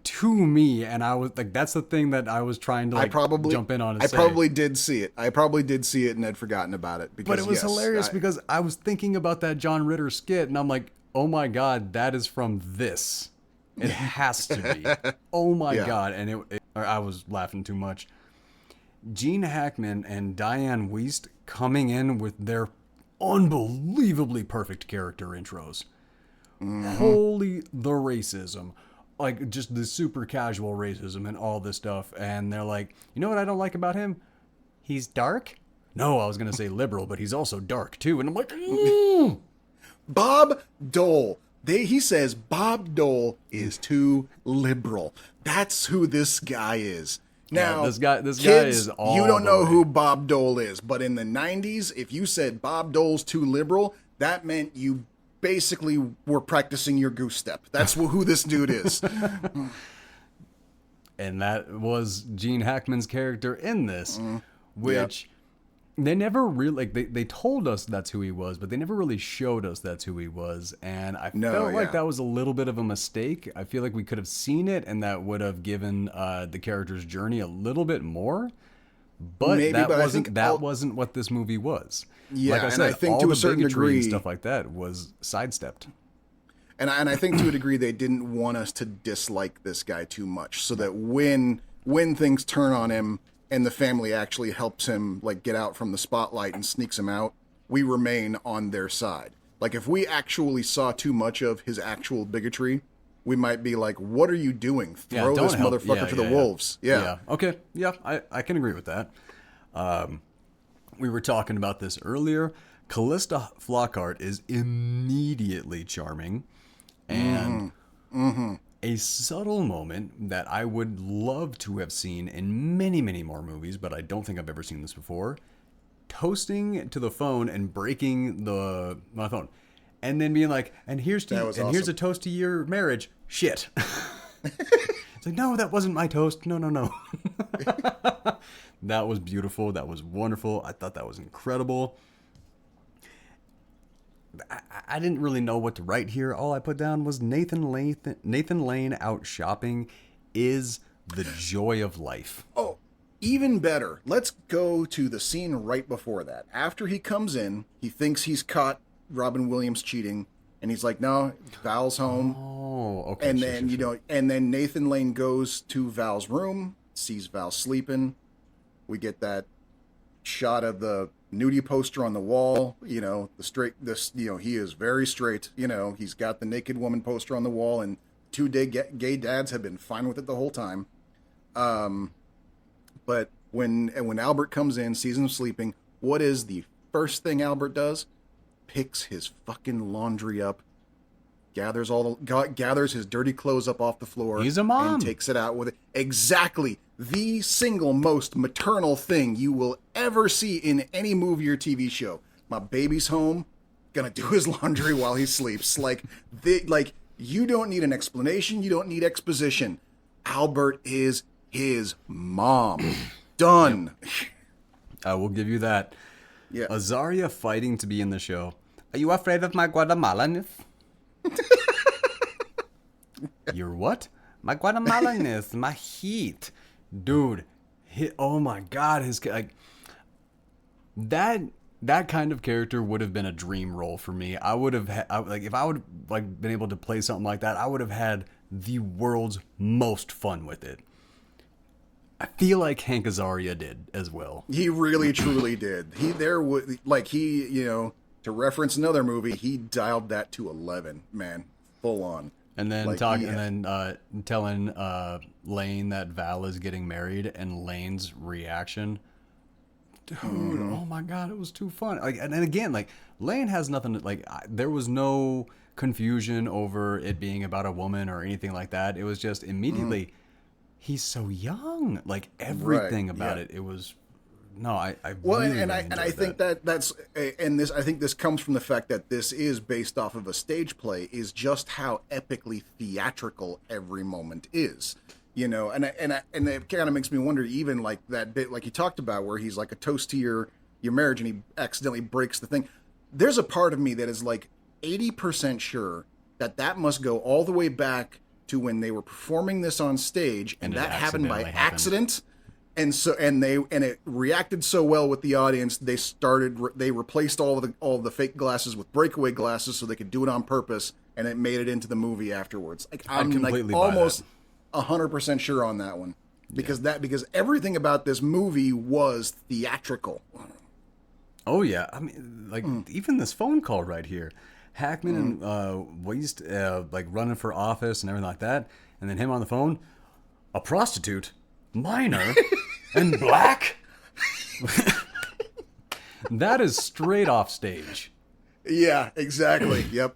to me, and I was like, that's the thing that I was trying to jump in on. And I probably did see it. And had forgotten about it. But it was hilarious because I was thinking about that John Ritter skit, and I'm like, oh my God, that is from this. It has to be. Oh my God, and I was laughing too much. Gene Hackman and Diane Wiest coming in with their unbelievably perfect character intros. Mm-hmm. Holy the racism. Just the super casual racism and all this stuff. And they're like, you know what I don't like about him? He's dark? No, I was going to say liberal, but he's also dark too. And I'm like, Bob Dole. He says Bob Dole is too liberal. That's who this guy is. Now, this guy kids, is all you don't the know way. who Bob Dole is, but in the 90s, if you said Bob Dole's too liberal, that meant you basically were practicing your goose step. That's who this dude is. And that was Gene Hackman's character in this, which Yep. they never really, like, they told us that's who he was, but they never really showed us that's who he was. And I felt like that was a little bit of a mistake. I feel like we could have seen it, and that would have given the character's journey a little bit more. But Maybe, that but wasn't what this movie was. Yeah, like I and said, I think all to the a certain bigotry and degree- stuff like that was sidestepped. And I think to a degree they didn't want us to dislike this guy too much, so that when things turn on him and the family actually helps him like get out from the spotlight and sneaks him out, we remain on their side. Like if we actually saw too much of his actual bigotry, we might be like, "What are you doing? Throw this motherfucker to the wolves!" Yeah. Okay. Yeah, I can agree with that. We were talking about this earlier. Calista Flockhart is immediately charming. And a subtle moment that I would love to have seen in many, many more movies, but I don't think I've ever seen this before. Toasting to the phone and breaking my phone. And then being like, here's a toast to your marriage. Shit. It's like, no, that wasn't my toast. No. That was beautiful. That was wonderful. I thought that was incredible. I didn't really know what to write here. All I put down was Nathan Lane out shopping is the joy of life. Oh, even better. Let's go to the scene right before that. After he comes in, he thinks he's caught Robin Williams cheating, and he's like, "No, Val's home." Oh, okay. And then and then Nathan Lane goes to Val's room, sees Val sleeping. We get that shot of the nudie poster on the wall. He is very straight. He's got the naked woman poster on the wall, and two gay dads have been fine with it the whole time. But when Albert comes in, sees him sleeping, what is the first thing Albert does? Picks his fucking laundry up, gathers his dirty clothes up off the floor. He's a mom. And takes it out with it. Exactly. The single most maternal thing you will ever see in any movie or TV show. My baby's home, gonna do his laundry while he sleeps. Like you don't need an explanation. You don't need exposition. Albert is his mom. Done. I will give you that. Yeah. Azaria fighting to be in the show. Are you afraid of my Guatemalaness? Your what? My Guatemalaness, my heat. Dude, oh my God, that kind of character would have been a dream role for me. I would have if I would like been able to play something like that, I would have had the world's most fun with it. I feel like Hank Azaria did as well. He really truly did. To reference another movie, he dialed that to 11, man, full on. And then telling Lane that Val is getting married, and Lane's reaction, dude, oh my God, it was too fun. And again, Lane has nothing to, there was no confusion over it being about a woman or anything like that. It was just immediately, he's so young. Everything about it. It was. No, I think this comes from the fact that this is based off of a stage play, is just how epically theatrical every moment is, and it kind of makes me wonder, even like that bit like you talked about where he's like a toast to your marriage and he accidentally breaks the thing. There's a part of me that is like 80% sure that must go all the way back to when they were performing this on stage, and that happened by accident. And it reacted so well with the audience, they replaced all of the fake glasses with breakaway glasses so they could do it on purpose, and it made it into the movie afterwards. I'm almost 100% sure on that one, because everything about this movie was theatrical. Oh yeah, I mean, even this phone call right here, Hackman and Wiest running for office and everything like that, and then him on the phone, a prostitute. Minor and black. That is straight off stage. Yeah, exactly. Yep.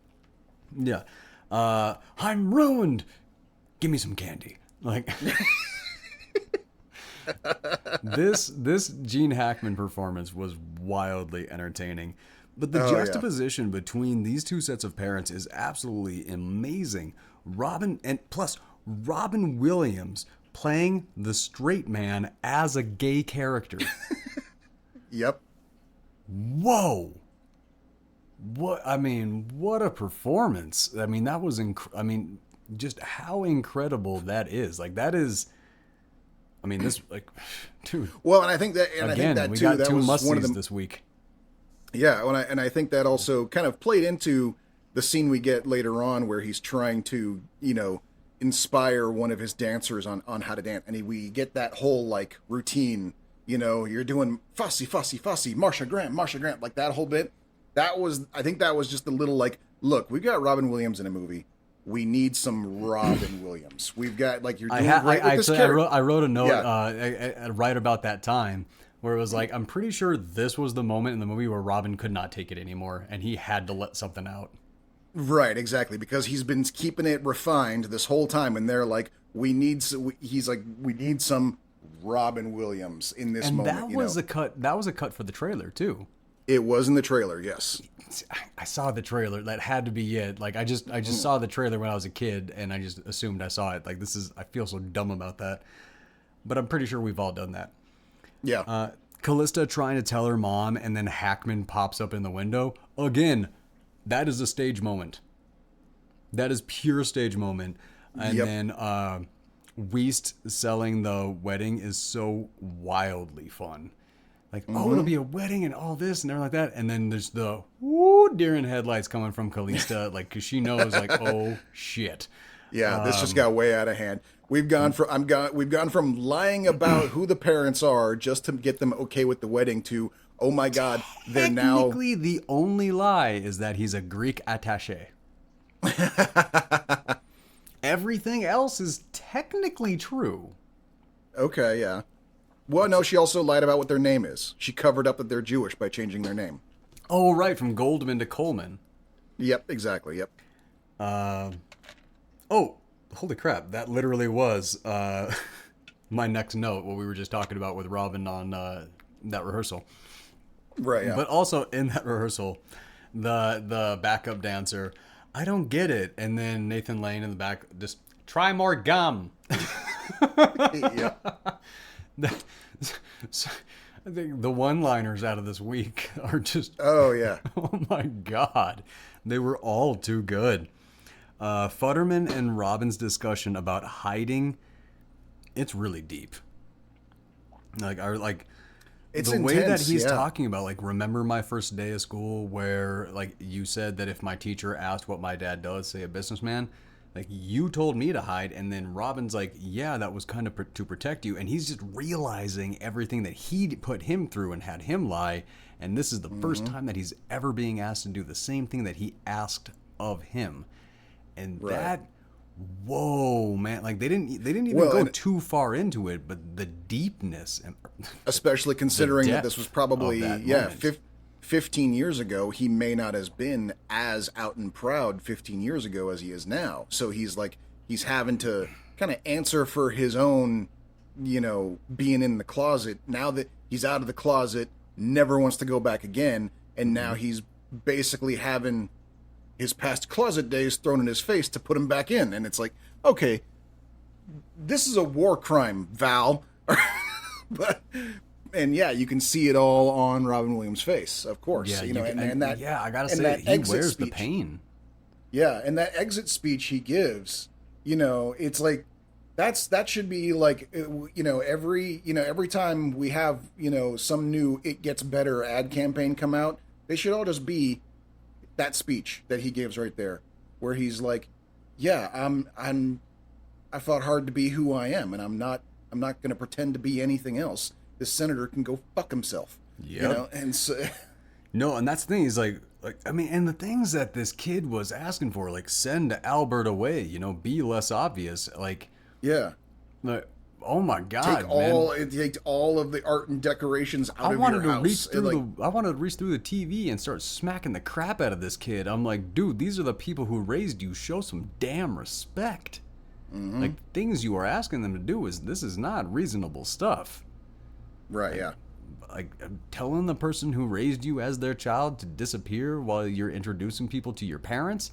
Yeah. I'm ruined. Give me some candy. This Gene Hackman performance was wildly entertaining. But the juxtaposition between these two sets of parents is absolutely amazing. Robin Williams playing the straight man as a gay character. Yep. Whoa. What a performance. I mean, that was just how incredible that is. Like, that is, I mean, this, like, dude. Well, and I think that, We too, got that two was one of mussies the this week. Yeah, and I think that also kind of played into the scene we get later on where he's trying to, inspire one of his dancers on how to dance. And we get that whole, like, routine, you're doing fussy, Marsha Grant, like that whole bit. I think that was just a little like, look, we've got Robin Williams in a movie. We need some Robin Williams. We've got, like, you're doing great with this character. I wrote a note right about that time where it was like, I'm pretty sure this was the moment in the movie where Robin could not take it anymore, and he had to let something out. Right, exactly, because he's been keeping it refined this whole time, and they're like, we need some Robin Williams in this moment. And that was a cut. That was a cut for the trailer too. It was in the trailer, yes. I saw the trailer. That had to be it. Like, I just saw the trailer when I was a kid, and I just assumed I saw it. Like, I feel so dumb about that, but I'm pretty sure we've all done that. Yeah. Calista trying to tell her mom, and then Hackman pops up in the window. Again, that is a stage moment. That is pure stage moment. And then Wiest selling the wedding is so wildly fun. Like, it'll be a wedding and all this and everything like that. And then there's the deer in headlights coming from Calista, like, because she knows, like, oh shit. Yeah, this just got way out of hand. We've gone from lying about who the parents are just to get them okay with the wedding to, oh my God, they're now. Technically, the only lie is that he's a Greek attaché. Everything else is technically true. Okay, yeah. Well, no, she also lied about what their name is. She covered up that they're Jewish by changing their name. Oh, right, from Goldman to Coleman. Yep, exactly, yep. Oh, holy crap, that literally was my next note, what we were just talking about with Robin on that rehearsal. Right, yeah. But also in that rehearsal, the backup dancer, I don't get it. And then Nathan Lane in the back, just, try more gum. Yeah. I think the one-liners out of this week are just... Oh, yeah. Oh, my God. They were all too good. Futterman and Robin's discussion about hiding, it's really deep. It's the intense, way that he's talking about, like, remember my first day of school where, like, you said that if my teacher asked what my dad does, say a businessman, like, you told me to hide. And then Robin's like, yeah, that was kind of to protect you. And he's just realizing everything that he put him through and had him lie. And this is the first time that he's ever being asked to do the same thing that he asked of him. And that, whoa, man, like, they didn't even go too far into it, but the deepness, and especially considering that this was probably 15 years ago, he may not have been as out and proud 15 years ago as he is now. So he's having to kind of answer for his own, being in the closet. Now that he's out of the closet, never wants to go back again, and now he's basically having his past closet days thrown in his face to put him back in. And it's like, okay, this is a war crime, Val. And yeah, you can see it all on Robin Williams' face, of course. Yeah, I gotta say, he wears the pain. Yeah, and that exit speech he gives, it's like that should be like, every time we have some new "It Gets Better" ad campaign come out, they should all just be that speech that he gives right there, where he's like, yeah, I fought hard to be who I am, and I'm not going to pretend to be anything else. This senator can go fuck himself. Yeah. And so... No, and that's the thing, is like, I mean, and the things that this kid was asking for, like, send Albert away, be less obvious, like... Yeah. Like, oh my God, take all of the art and decorations out of your house. I wanted to reach through the TV and start smacking the crap out of this kid. I'm like, dude, these are the people who raised you. Show some damn respect. Like, things you are asking them to do this is not reasonable stuff. Right, yeah. Like, telling the person who raised you as their child to disappear while you're introducing people to your parents?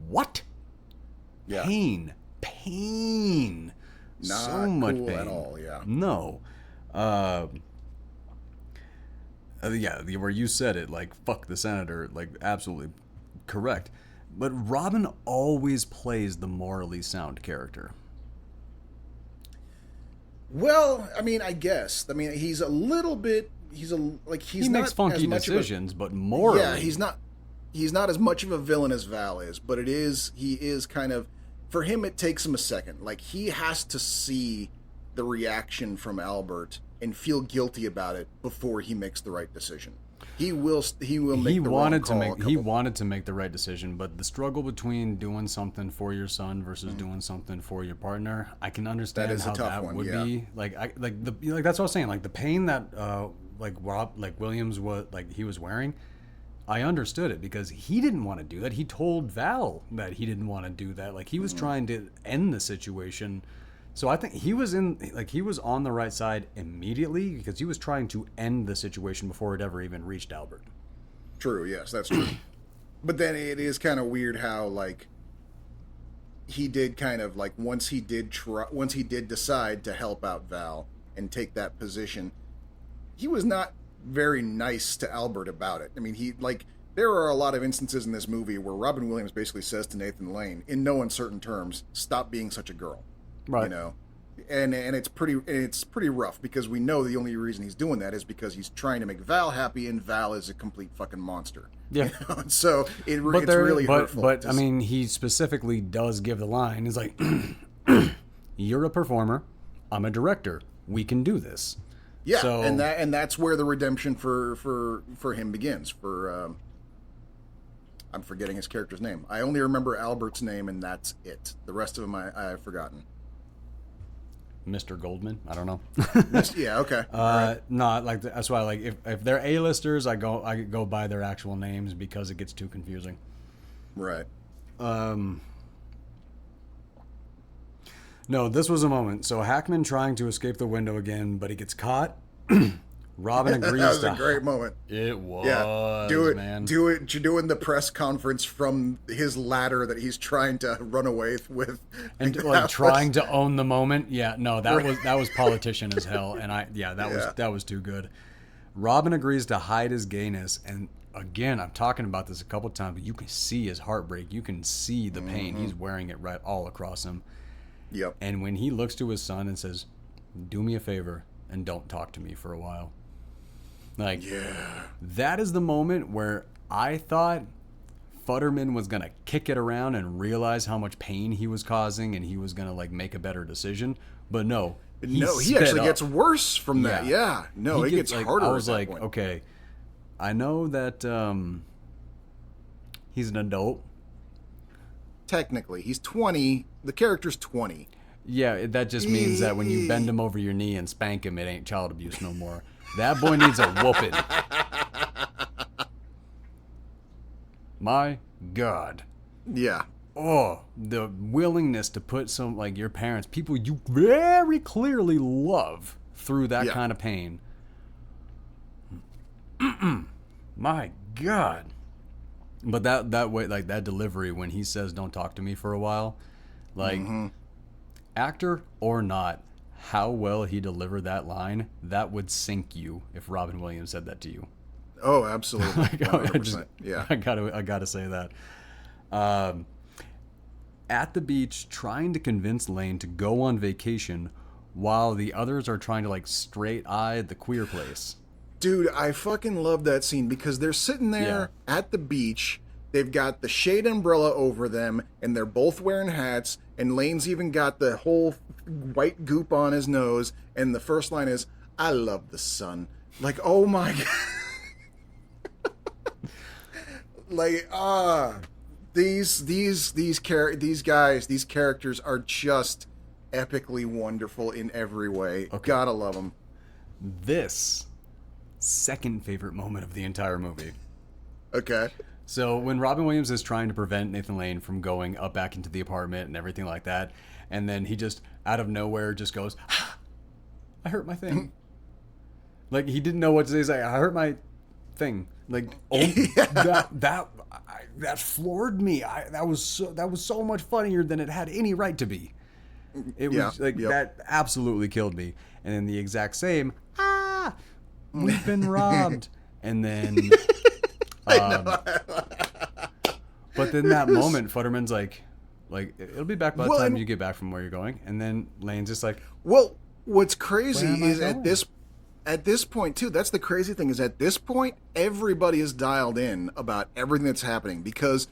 What? Yeah. Pain. Not so much cool pain. at all, yeah. No. Yeah, where you said it, like, fuck the senator, like, absolutely correct. But Robin always plays the morally sound character. Well, I mean, I guess. I mean, he's a little bit. He makes funky decisions, but morally, yeah, he's not as much of a villain as Val is. But he is kind of. For him, it takes him a second. Like, he has to see the reaction from Albert and feel guilty about it before he makes the right decision. He will make the wrong call. He wanted to make the right decision, but the struggle between doing something for your son versus doing something for your partner, I can understand that is how a tough that one, would yeah. be. Like that's what I was saying. Like, the pain that Williams he was wearing, I understood it because he didn't want to do that. He told Val that he didn't want to do that. Like, he was trying to end the situation. So I think he was on the right side immediately because he was trying to end the situation before it ever even reached Albert. True, yes, that's true. But then it is kind of weird how, like, he did kind of, like, once he did decide to help out Val and take that position, he was not very nice to Albert about it. I mean, there are a lot of instances in this movie where Robin Williams basically says to Nathan Lane, in no uncertain terms, stop being such a girl. Right. You know, and it's pretty rough because we know the only reason he's doing that is because he's trying to make Val happy, and Val is a complete fucking monster. Yeah. You know? So it's really hurtful. But I mean, he specifically does give the line. He's like, "You're a performer. I'm a director. We can do this." Yeah, so, and that's where the redemption for him begins. I'm forgetting his character's name. I only remember Albert's name, and that's it. The rest of them I've forgotten. Mr. Goldman, I don't know. Yeah, okay. No, like that's why. Like, if they're A-listers, I go by their actual names because it gets too confusing. Right. No, this was a moment. So Hackman trying to escape the window again, but he gets caught. Robin agrees. That was a great moment. It was. Yeah, man. doing the press conference from his ladder that he's trying to run away with, and like trying to own the moment. Yeah, no, that was politician as hell, and that was too good. Robin agrees to hide his gayness, and again, I'm talking about this a couple times, but you can see his heartbreak. You can see the pain. He's wearing it right all across him. Yep. And when he looks to his son and says, "Do me a favor and don't talk to me for a while." Like, yeah, that is the moment where I thought Futterman was going to kick it around and realize how much pain he was causing and he was going to, like, make a better decision. But no. He actually gets worse from that. Yeah. No, it gets like, harder. I was at that like, point. Okay, I know that he's an adult. Technically, he's 20. The character's 20. Yeah, that just means that when you bend him over your knee and spank him, it ain't child abuse no more. That boy needs a whooping. My God. Yeah. Oh, the willingness to put some, like, your parents, people you very clearly love, through that kind of pain. My God. But that way, like, that delivery when he says, "Don't talk to me for a while," like, actor or not, how well he delivered that line, that would sink you if Robin Williams said that to you. Oh, absolutely. 100%. I gotta say that. At the beach, trying to convince Lane to go on vacation while the others are trying to, like, straight-eye the queer place. Dude, I fucking love that scene because they're sitting there at the beach. They've got the shade umbrella over them, and they're both wearing hats, and Lane's even got the whole white goop on his nose, and the first line is, "I love the sun." Like, oh my God. Like, these characters are just epically wonderful in every way. Okay. Gotta love them. This second favorite moment of the entire movie. Okay. So when Robin Williams is trying to prevent Nathan Lane from going up back into the apartment and everything like that, and then he just out of nowhere just goes, I hurt my thing. Like he didn't know what to say. He's like, I hurt my thing. Like, oh, that floored me. That was so much funnier than it had any right to be. It was that absolutely killed me. And then the exact same, we've been robbed. And then, but then that moment, Futterman's like it'll be back by the time you get back from where you're going. And then Lane's just like, well, what's crazy is at this point too, that's the crazy thing, is at this point everybody is dialed in about everything that's happening because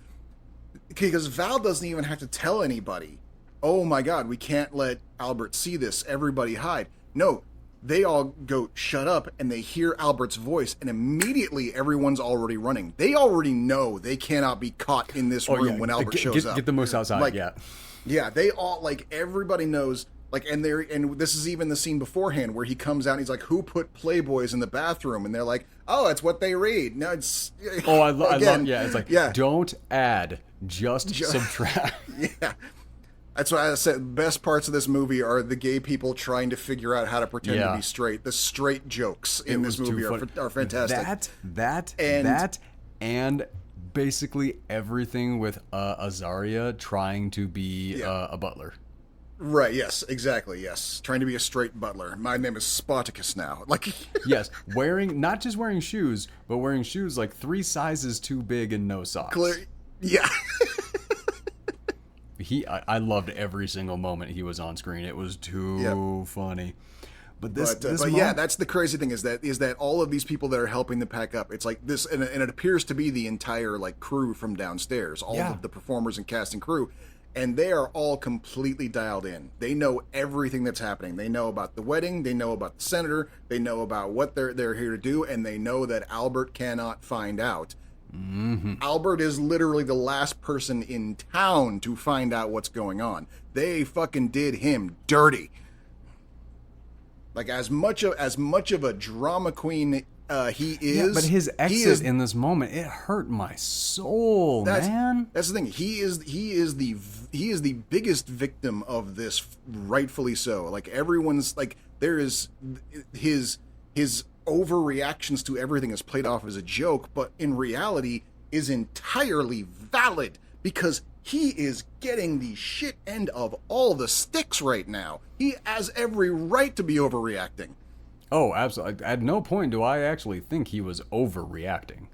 Val doesn't even have to tell anybody, oh my god, we can't let Albert see this, everybody hide. No, they all go shut up and they hear Albert's voice and immediately everyone's already running. They already know they cannot be caught in this room when Albert shows up. Get the moose outside, Yeah, they all, everybody knows. And this is even the scene beforehand where he comes out and he's like, who put Playboys in the bathroom? And they're like, oh, it's what they read. No, it's... Oh, I love... It's like, don't add, just subtract. Yeah. That's why I said best parts of this movie are the gay people trying to figure out how to pretend to be straight. The straight jokes in this movie are fantastic. And basically everything with Azaria trying to be a butler. Right, yes, exactly, yes. Trying to be a straight butler. My name is Spartacus now. Yes, not just wearing shoes, but wearing shoes 3 sizes too big and no socks. Yeah. I loved every single moment he was on screen. It was too funny. But that's the crazy thing is that all of these people that are helping them pack up, it's like this, and it appears to be the entire crew from downstairs, all of the performers and cast and crew. And they are all completely dialed in. They know everything that's happening. They know about the wedding. They know about the senator. They know about what they're here to do. And they know that Albert cannot find out. Mm-hmm. Albert is literally the last person in town to find out what's going on. They fucking did him dirty. As much of a drama queen he is. Yeah, but his exit in this moment, it hurt my soul, man. That's the thing. He is the biggest victim of this, rightfully so. Everyone's there is his overreactions to everything is played off as a joke, but in reality is entirely valid because he is getting the shit end of all the sticks right now. He has every right to be overreacting. Oh, absolutely. At no point do I actually think he was overreacting.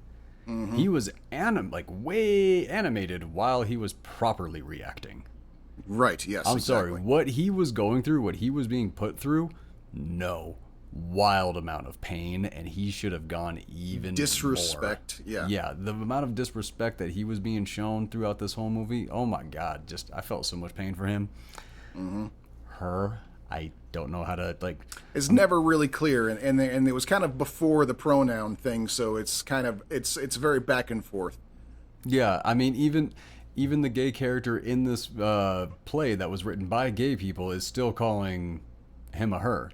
Mm-hmm. He was way animated while he was properly reacting. Right, yes, I'm exactly. sorry. What he was going through, what he was being put through, no. Wild amount of pain, and he should have gone even disrespect more. Yeah, the amount of disrespect that he was being shown throughout this whole movie, oh my god, I felt so much pain for him. Mm-hmm. Her, I don't know how to it's never really clear, and it was kind of before the pronoun thing, so it's kind of it's very back and forth. Yeah, I mean even the gay character in this play that was written by gay people is still calling him a her.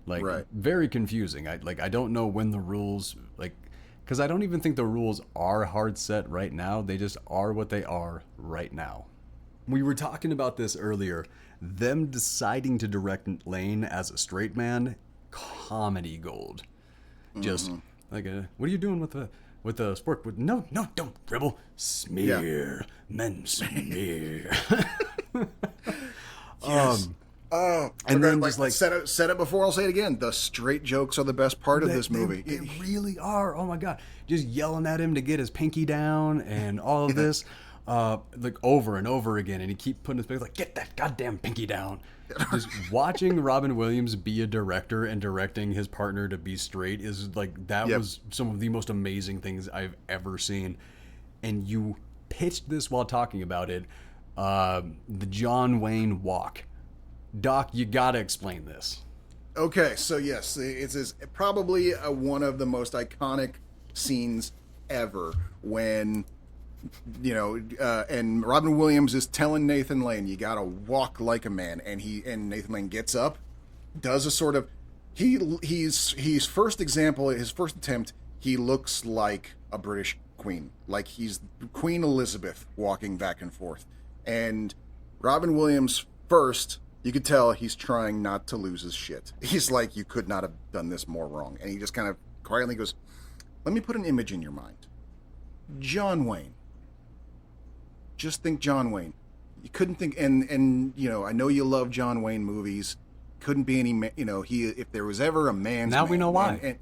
Right. Very confusing. I don't know when the rules, because I don't even think the rules are hard set right now. They just are what they are right now. We were talking about this earlier. Them deciding to direct Lane as a straight man, comedy gold. Just what are you doing with the sport? No, don't dribble. Smear, men smear. Yes. And then set it before I'll say it again. The straight jokes are the best part of this movie. They really are. Oh my god, just yelling at him to get his pinky down and all of this, over and over again, and he keep putting his pinky get that goddamn pinky down. Just watching Robin Williams be a director and directing his partner to be straight is was some of the most amazing things I've ever seen. And you pitched this while talking about it, the John Wayne walk. Doc, you gotta explain this. Okay, so yes, it's probably one of the most iconic scenes ever when, and Robin Williams is telling Nathan Lane, you gotta walk like a man, and Nathan Lane gets up, does a sort of, his first attempt, he looks like a British queen. Like he's Queen Elizabeth walking back and forth. And Robin Williams first, you could tell he's trying not to lose his shit. He's like, you could not have done this more wrong. And he just kind of quietly goes, let me put an image in your mind. John Wayne. Just think John Wayne. You couldn't think, and you know, I know you love John Wayne movies. Couldn't be any, you know, if there was ever a man's now man, we know why.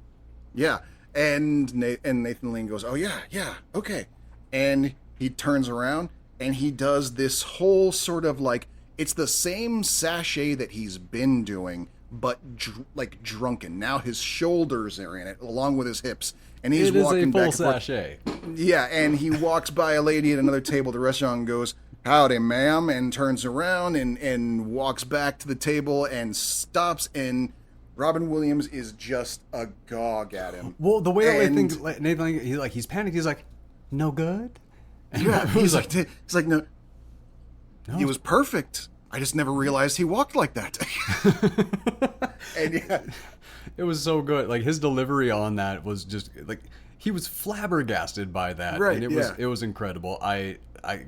Yeah. And Nathan Lane goes, oh yeah, okay. And he turns around and he does this whole sort of like, it's the same sachet that he's been doing, but like drunken. Now his shoulders are in it, along with his hips. And he's walking back and forth. It is a full sachet. Yeah, and he walks by a lady at another table at the restaurant and goes, howdy, ma'am, and turns around and walks back to the table and stops, and Robin Williams is just agog at him. Well, the way I think Nathan, he's panicked. He's like, no good? And yeah, he's like, no, he was perfect. I just never realized he walked like that. And yeah. It was so good. Like his delivery on that was just like he was flabbergasted by that. Right. And it was incredible. I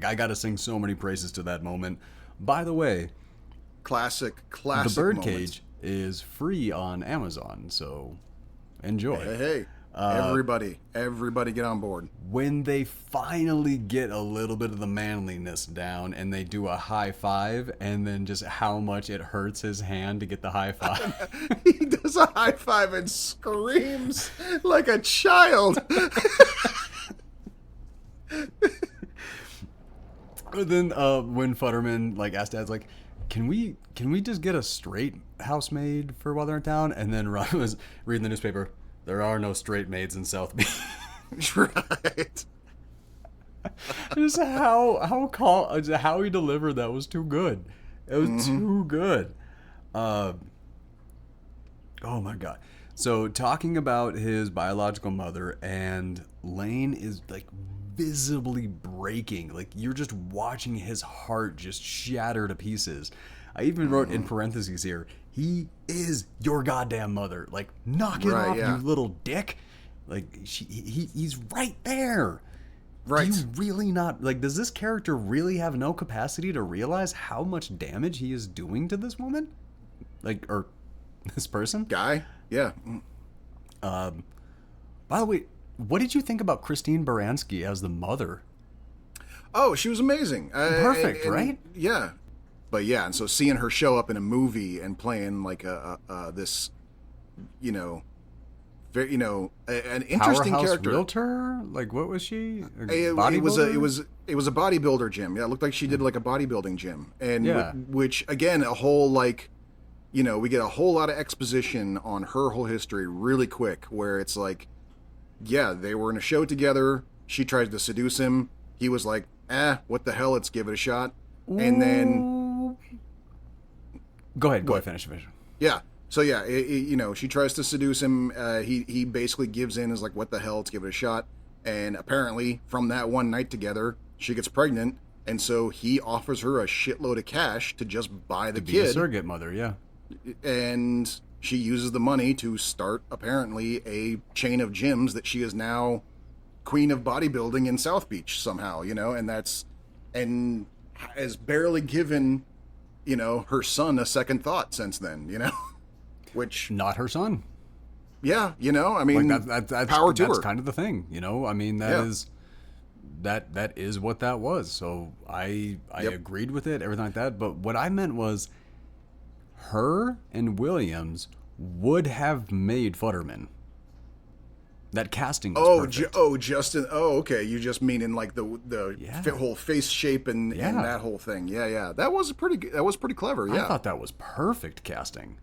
got to sing so many praises to that moment. By the way, classic. The Birdcage is free on Amazon, so enjoy. Hey. Everybody get on board. When they finally get a little bit of the manliness down and they do a high five, and then just how much it hurts his hand to get the high five. He does a high five and screams like a child. But then when Futterman asks Dad's like, can we just get a straight housemaid for while they're in town? And then Ron was reading the newspaper. There are no straight maids in South Beach. Right. Just how he delivered that was too good. It was too good. Oh my God. So talking about his biological mother, and Lane is like visibly breaking. Like you're just watching his heart just shatter to pieces. I even wrote in parentheses here, he is your goddamn mother. Like, knock it off, you little dick. Like, he's right there. Right. Do you really not, like, does this character really have no capacity to realize how much damage he is doing to this woman? Like, or this person? Guy? Yeah. By the way, what did you think about Christine Baranski as the mother? Oh, she was amazing. Perfect, right? Yeah. But yeah, and so seeing her show up in a movie and playing like this, an interesting Powerhouse character. Realtor? Like what was she? It was a bodybuilder gym. Yeah, it looked like she did like a bodybuilding gym, and which again a whole like, we get a whole lot of exposition on her whole history really quick, where it's like, yeah, they were in a show together. She tried to seduce him. He was like, what the hell? Let's give it a shot. And then. Go ahead, finish. Yeah. So yeah, she tries to seduce him. He basically gives in, is like, what the hell, let's give it a shot. And apparently from that one night together, she gets pregnant. And so he offers her a shitload of cash to just buy the kid. Be a surrogate mother, yeah. And she uses the money to start apparently a chain of gyms that she is now queen of bodybuilding in South Beach somehow, and has barely given her son a second thought since then, which not her son. Yeah. I mean, that's power to her. That's kind of the thing, I mean, that is what that was. So I agreed with it, everything like that. But what I meant was her and Williams would have made Futterman. That casting was perfect. Justin. Oh, okay. You just mean in like the whole face shape and that whole thing. Yeah. That was pretty clever. Yeah. I thought that was perfect casting.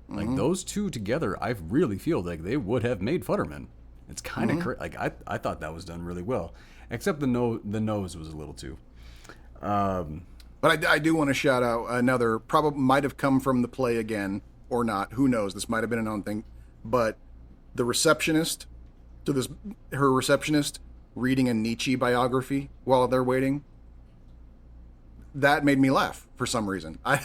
Like those two together, I really feel like they would have made Futterman. It's kind of like I thought that was done really well, except the nose was a little too. But I do want to shout out another, probably might have come from the play again or not. Who knows? This might have been an own thing, but the receptionist. Her receptionist reading a Nietzsche biography while they're waiting. That made me laugh for some reason. I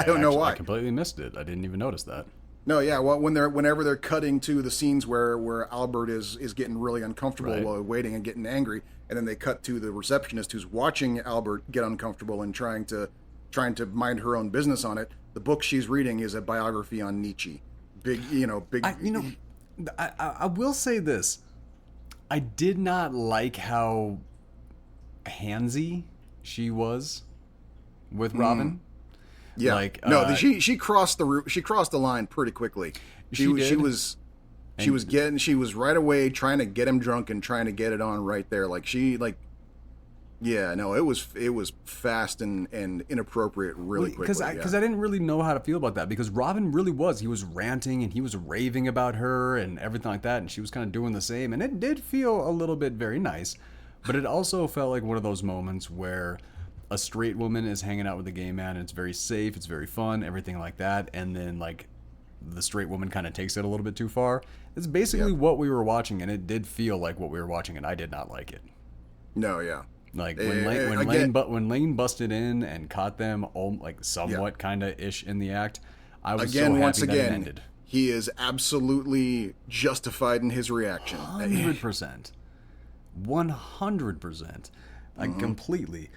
don't know why. I completely missed it. I didn't even notice that. No, yeah. Well, whenever they're cutting to the scenes where Albert is getting really uncomfortable Right. while waiting and getting angry, and then they cut to the receptionist who's watching Albert get uncomfortable and trying to mind her own business on it. The book she's reading is a biography on Nietzsche. Big. I will say this. I did not like how handsy she was with Robin. Yeah. Like, no, she crossed the line pretty quickly. She was right away trying to get him drunk and trying to get it on right there. Yeah, no, it was fast and inappropriate really quickly. Because I didn't really know how to feel about that, because Robin really he was ranting and he was raving about her and everything like that, and she was kind of doing the same, and it did feel a little bit very nice, but it also felt like one of those moments where a straight woman is hanging out with a gay man and it's very safe, it's very fun, everything like that, and then like the straight woman kind of takes it a little bit too far. It's basically what we were watching, and it did feel like what we were watching, and I did not like it. No, yeah. Like when Lane busted in and caught them all like somewhat kind of ish in the act, I was once that again, it ended. He is absolutely justified in his reaction. 100%, 100%, like completely.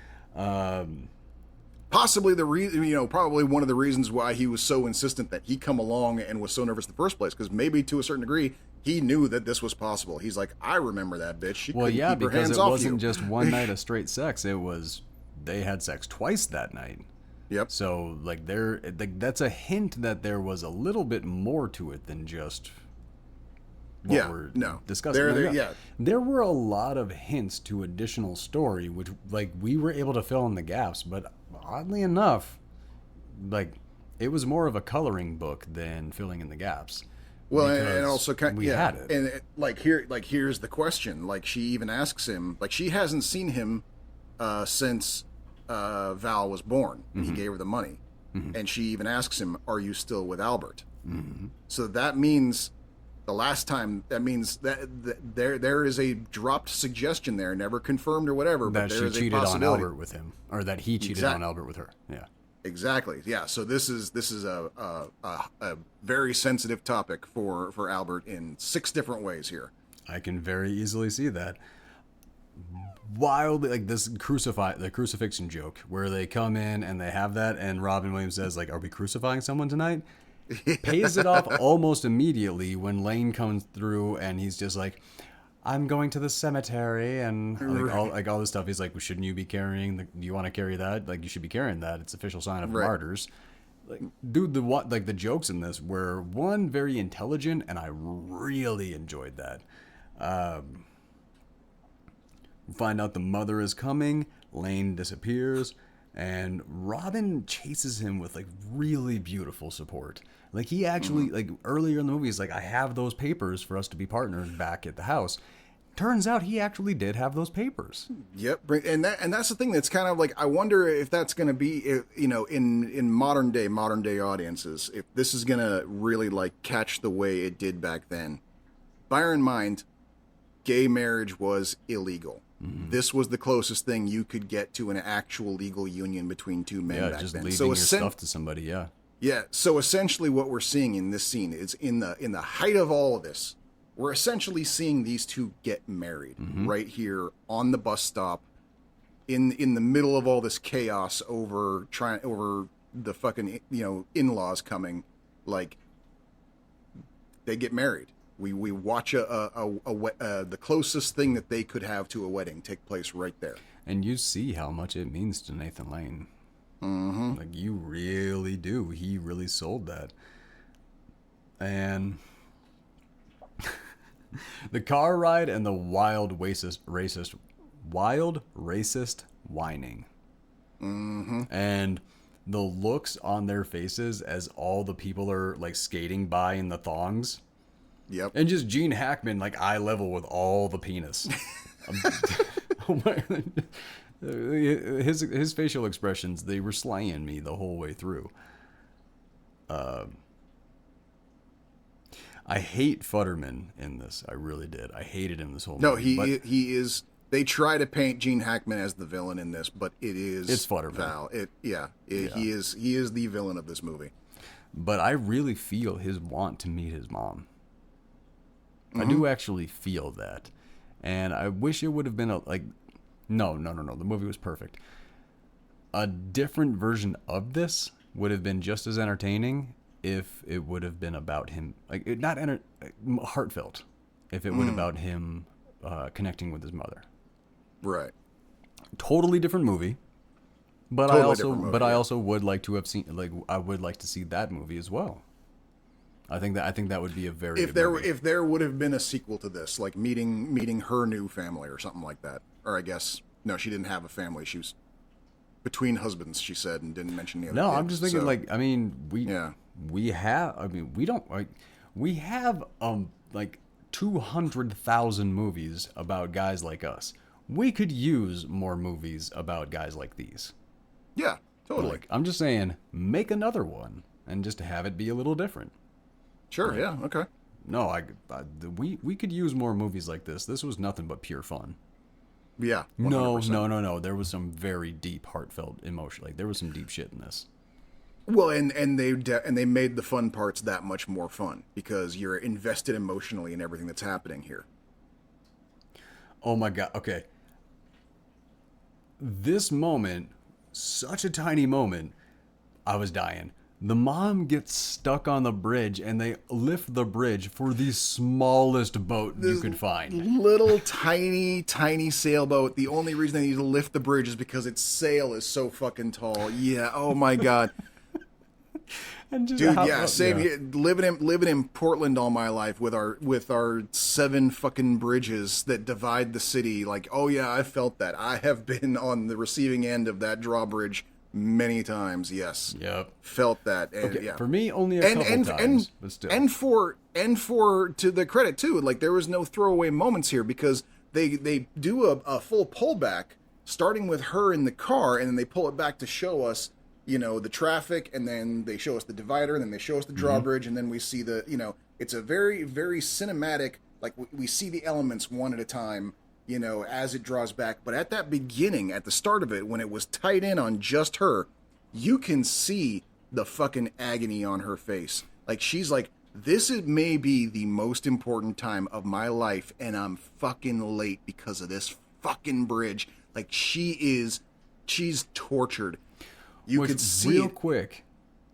Possibly the reason, probably one of the reasons why he was so insistent that he come along and was so nervous in the first place, because maybe to a certain degree he knew that this was possible. He's like, I remember that bitch. She couldn't keep her because hands it off wasn't you. just one night of straight sex. It was they had sex twice that night. Yep. So that's a hint that there was a little bit more to it than just what we're discussing. There were a lot of hints to additional story, which like we were able to fill in the gaps, but oddly enough, like it was more of a coloring book than filling in the gaps. Well, and also had it. And here's the question. Like she even asks him, like she hasn't seen him since Val was born. He gave her the money, and she even asks him, "Are you still with Albert?" So that means the last time. That means that there is a dropped suggestion there, never confirmed or whatever. That but there she is cheated a on possibility. Albert with him, or that he cheated on Albert with her. Yeah. Exactly. Yeah. So this is a very sensitive topic for Albert in 6 different ways here. I can very easily see that. Wildly, like the crucifixion joke, where they come in and they have that, and Robin Williams says, like, "Are we crucifying someone tonight?" Pays it off almost immediately when Lane comes through and he's just like, "I'm going to the cemetery," and all this stuff. He's like, well, "Shouldn't you be carrying? Do you want to carry that? Like, you should be carrying that. It's official sign of martyrs." Like, dude, the jokes in this were one very intelligent, and I really enjoyed that. Find out the mother is coming. Lane disappears, and Robin chases him with like really beautiful support. Like he actually, like earlier in the movie, he's like, "I have those papers for us to be partners back at the house." Turns out he actually did have those papers. Yep, and that's the thing that's kind of like, I wonder if that's going to be, in modern day audiences, if this is going to really like catch the way it did back then. Bear in mind, gay marriage was illegal. This was the closest thing you could get to an actual legal union between two men back just then. leaving your stuff to somebody. Yeah. So essentially, what we're seeing in this scene is in the height of all of this, we're essentially seeing these two get married right here on the bus stop, in the middle of all this chaos over the fucking in-laws coming. Like, they get married. We watch the closest thing that they could have to a wedding take place right there. And you see how much it means to Nathan Lane. Like, you really do. He really sold that. And the car ride and the wild racist whining. And the looks on their faces as all the people are like skating by in the thongs. Yep. And just Gene Hackman, like, eye level with all the penis. His facial expressions, they were slaying me the whole way through. I hate Futterman in this. I really did. I hated him this whole movie. No, he is. They try to paint Gene Hackman as the villain in this, but it's Futterman. Val. He is the villain of this movie. but I really feel his want to meet his mom. I do actually feel that. And I wish it would have been no. The movie was perfect. A different version of this would have been just as entertaining if it would have been about him, heartfelt. If it would have been about him connecting with his mother. Right. Totally different movie. But I also would like to have seen, I would like to see that movie as well. I think that would be a very if there would have been a sequel to this, like meeting her new family or something like that, or I guess no, she didn't have a family. She was between husbands, she said, and didn't mention the other. No, kids, I'm just thinking we have 200,000 movies about guys like us. We could use more movies about guys like these. Yeah, totally. I'm just saying, make another one and just have it be a little different. Sure. Yeah. Okay. No, we could use more movies like this. This was nothing but pure fun. Yeah. 100%. No. There was some very deep, heartfelt emotion. There was some deep shit in this. Well, and they made the fun parts that much more fun because you're invested emotionally in everything that's happening here. Oh my God. Okay. This moment, such a tiny moment, I was dying. The mom gets stuck on the bridge, and they lift the bridge for the smallest boat you could find. Little tiny sailboat. The only reason they need to lift the bridge is because its sail is so fucking tall. Yeah. Oh my God. Dude, living in Portland all my life with our 7 fucking bridges that divide the city. Oh yeah, I felt that. I have been on the receiving end of that drawbridge many times. Yes. Yep. Felt that. And, yeah. For me, only a couple times, but still. And for to the credit too, there was no throwaway moments here because they do a full pullback, starting with her in the car, and then they pull it back to show us, the traffic, and then they show us the divider, and then they show us the drawbridge, and then we see it's a very, very cinematic, we see the elements one at a time, as it draws back. But at that beginning, at the start of it, when it was tight in on just her, you can see the fucking agony on her face. She's like, this may be the most important time of my life, and I'm fucking late because of this fucking bridge. She's tortured. You could see real quick,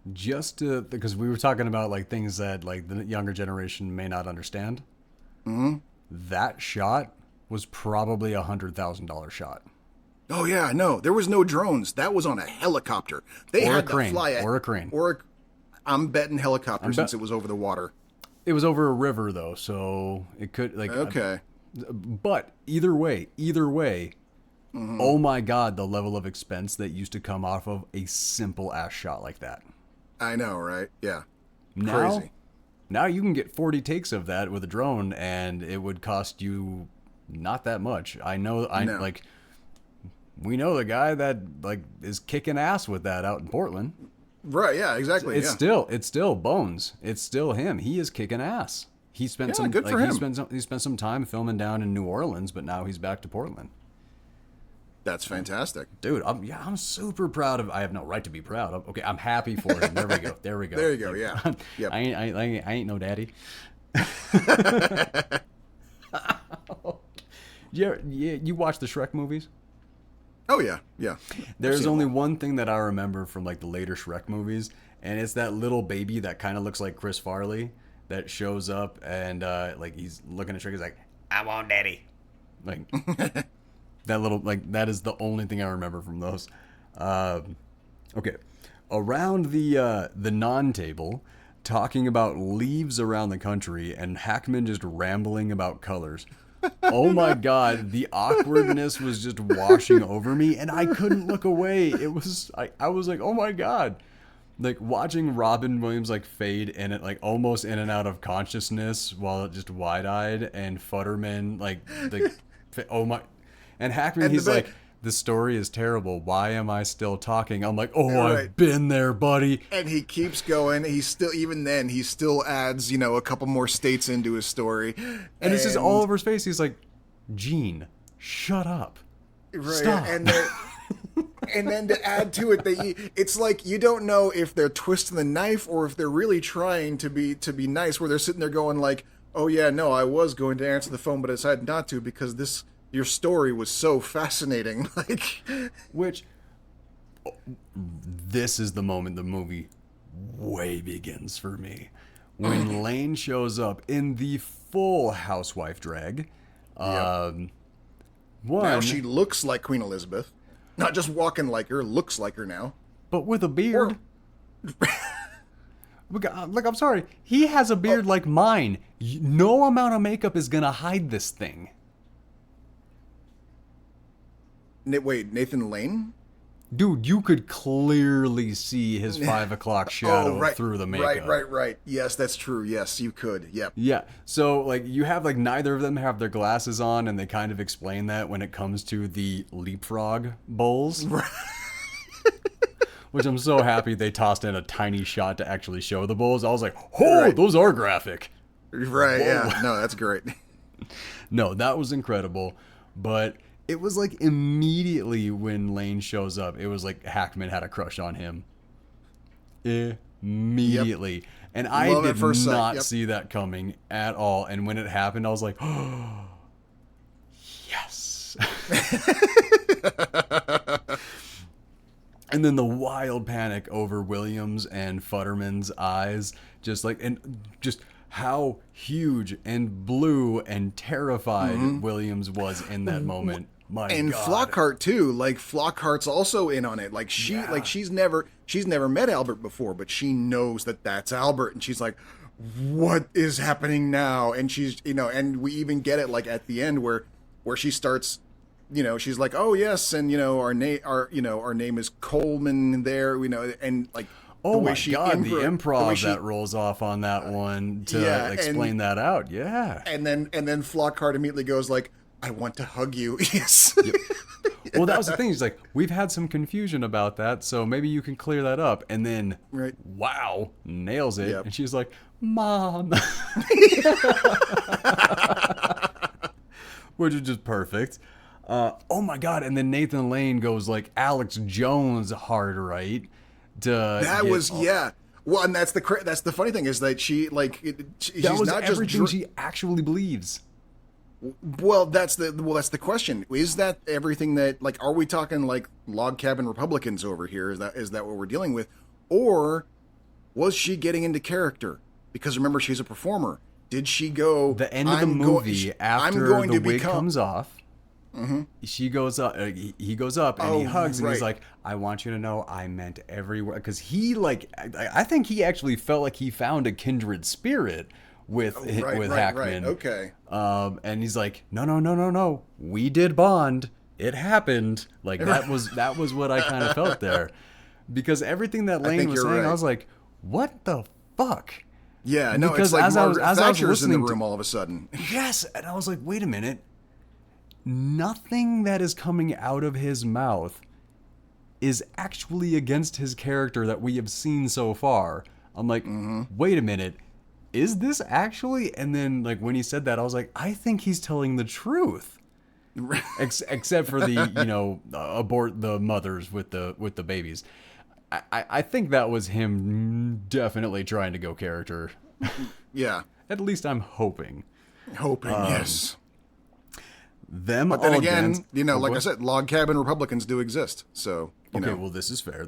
because we were talking about things that the younger generation may not understand. Mm-hmm. That shot was probably $100,000 shot. Oh yeah, no, there was no drones. That was on a helicopter. They had to fly it or a crane. I'm betting helicopter since it was over the water. It was over a river though, so it could okay. But either way. Mm-hmm. Oh my God, the level of expense that used to come off of a simple ass shot like that. I know, right? Yeah. Crazy. Now you can get 40 takes of that with a drone, and it would cost you not that much. We know the guy that is kicking ass with that out in Portland. Right, yeah, exactly. It's still Bones. It's still him. He is kicking ass. He spent good for him. He spent some time filming down in New Orleans, but now he's back to Portland. That's fantastic. Dude, I'm super proud of... I have no right to be proud of... Okay, I'm happy for him. There we go. There you go, yeah. Yep. I ain't no daddy. You watch the Shrek movies? Oh, yeah. There's only one thing that I remember from the later Shrek movies, and it's that little baby that kind of looks like Chris Farley that shows up and he's looking at Shrek. He's like, I want daddy. That little, that is the only thing I remember from those. Okay. Around the non-table, talking about leaves around the country and Hackman just rambling about colors. Oh my God, the awkwardness was just washing over me, and I couldn't look away. It was, I was like, oh my God. Watching Robin Williams fade in it, almost in and out of consciousness while just wide-eyed, and Futterman, oh my... And Hackman, he's like, the story is terrible. Why am I still talking? I'm like, I've been there, buddy. And he keeps going. He still adds, a couple more states into his story. And it's just all over his face. He's like, Gene, shut up. Right. Stop. And then to add to it, it's like you don't know if they're twisting the knife or if they're really trying to be nice, where they're sitting there going like, oh yeah, no, I was going to answer the phone, but I decided not to because your story was so fascinating. Like, which, this is the moment the movie way begins for me. When Lane shows up in the full housewife drag. Now she looks like Queen Elizabeth. Not just walking like her, looks like her now. But with a beard. Like, I'm sorry. He has a beard like mine. No amount of makeup is going to hide this thing. Wait, Nathan Lane? Dude, you could clearly see his 5 o'clock shadow through the makeup. Right. Yes, that's true. Yes, you could. Yep. Yeah. So, like, you have, like, neither of them have their glasses on, and they kind of explain that when it comes to the leapfrog bowls. Which I'm so happy they tossed in a tiny shot to actually show the bowls. I was like, those are graphic. Right, whoa. Yeah. No, that's great. No, that was incredible. But it was like immediately when Lane shows up, it was like Hackman had a crush on him. Immediately. Yep. And I did not see that coming at all. And when it happened, I was like, oh, yes. And then the wild panic over Williams and Futterman's eyes, just how huge and blue and terrified Williams was in that moment. My God. Flockhart too. Like, Flockhart's also in on it. Like, she's never met Albert before, but she knows that that's Albert, and she's like, what is happening now? And she's, and we even get it like at the end where she starts, she's like, oh yes, and our name is Coleman there, and like, oh my God, the improv that rolls off on that one to explain that out. Yeah. And then Flockhart immediately goes like, I want to hug you. Yes. Yep. Well, that was the thing. He's like, we've had some confusion about that, so maybe you can clear that up. And then, wow, nails it. Yep. And she's like, Mom. Which is just perfect. Oh my God. And then Nathan Lane goes like Alex Jones hard right. Well, and that's the funny thing is that she's not everything she actually believes. Well, that's the question. Is that everything that, like, are we talking like log cabin Republicans over here? Is that what we're dealing with? Or was she getting into character? Because remember, she's a performer. Did she go the end of the movie after the wig comes off? Mm-hmm. He goes up and he hugs and he's like, I want you to know I meant every word. Because I think he actually felt like he found a kindred spirit with Hackman. Right. Okay. And he's like, no. We did bond. It happened. Like, that was what I kind of felt there. Because everything that Lane was saying, I was like, what the fuck? Yeah, no, because it's like as I was listening in the room all of a sudden. Yes, and I was like, wait a minute. Nothing that is coming out of his mouth is actually against his character that we have seen so far. I'm like, wait a minute. Is this actually? And then, like, when he said that, I was like, I think he's telling the truth. Except for the, abort the mothers with the babies. I think that was him definitely trying to go character. Yeah. At least I'm hoping. Yes. But then again, like I said, log cabin Republicans do exist. So, okay, well, this is fair.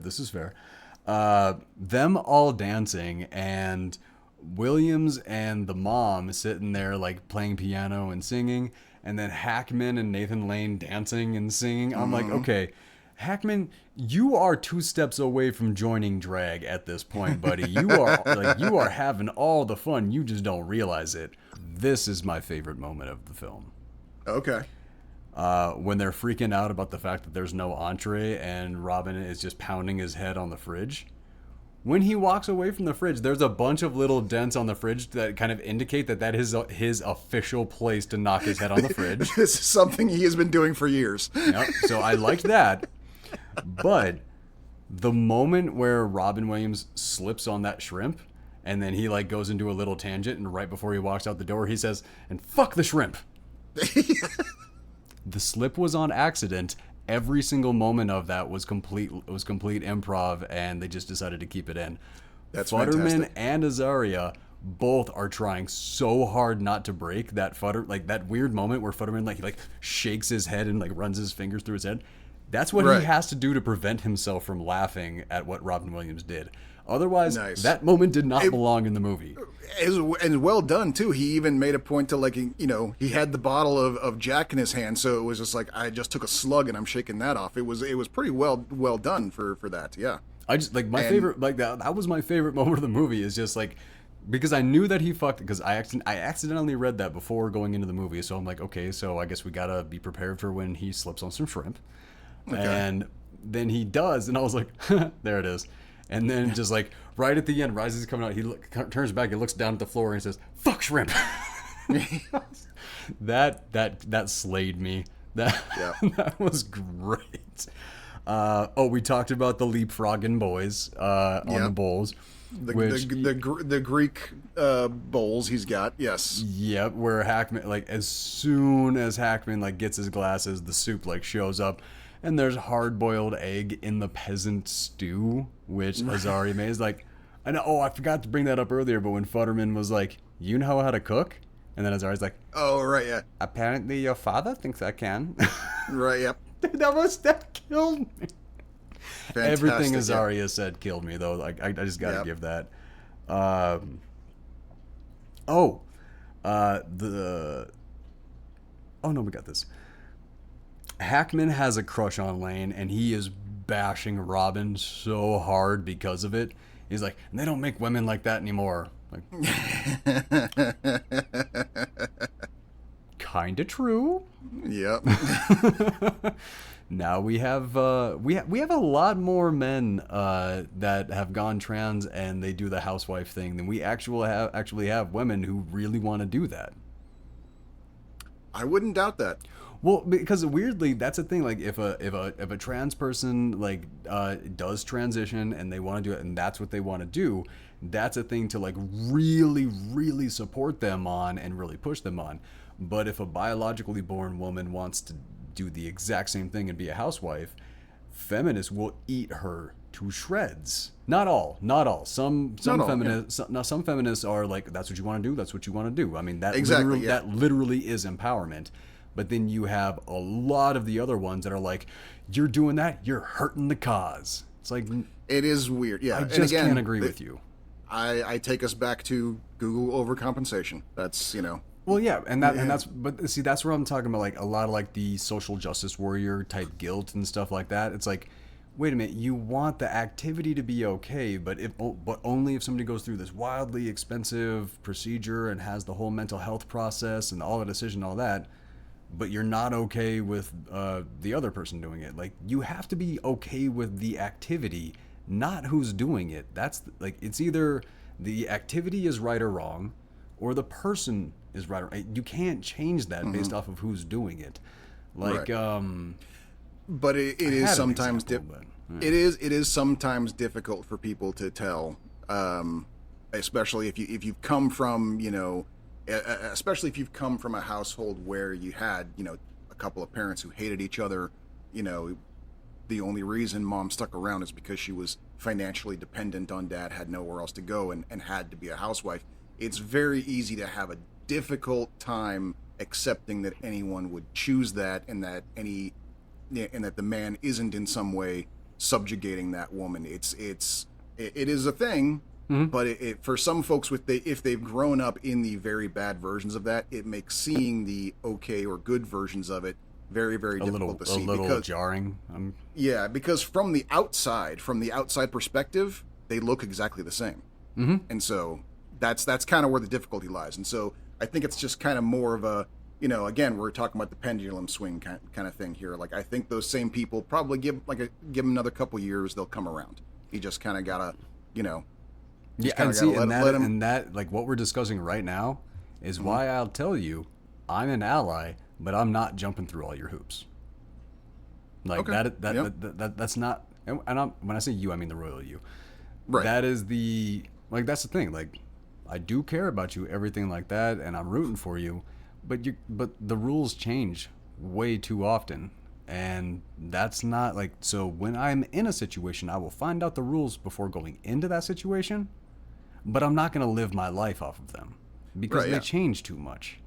Them all dancing and Williams and the mom sitting there like playing piano and singing, and then Hackman and Nathan Lane dancing and singing. I'm like, okay, Hackman, you are 2 steps away from joining drag at this point, buddy. You are having all the fun. You just don't realize it. This is my favorite moment of the film. Okay. When they're freaking out about the fact that there's no entree and Robin is just pounding his head on the fridge. When he walks away from the fridge, there's a bunch of little dents on the fridge that kind of indicate that is his official place to knock his head on the fridge. This is something he has been doing for years. Yep. So I liked that. But the moment where Robin Williams slips on that shrimp and then he like goes into a little tangent and right before he walks out the door, he says, and fuck the shrimp. The slip was on accident every single moment of that was complete improv, and they just decided to keep it in. That's Futterman fantastic. and Azaria both are trying so hard not to break that that weird moment where Futterman like shakes his head and like runs his fingers through his head. That's what Right. he has to do to prevent himself from laughing at what Robin Williams did. Otherwise, Nice. that moment did not belong in the movie. And well done too. He even made a point to like, you know, he had the bottle of Jack in his hand, so it was just like, I just took a slug and I'm shaking that off. It was pretty well done for that. Yeah. I just like favorite, like that was my favorite moment of the movie, is just like, because I knew that he fucked, because I accidentally read that before going into the movie, so I'm like, okay, so I guess we gotta be prepared for when he slips on some shrimp. Okay. And then he does, and I was like, there it is. And then just like right at the end, Rise is coming out, he turns back, he looks down at the floor and he says, "Fuck shrimp." that slayed me. That was great. We talked about the leapfrogging boys on the bowls. The Greek bowls he's got, yes. Yep, where Hackman, like, as soon as Hackman like gets his glasses, the soup like shows up, and there's hard-boiled egg in the peasant stew, which Azaria made. Is like, I know. Oh, I forgot to bring that up earlier, but when Futterman was like, "You know how to cook," and then Azaria's like, "Oh, right, yeah. Apparently, your father thinks I can." Right, yep. Dude, that killed me. Fantastic, Everything Azaria said killed me, though. Like, I just gotta give that. Oh no, we got this. Hackman has a crush on Lane, and he is bashing Robin so hard because of it. He's like, they don't make women like that anymore. Like, kinda true. Yep. Now we have a lot more men that have gone trans and they do the housewife thing than we actually have women who really want to do that. I wouldn't doubt that. Well, because weirdly, that's a thing. Like, if a trans person like does transition and they want to do it, and that's what they want to do, that's a thing to like really, really support them on and really push them on. But if a biologically born woman wants to do the exact same thing and be a housewife, feminists will eat her to shreds. Not all. Some feminists are like, that's what you want to do. That's what you want to do. I mean, that literally is empowerment. But then you have a lot of the other ones that are like, you're doing that, you're hurting the cause. It's like, it is weird. Yeah, I just can't agree with you. I take us back to Google overcompensation. That's, you know. Well, yeah, but see, that's where I'm talking about, like, a lot of like the social justice warrior type guilt and stuff like that. It's like, wait a minute, you want the activity to be okay, but only if somebody goes through this wildly expensive procedure and has the whole mental health process and all the decision, all that. But you're not okay with the other person doing it. Like, you have to be okay with the activity, not who's doing it. That's like, it's either the activity is right or wrong, or the person is right or wrong. You can't change that based off of who's doing it. Like, right. But it is sometimes it is sometimes difficult for people to tell, especially if you've come from, you know. Especially if you've come from a household where you had, you know, a couple of parents who hated each other. You know, the only reason mom stuck around is because she was financially dependent on dad, had nowhere else to go, and had to be a housewife. It's very easy to have a difficult time accepting that anyone would choose that, and that the man isn't in some way subjugating that woman. It is a thing. Mm-hmm. But for some folks, if they've grown up in the very bad versions of that, it makes seeing the okay or good versions of it very, very difficult to see. A little jarring. Yeah, because from the outside perspective, they look exactly the same. Mm-hmm. And so that's kind of where the difficulty lies. And so I think it's just kind of more of a, you know, again, we're talking about the pendulum swing kind of thing here. Like, I think those same people probably give them another couple years, they'll come around. You just kind of gotta, you know. Yeah, and see, and that, like, what we're discussing right now is why I'll tell you, I'm an ally, but I'm not jumping through all your hoops. Like, that's not, and when I say you, I mean the royal you. Right. That's the thing. Like, I do care about you, everything like that, and I'm rooting for you, but the rules change way too often. And that's not like, so when I'm in a situation, I will find out the rules before going into that situation, but I'm not going to live my life off of them because they change too much.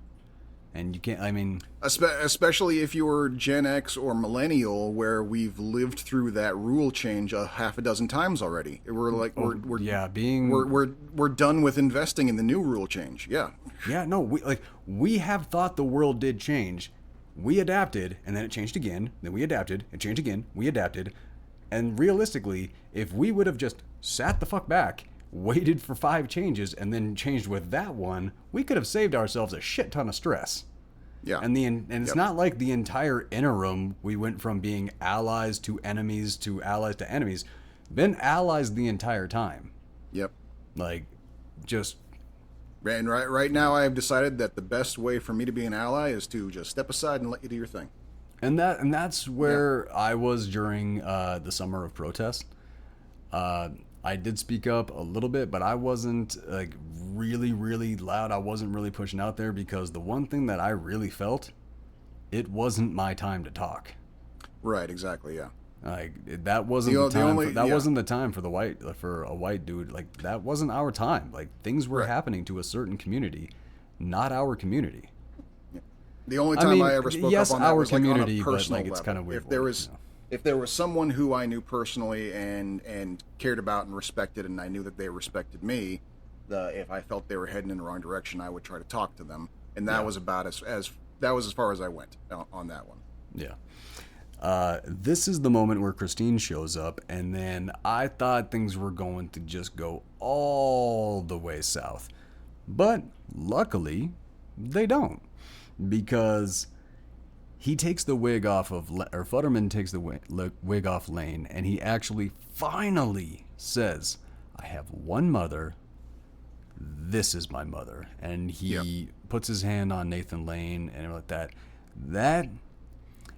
And you can't, I mean, especially if you're Gen X or Millennial, where we've lived through that rule change a half a dozen times already. We're like, we're done with investing in the new rule change. Yeah. Yeah, no, we have thought the world did change. We adapted, and then it changed again. Then we adapted, it changed again. We adapted. And realistically, if we would have just sat the fuck back, waited for 5 changes, and then changed with that one, we could have saved ourselves a shit ton of stress. Yeah. And it's not like the entire interim we went from being allies to enemies to allies to enemies. Been allies the entire time. Yep. Like, just... And right now I have decided that the best way for me to be an ally is to just step aside and let you do your thing. And that's where I was during the summer of protest. I did speak up a little bit, but I wasn't like really, really loud. I wasn't really pushing out there because the one thing that I really felt, it wasn't my time to talk. Right, exactly, yeah. Like that wasn't the time. Wasn't the time for a white dude. Like that wasn't our time. Like things were happening to a certain community, not our community. The only time I ever spoke up on that was like on a personal level. It's kind of weird. If there was someone who I knew personally and cared about and respected, and I knew that they respected me, if I felt they were heading in the wrong direction, I would try to talk to them, and that was about as far as I went on that one. Yeah. This is the moment where Christine shows up, and then I thought things were going to just go all the way south. But luckily, they don't. Because he takes the wig off of, or Futterman takes the wig off Lane, and he actually finally says, I have one mother. This is my mother. And he puts his hand on Nathan Lane and like that. That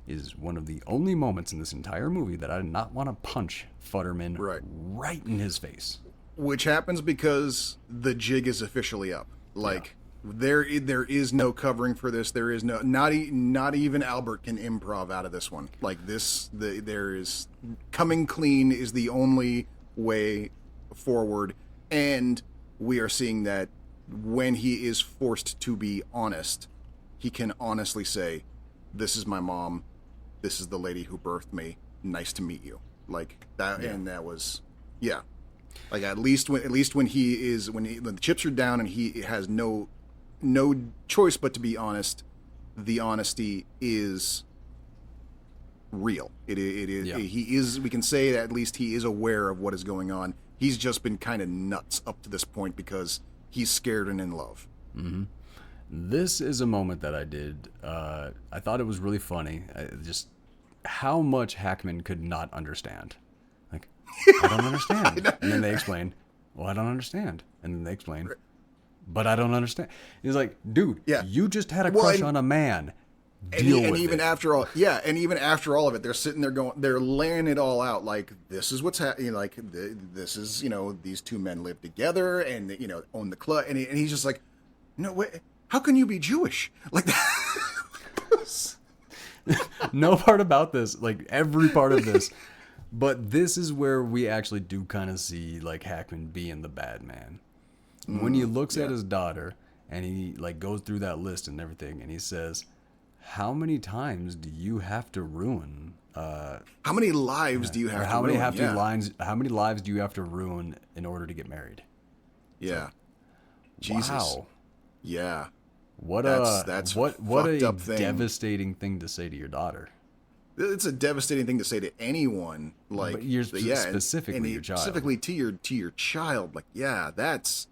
is one of the only moments in this entire movie that I did not want to punch Futterman right in his face. Which happens because the jig is officially up. Like, there is no covering for this. There is no, not even Albert can improv out of this one. Like this, there is, coming clean is the only way forward. And we are seeing that when he is forced to be honest, he can honestly say, this is my mom. This is the lady who birthed me. Nice to meet you. Like that. And that was, like at least when the chips are down and he has no choice but to be honest, the honesty is real. It is. Yeah. He is. We can say that at least he is aware of what is going on. He's just been kind of nuts up to this point because he's scared and in love. Mm-hmm. This is a moment that I did. I thought it was really funny. Just how much Hackman could not understand. Like, I don't understand. And then they explain, well, I don't understand. And then they explain, but I don't understand. He's like, dude, you just had a crush on a man. Even after all of it, they're sitting there they're laying it all out. Like, this is what's happening. Like, this is, these two men live together and, own the club. And he's just like, no, wait, how can you be Jewish? Like that. No part about this, like every part of this. But this is where we actually do kind of see like Hackman being the bad man. When he looks at his daughter and he like goes through that list and everything, and he says, how many times do you have to ruin? How many lives do you have to ruin? How many lives do you have to ruin in order to get married? Yeah. So, Jesus. Wow. Yeah. What that's a devastating thing to say to your daughter. It's a devastating thing to say to anyone. Like, but you're specifically your child. Specifically to your child. Like, that's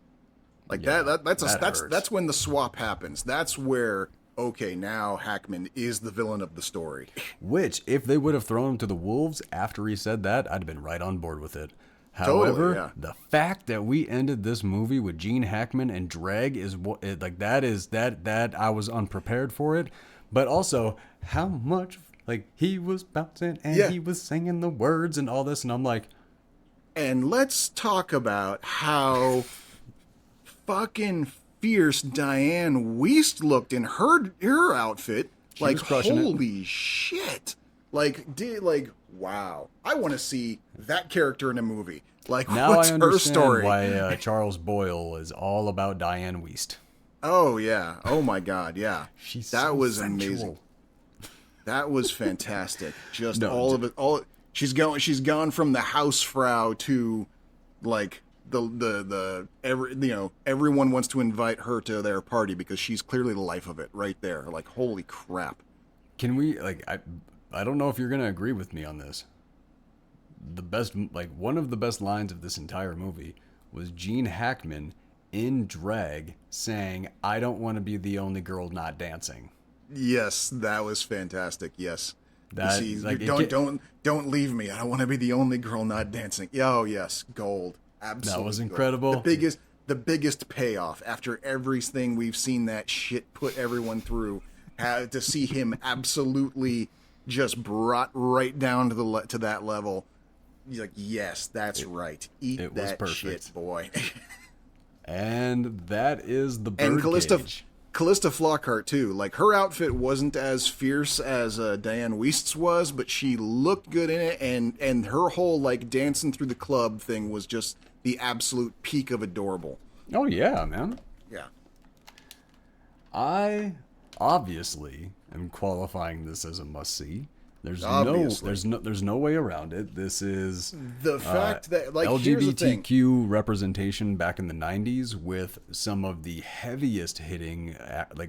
like that's when the swap happens. That's where, okay, now Hackman is the villain of the story. Which, if they would have thrown him to the wolves after he said that, I'd have been right on board with it. However, the fact that we ended this movie with Gene Hackman and drag is what like that I was unprepared for it. But also, how much like he was bouncing and he was singing the words and all this, and I'm like, and let's talk about how fucking fierce Diane Wiest looked in her outfit. Like, holy shit. Wow. I want to see that character in a movie. Like, Now what's I her understand story? why Charles Boyle is all about Diane Wiest. Oh yeah. Oh my God. Yeah. She's That so was sensual. amazing. That was fantastic. Just No, all of it. She's gone from the Hausfrau to like everyone wants to invite her to their party because she's clearly the life of it right there. Like, holy crap. Can we I don't know if you're gonna agree with me on this. One of the best lines of this entire movie was Gene Hackman in drag saying, "I don't want to be the only girl not dancing." Yes, that was fantastic. Yes. That You see, like don't leave me. I don't want to be the only girl not dancing. Oh yes, gold. Absolutely. That was gold. incredible. The biggest payoff after everything we've seen that shit put everyone through, to see him absolutely just brought right down to that level. You're like, yes, that's right. Eat it was that perfect. shit, boy. And that is the And Birdcage. Calista Flockhart too. Like, her outfit wasn't as fierce as Diane Wiest's was, but she looked good in it, and her whole like dancing through the club thing was just the absolute peak of adorable. Oh yeah, man. Yeah. I obviously am qualifying this as a must see. Obviously. There's no way around it. This is The fact that, like, here's the thing. LGBTQ representation back in the 90s with some of the heaviest hitting,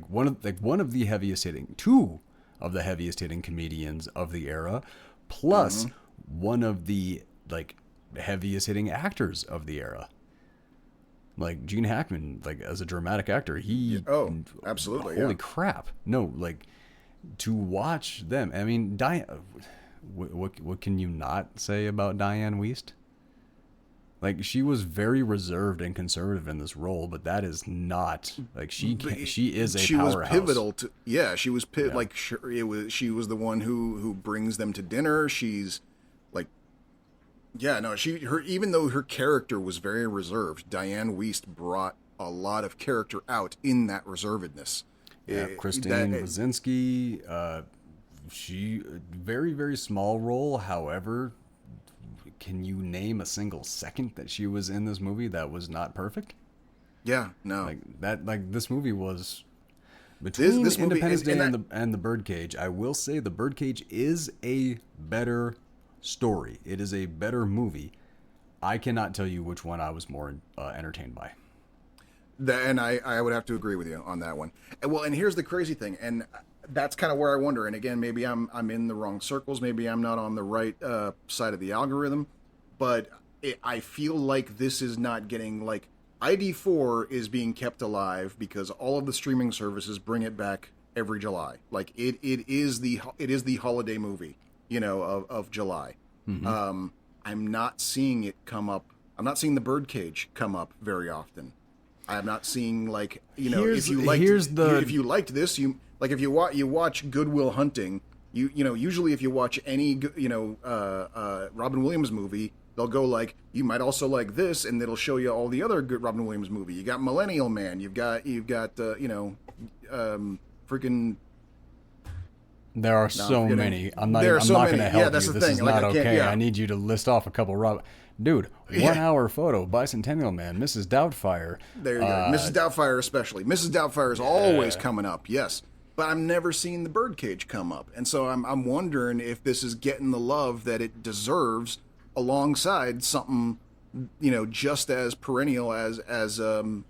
one of the heaviest hitting, two of the heaviest hitting comedians of the era, plus one of the like heaviest hitting actors of the era. Like Gene Hackman, like as a dramatic actor, Absolutely. Holy Yeah. crap! No, like to watch them. I mean, Diane. What can you not say about Diane Wiest? Like, she was very reserved and conservative in this role, but that is not like she is a She powerhouse. was pivotal to she was like she was the one who brings them to dinner. She's like even though her character was very reserved, Diane Wiest brought a lot of character out in that reservedness. Yeah, Christine Wazinski, she very, very small role. However, can you name a single second that she was in this movie that was not perfect? Yeah, no. Like that. Like this movie was between this movie, Independence Day and the Birdcage. I will say the Birdcage is a better story. It is a better movie. I cannot tell you which one I was more entertained by. And I would have to agree with you on that one. And here's the crazy thing, and that's kind of where I wonder. And again, maybe I'm in the wrong circles. Maybe I'm not on the right side of the algorithm. But I feel like this is not getting, like, ID4 is being kept alive because all of the streaming services bring it back every July. Like it is the holiday movie, of July. Mm-hmm. I'm not seeing it come up. I'm not seeing the Birdcage come up very often. I'm not seeing, like, if you liked this, if you watch Good Will Hunting, usually if you watch any Robin Williams movie, they'll go like, you might also like this, and it'll show you all the other good Robin Williams movie. You got Millennial Man, you've got freaking. There are so many. I'm not going to help you. This is not okay. I need you to list off a couple. Dude, 1 hour photo, Bicentennial Man, Mrs. Doubtfire. There you go. Mrs. Doubtfire especially. Mrs. Doubtfire is always coming up, yes. But I'm never seeing the Birdcage come up. And so I'm wondering if this is getting the love that it deserves alongside something, just as perennial as So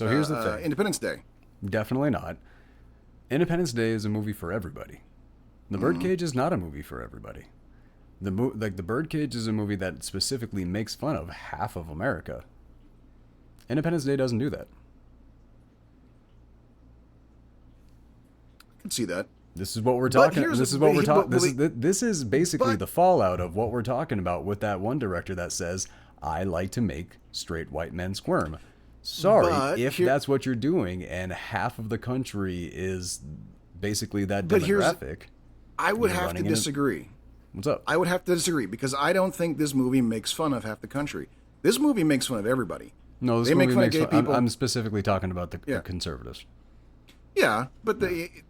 here's the thing. Independence Day. Definitely not. Independence Day is a movie for everybody. The Birdcage is not a movie for everybody. The Birdcage is a movie that specifically makes fun of half of America. Independence Day doesn't do that. I can see that. This is what we're talking. This is basically the fallout of what we're talking about with that one director that says, "I like to make straight white men squirm." Sorry, that's what you're doing, and half of the country is basically that demographic. I would have to disagree. What's up? I would have to disagree because I don't think this movie makes fun of half the country. This movie makes fun of everybody. No, this movie makes fun of gay people. I'm specifically talking about the conservatives. Yeah, but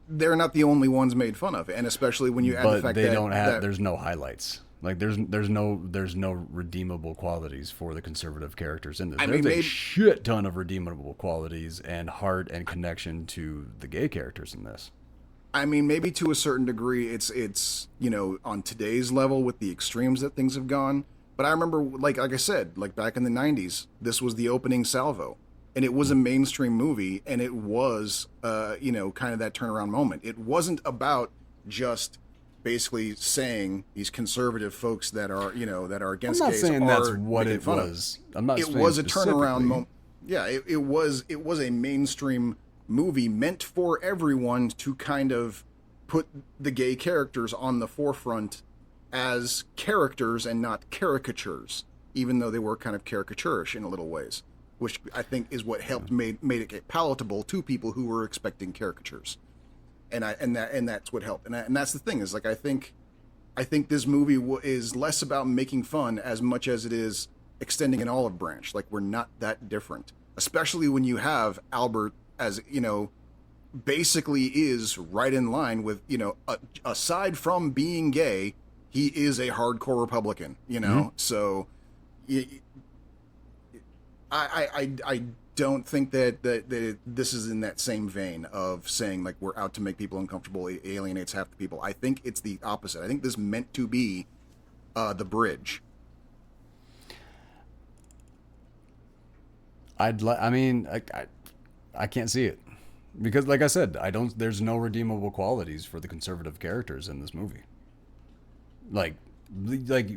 they're not the only ones made fun of, and especially when you add the But fact they that don't have. There's no highlights. Like there's no redeemable qualities for the conservative characters in this. I There's mean, a maybe shit ton of redeemable qualities and heart and connection to the gay characters in this. maybe to a certain degree, it's on today's level with the extremes that things have gone. But I remember, like I said, like back in the '90s, this was the opening salvo, and it was a mainstream movie, and it was kind of that turnaround moment. It wasn't about just basically saying these conservative folks that are I'm against not gays saying that's are what making it fun of. was. I'm not. It saying was a turnaround specifically. moment. Yeah, it was a mainstream movie meant for everyone to kind of put the gay characters on the forefront as characters and not caricatures, even though they were kind of caricaturish in a little ways, which I think is what helped made it get palatable to people who were expecting caricatures, and that's what helped, and that's the thing is like I think this movie is less about making fun as much as it is extending an olive branch. Like we're not that different, especially when you have Albert as basically is right in line with aside from being gay, he is a hardcore Republican, So I don't think that this is in that same vein of saying like we're out to make people uncomfortable, it alienates half the people. I think it's the opposite. I think this meant to be the bridge. I can't see it because, like I said, There's no redeemable qualities for the conservative characters in this movie. Like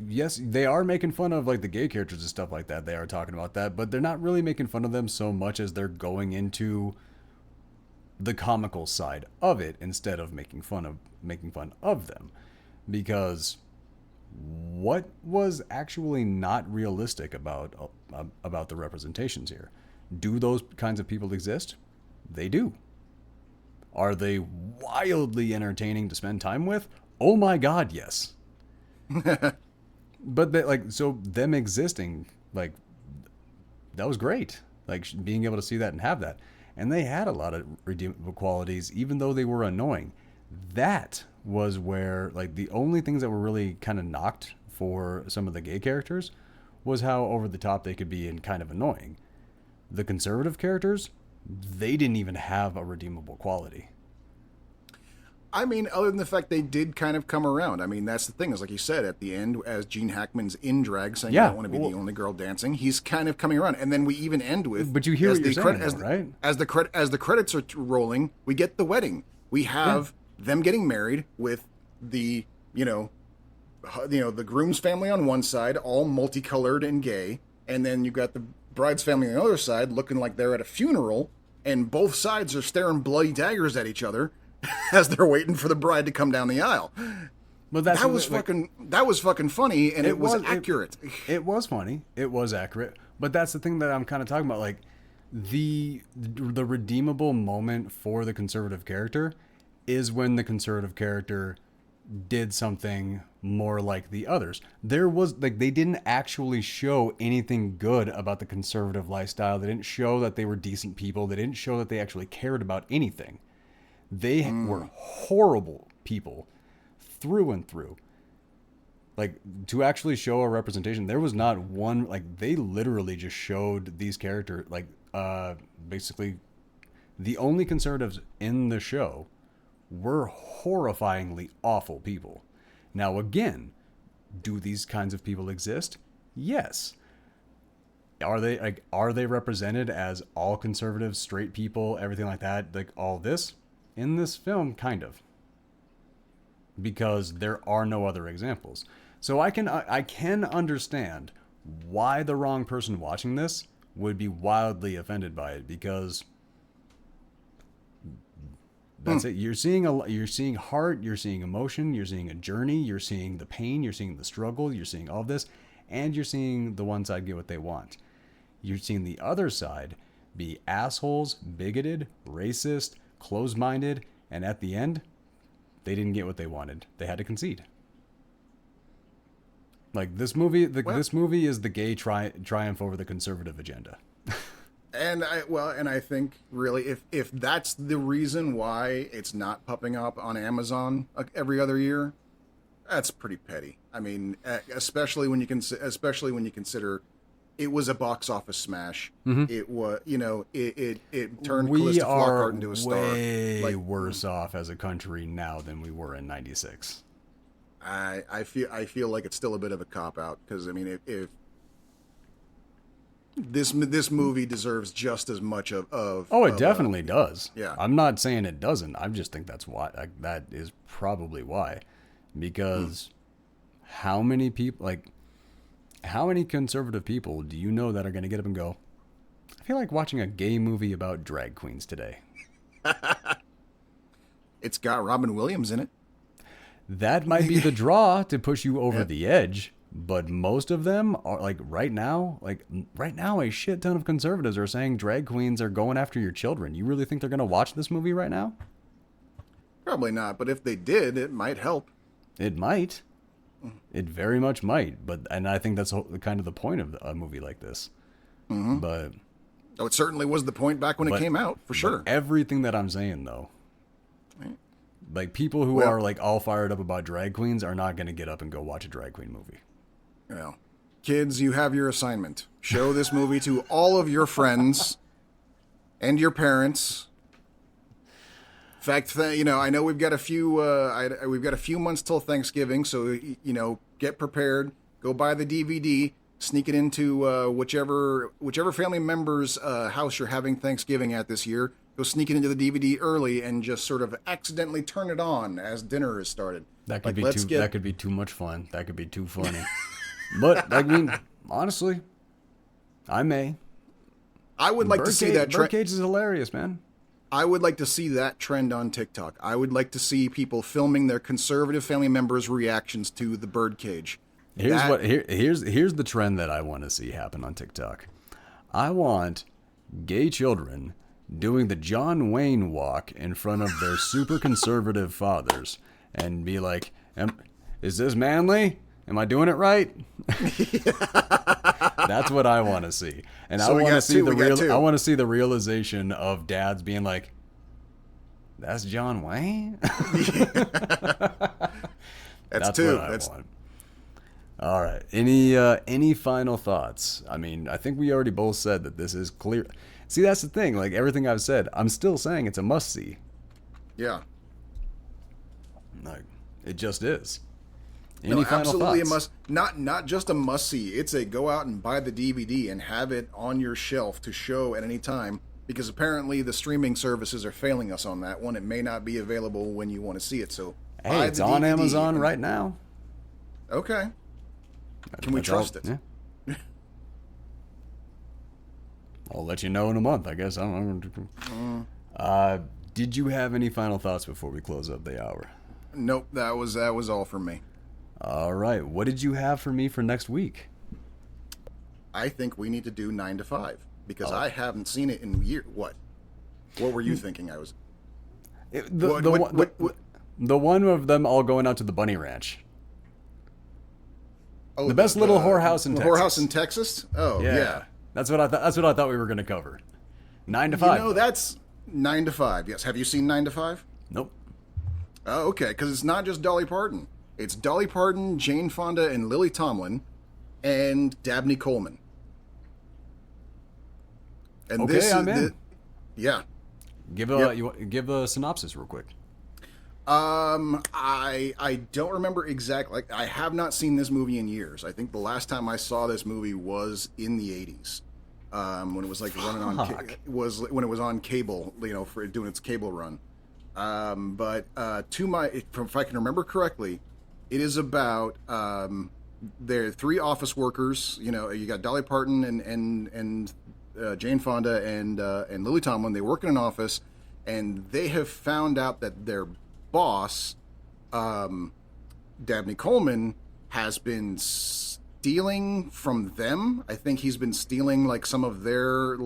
yes, they are making fun of like the gay characters and stuff like that. They are talking about that, but they're not really making fun of them so much as they're going into the comical side of it instead of making fun of them, because what was actually not realistic about the representations here? Do those kinds of people exist? They do. Are they wildly entertaining to spend time with? Oh my god, yes. But so them existing, like, that was great. Like being able to see that and have that. And they had a lot of redeemable qualities, even though they were annoying. That was where, like, the only things that were really kind of knocked for some of the gay characters was how over the top they could be and kind of annoying. The conservative characters, they didn't even have a redeemable quality. I mean, other than the fact they did kind of come around. I mean, that's the thing, is like you said, at the end, as Gene Hackman's in drag saying, I don't want to be the only girl dancing, he's kind of coming around. And then we even end with... But you hear what you're saying, right? As the credits are rolling, we get the wedding. We have them getting married with the, the groom's family on one side, all multicolored and gay. And then you got the bride's family on the other side, looking like they're at a funeral. And both sides are staring bloody daggers at each other as they're waiting for the bride to come down the aisle. But that was fucking funny, and it was accurate. It was funny. It was accurate. But that's the thing that I'm kind of talking about. Like the redeemable moment for the conservative character is when the conservative character did something more like the others. There was they didn't actually show anything good about the conservative lifestyle. They didn't show that they were decent people. They didn't show that they actually cared about anything. They were horrible people through and through. Like, to actually show a representation, there was not one, like, they literally just showed these characters, like, basically, the only conservatives in the show were horrifyingly awful people. Now, again, do these kinds of people exist? Yes. Are they represented as all conservatives, straight people, everything like that, like all this? In this film, kind of. Because there are no other examples. So I can understand why the wrong person watching this would be wildly offended by it, because that's it. You're seeing heart, you're seeing emotion, you're seeing a journey, you're seeing the pain, you're seeing the struggle, you're seeing all this, and you're seeing the one side get what they want. You're seeing the other side be assholes, bigoted, racist, closed-minded, and at the end, they didn't get what they wanted. They had to concede. Like, this movie, this movie is the gay triumph over the conservative agenda. I think really if that's the reason why it's not popping up on Amazon every other year, that's pretty petty. I mean, especially when you consider it was a box office smash. Mm-hmm. It was, it turned Calista Flockhart into a star. We are way worse off as a country now than we were in '96. I feel like it's still a bit of a cop out because I mean if this movie deserves just as much of it definitely does. Yeah, I'm not saying it doesn't. I just think that's why. That is probably why, because how many people how many conservative people do you know that are going to get up and go, I feel like watching a gay movie about drag queens today? It's got Robin Williams in it. That might be the draw to push you over the edge, but most of them are right now, a shit ton of conservatives are saying drag queens are going after your children. You really think they're going to watch this movie right now? Probably not, but if they did, it might help. It might. It very much might, and I think that's kind of the point of a movie like this. Mm-hmm. But it certainly was the point back when it came out, for sure. Everything that I'm saying, though, like people who are all fired up about drag queens are not going to get up and go watch a drag queen movie. Well, kids, you have your assignment. Show this movie to all of your friends and your parents. In fact, I know we've got a few months till Thanksgiving, so get prepared. Go buy the DVD, sneak it into whichever family member's house you're having Thanksgiving at this year. Go sneak it into the DVD early and just sort of accidentally turn it on as dinner has started. That could that could be too much fun. That could be too funny. But I mean, honestly, I would like to see that. Birdcage is hilarious, man. I would like to see that trend on TikTok. I would like to see people filming their conservative family members' reactions to the Birdcage. Here's the trend that I want to see happen on TikTok. I want gay children doing the John Wayne walk in front of their super conservative fathers and be like, is this manly? Am I doing it right? That's what I want to see. And I want to see I want to see the realization of dads being like, that's John Wayne? That's two. What I want. All right. Any final thoughts? I mean, I think we already both said that this is clear. See, that's the thing. Like everything I've said, I'm still saying it's a must-see. Yeah. Like it just is. Absolutely a must. Not just a must-see. It's a go out and buy the DVD and have it on your shelf to show at any time. Because apparently the streaming services are failing us on that one. It may not be available when you want to see it. So hey, it's on Amazon right now. Okay. Can we trust it? Yeah. I'll let you know in a month, I guess. I don't know. Did you have any final thoughts before we close up the hour? Nope, that was all for me. All right. What did you have for me for next week? I think we need to do 9 to 5 because I haven't seen it in years. What were you thinking? I was the one of them all going out to the bunny ranch. Oh, the best little whorehouse in Texas. Whorehouse in Texas? Oh, yeah. That's what I thought. That's what I thought we were going to cover. 9 to 5. That's 9 to 5. Yes. Have you seen 9 to 5? Nope. Oh, okay. Because it's not just Dolly Parton. It's Dolly Parton, Jane Fonda, and Lily Tomlin, and Dabney Coleman. And okay, I'm in. Yeah. Give a synopsis real quick. I don't remember exactly. I have not seen this movie in years. I think the last time I saw this movie was in the 80s. When it was running on when it was on cable, for doing its cable run. But if I can remember correctly, it is about there are 3 office workers. You got Dolly Parton and Jane Fonda and Lily Tomlin. They work in an office, and they have found out that their boss, Dabney Coleman, has been stealing from them. I think he's been stealing some of their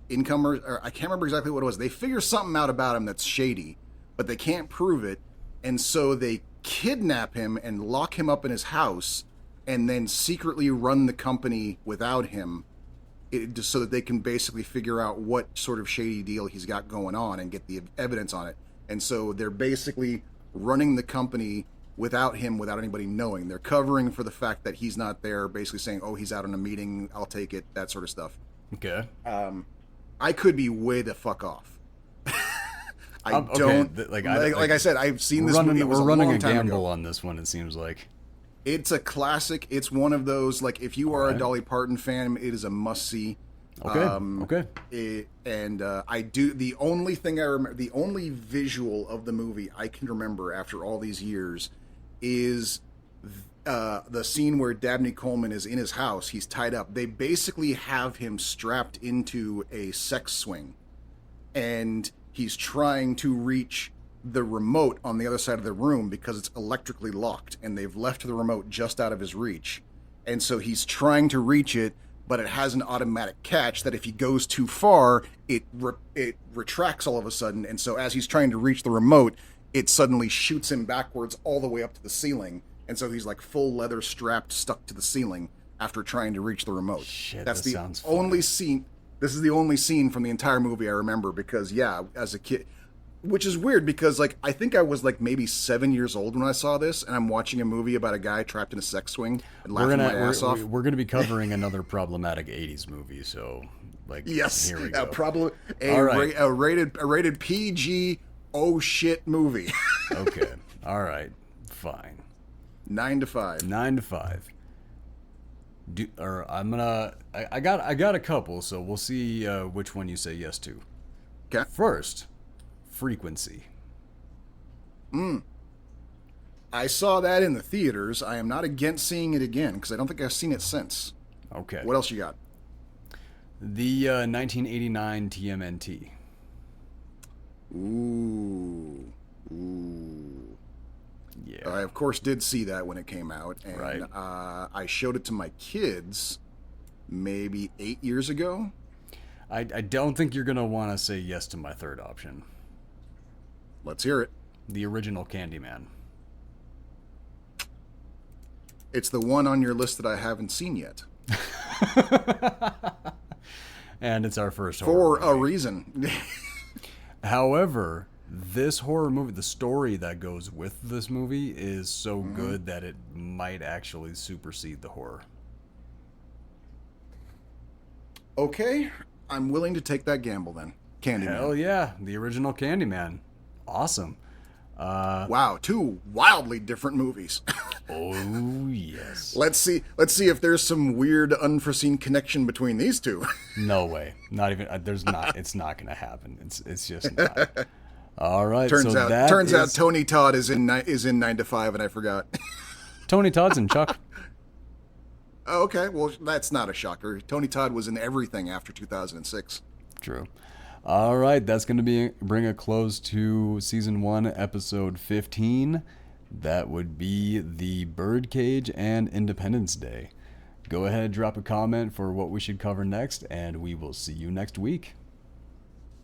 income, or I can't remember exactly what it was. They figure something out about him that's shady, but they can't prove it, and so they kidnap him and lock him up in his house, and then secretly run the company without him. just so that they can basically figure out what sort of shady deal he's got going on and get the evidence on it. And so they're basically running the company without him, without anybody knowing. They're covering for the fact that he's not there, basically saying, oh, he's out on a meeting, I'll take it, that sort of stuff. Okay. I could be way the fuck off. Like I said, I've seen this movie. We're running a gamble on this one, it seems like. It's a classic. It's one of those, like, if you are a Dolly Parton fan, it is a must-see. Okay. The only thing I remember, the only visual of the movie I can remember after all these years is the scene where Dabney Coleman is in his house. He's tied up. They basically have him strapped into a sex swing, and he's trying to reach the remote on the other side of the room because it's electrically locked, and they've left the remote just out of his reach. And so he's trying to reach it, but it has an automatic catch that if he goes too far, it retracts all of a sudden. And so as he's trying to reach the remote, it suddenly shoots him backwards all the way up to the ceiling. And so he's like full leather strapped, stuck to the ceiling after trying to reach the remote. Shit, that's the only scene. This is the only scene from the entire movie I remember because, yeah, as a kid, which is weird because, like, I think I was like maybe 7 years old when I saw this, and I'm watching a movie about a guy trapped in a sex swing and laughing my ass off. We're going to be covering another problematic 80s movie, so, like, yes, here we go. A rated PG oh shit movie. Okay, all right, fine. 9 to 5. 9 to 5. I got a couple, so we'll see which one you say yes to. Okay. First, Frequency. I saw that in the theaters. I am not against seeing it again because I don't think I've seen it since. Okay. What else you got? The 1989 TMNT. Ooh. Yeah. I, of course, did see that when it came out. And right. I showed it to my kids maybe 8 years ago. I don't think you're going to want to say yes to my third option. Let's hear it. The original Candyman. It's the one on your list that I haven't seen yet. And it's our first horror movie. For a reason. However, this horror movie, the story that goes with this movie is so good that it might actually supersede the horror. Okay, I'm willing to take that gamble then. Candyman. Hell yeah, the original Candyman. Awesome. Wow, two wildly different movies. Oh yes. Let's see if there's some weird unforeseen connection between these two. No way. Not even. There's not. It's not going to happen. It's just not. All right. Turns out Tony Todd is in 9 to 5, and I forgot. Tony Todd's in Chuck. Oh, okay, well that's not a shocker. Tony Todd was in everything after 2006. True. All right, that's going to bring a close to Season 1, Episode 15. That would be the Birdcage and Independence Day. Go ahead, drop a comment for what we should cover next, and we will see you next week.